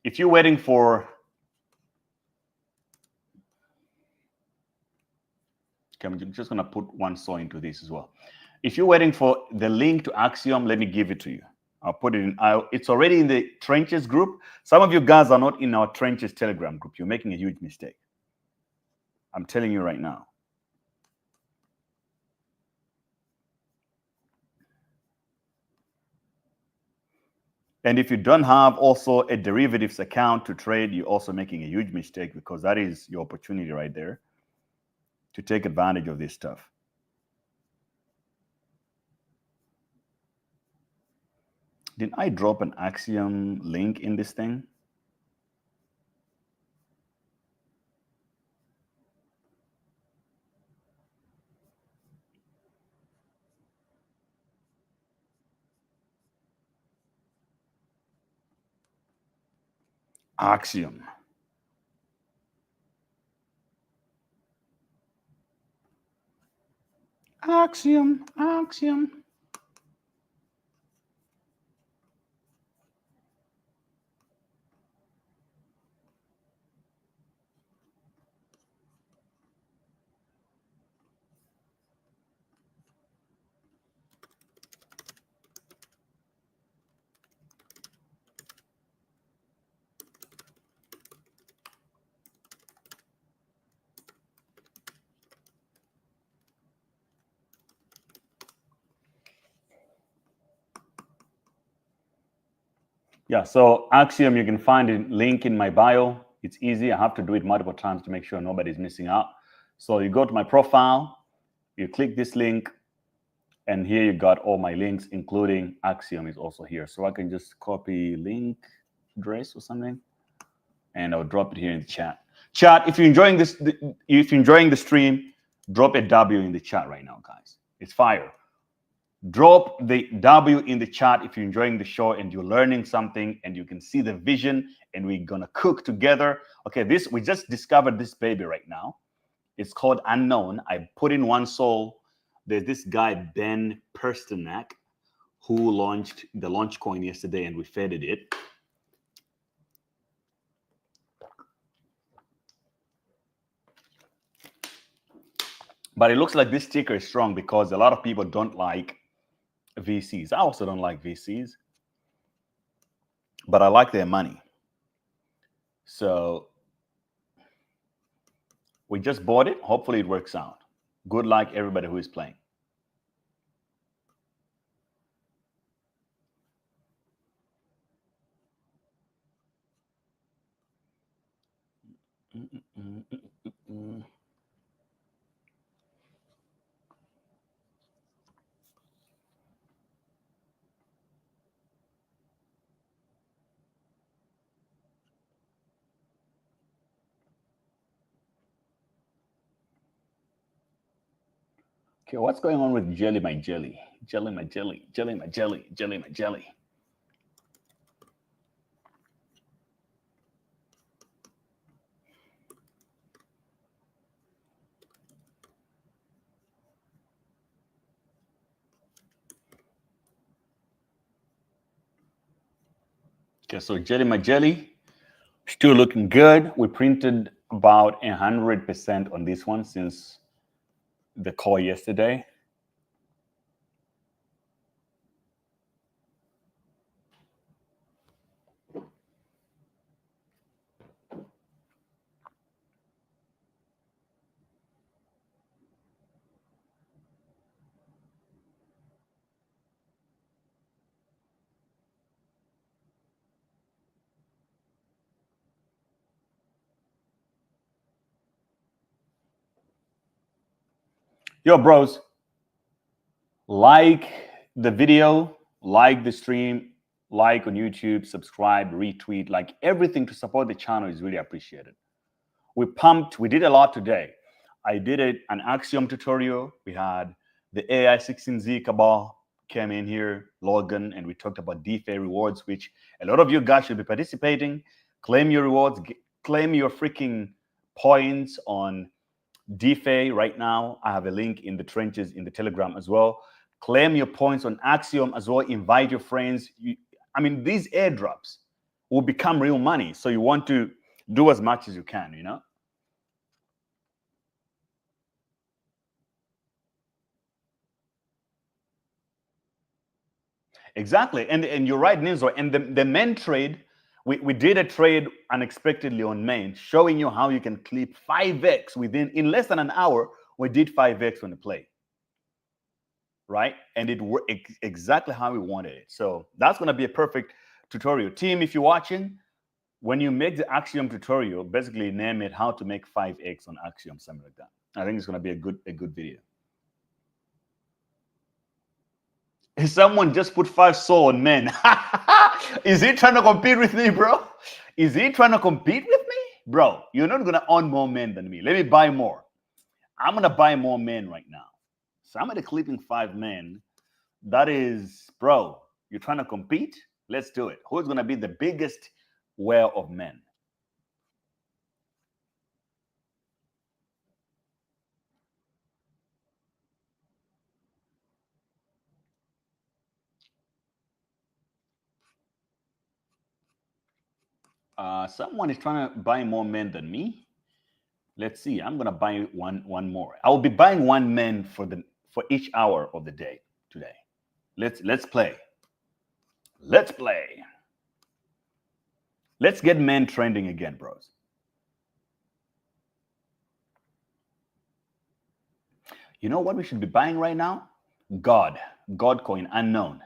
If you're waiting for, okay, I'm just gonna put one soul into this as well. If you're waiting for the link to Axiom, let me give it to you. I'll put it in. It's already in the Trenches group. Some of you guys are not in our Trenches Telegram group. You're making a huge mistake. I'm telling you right now. And if you don't have also a derivatives account to trade, you're also making a huge mistake because that is your opportunity right there to take advantage of this stuff. Did I drop an Axiom link in this thing? Axiom. Axiom. Yeah, so Axiom, you can find a link in my bio. It's easy. I have to do it multiple times to make sure nobody's missing out. So you go to my profile, you click this link, and here you got all my links, including Axiom is also here. So I can just copy link address or something, and I'll drop it here in the chat. Chat, if you're enjoying this, if you're enjoying the stream, drop a W in the chat right now, guys. It's fire. Drop the W in the chat if you're enjoying the show and you're learning something and you can see the vision and we're gonna cook together. Okay, we just discovered this baby right now. It's called Unknown. I put in one soul. There's this guy, Ben Perstenak, who launched the launch coin yesterday and we faded it. But it looks like this ticker is strong because a lot of people don't like VCs. I also don't like VCs, but I like their money. So we just bought it. Hopefully it works out. Good luck, everybody who is playing. Okay, what's going on with jelly, my jelly? Jelly, my jelly, jelly, my jelly, jelly, my jelly. Okay, so jelly, my jelly, still looking good. We printed about 100% on this one since the call yesterday. Yo, bros, like the video, like the stream, like on YouTube, subscribe, retweet, like everything to support the channel is really appreciated. We did a lot today. I did an Axiom tutorial. We had the AI 16Z Cabal came in here, Logan, and we talked about DeFi rewards, which a lot of you guys should be participating. Claim your rewards, claim your freaking points on DeFi right now. I have a link in the trenches in the Telegram as well. Claim your points on Axiom as well. Invite your friends. I mean, these airdrops will become real money. So you want to do as much as you can, you know? Exactly. And you're right, Ninzo. And the main trade, we did a trade unexpectedly on main, showing you how you can clip 5x in less than an hour. We did 5x on the play. Right? And it worked exactly how we wanted it. So that's going to be a perfect tutorial. Team, if you're watching, when you make the Axiom tutorial, basically name it how to make 5x on Axiom, something like that. I think it's going to be a good video. Someone just put 5 soul on men. Is he trying to compete with me, bro? Is he trying to compete with me? Bro, you're not going to own more men than me. Let me buy more. I'm going to buy more men right now. Somebody clipping 5 men. That is, bro, you're trying to compete? Let's do it. Who's going to be the biggest whale of men? Someone is trying to buy more men than me. Let's see. I'm gonna buy one more. I will be buying 1 man for each hour of the day today. Let's play. Let's play. Let's get men trending again, bros. You know what we should be buying right now? God coin, Unknown.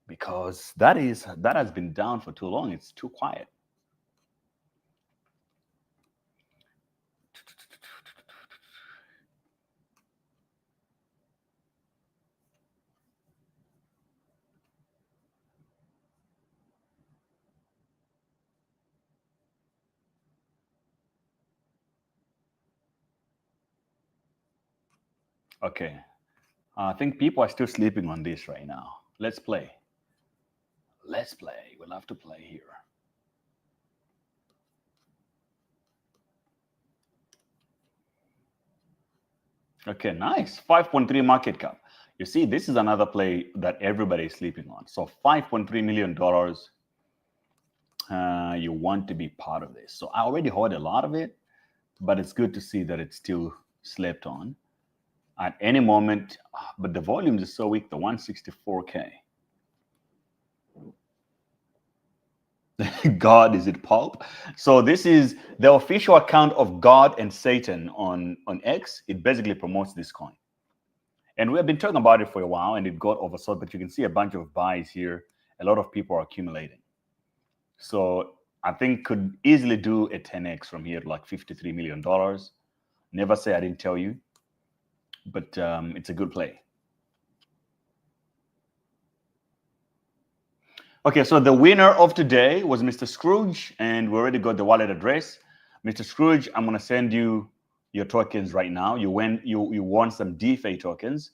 Because that has been down for too long. It's too quiet. Okay. I think people are still sleeping on this right now. Let's play. Let's play. We'll have to play here. Okay, nice. 5.3 market cap. You see, this is another play that everybody is sleeping on. So $5.3 million. You want to be part of this. So I already hold a lot of it, but it's good to see that it's still slept on at any moment. But the volume is so weak, the 164K. God, is it pulp? So this is the official account of God and Satan on X. It basically promotes this coin. And we have been talking about it for a while, and it got oversold, but you can see a bunch of buys here. A lot of people are accumulating. So I think could easily do a 10x from here, like $53 million. Never say I didn't tell you, but it's a good play. Okay, so the winner of today was Mr. Scrooge, and we already got the wallet address. Mr. Scrooge, I'm going to send you your tokens right now. You won some DeFi tokens,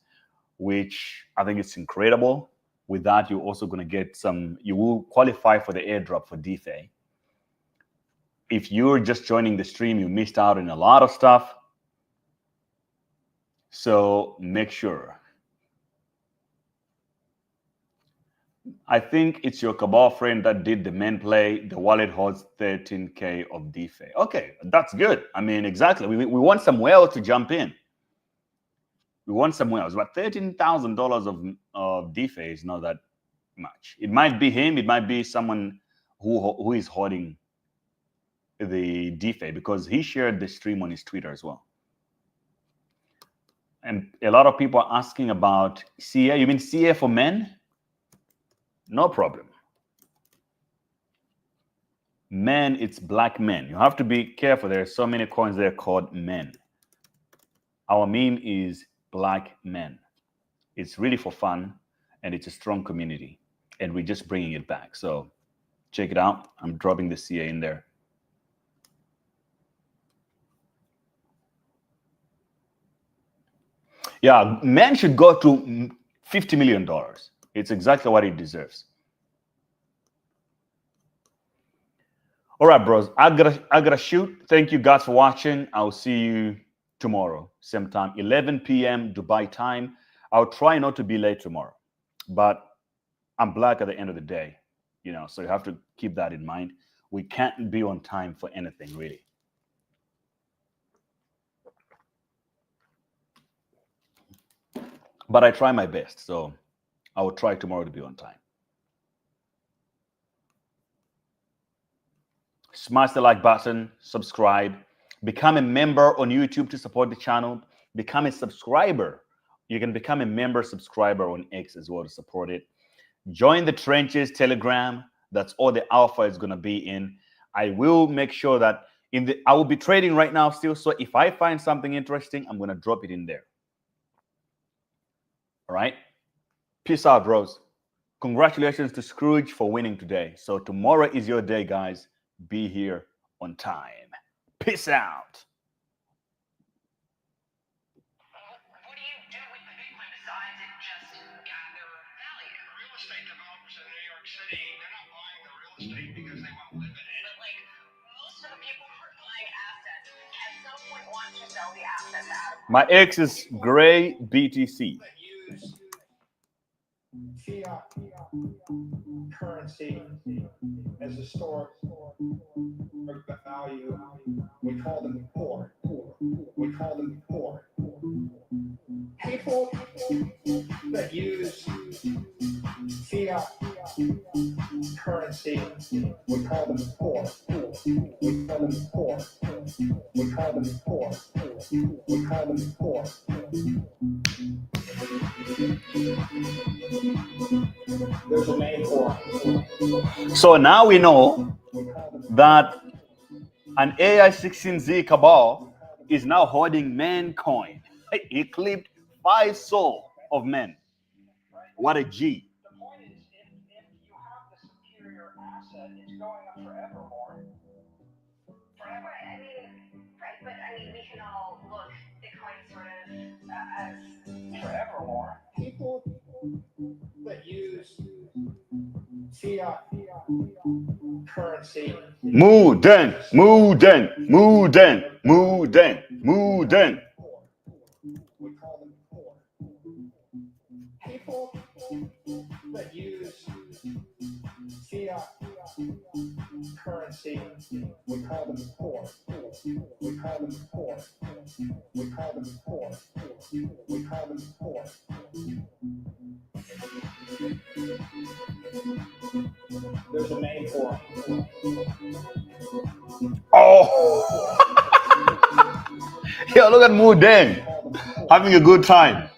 which I think it's incredible. With that, you're also going to get some, you will qualify for the airdrop for DeFi. If you're just joining the stream, you missed out on a lot of stuff. So make sure. I think it's your Cabal friend that did the main play. The wallet holds 13K of DeFi. Okay, that's good. I mean, exactly. We want some whales to jump in. We want some whales, but $13,000 of DeFi is not that much. It might be him. It might be someone who is holding the DeFi, because he shared the stream on his Twitter as well. And a lot of people are asking about CA. You mean CA for men? No problem. Men, it's black men. You have to be careful. There are so many coins there called men. Our meme is black men. It's really for fun, and it's a strong community, and we're just bringing it back. So check it out. I'm dropping the CA in there. Yeah, men should go to $50 million. It's exactly what it deserves. All right, bros. I gotta shoot. Thank you guys for watching. I'll see you tomorrow, same time, 11 p.m. Dubai time. I'll try not to be late tomorrow, but I'm black at the end of the day, you know, so you have to keep that in mind. We can't be on time for anything, really. But I try my best, so I will try tomorrow to be on time. Smash the like button, subscribe, become a member on YouTube to support the channel, become a subscriber. You can become a member subscriber on X as well to support it. Join the Trenches Telegram. That's all the alpha is going to be in. I will make sure that I will be trading right now still. So if I find something interesting, I'm going to drop it in there. All right. Peace out, bros. Congratulations to Scrooge for winning today. So tomorrow is your day, guys. Be here on time. Peace out. What do you do with the Bitcoin besides it just gather value? Real estate developers in New York City, they're not buying the real estate because they want to live in it. But like most of the people who are buying assets at some point want to sell the assets out. My X is gray BTC. Use fiat currency as a store of value. We call them poor. We call them poor. People that use fiat currency, we call them poor. We call them poor. We call them poor. We call them poor. There's a name for it. So now we know that an AI16Z Cabal is now holding Memecoin. He clipped 5 souls of men. What a G. The point is, if you have the superior asset, it's going up forevermore. Forever, I mean, right, but I mean, we can all look Bitcoin sort of as Forevermore. currency. Muden, Muden, Muden, Muden, Muden. We call them poor. People that use fiat currency, we call them poor. We call them poor. We call them poor. We call them poor. There's a name for them. Oh! Yo, look at Muden having a good time.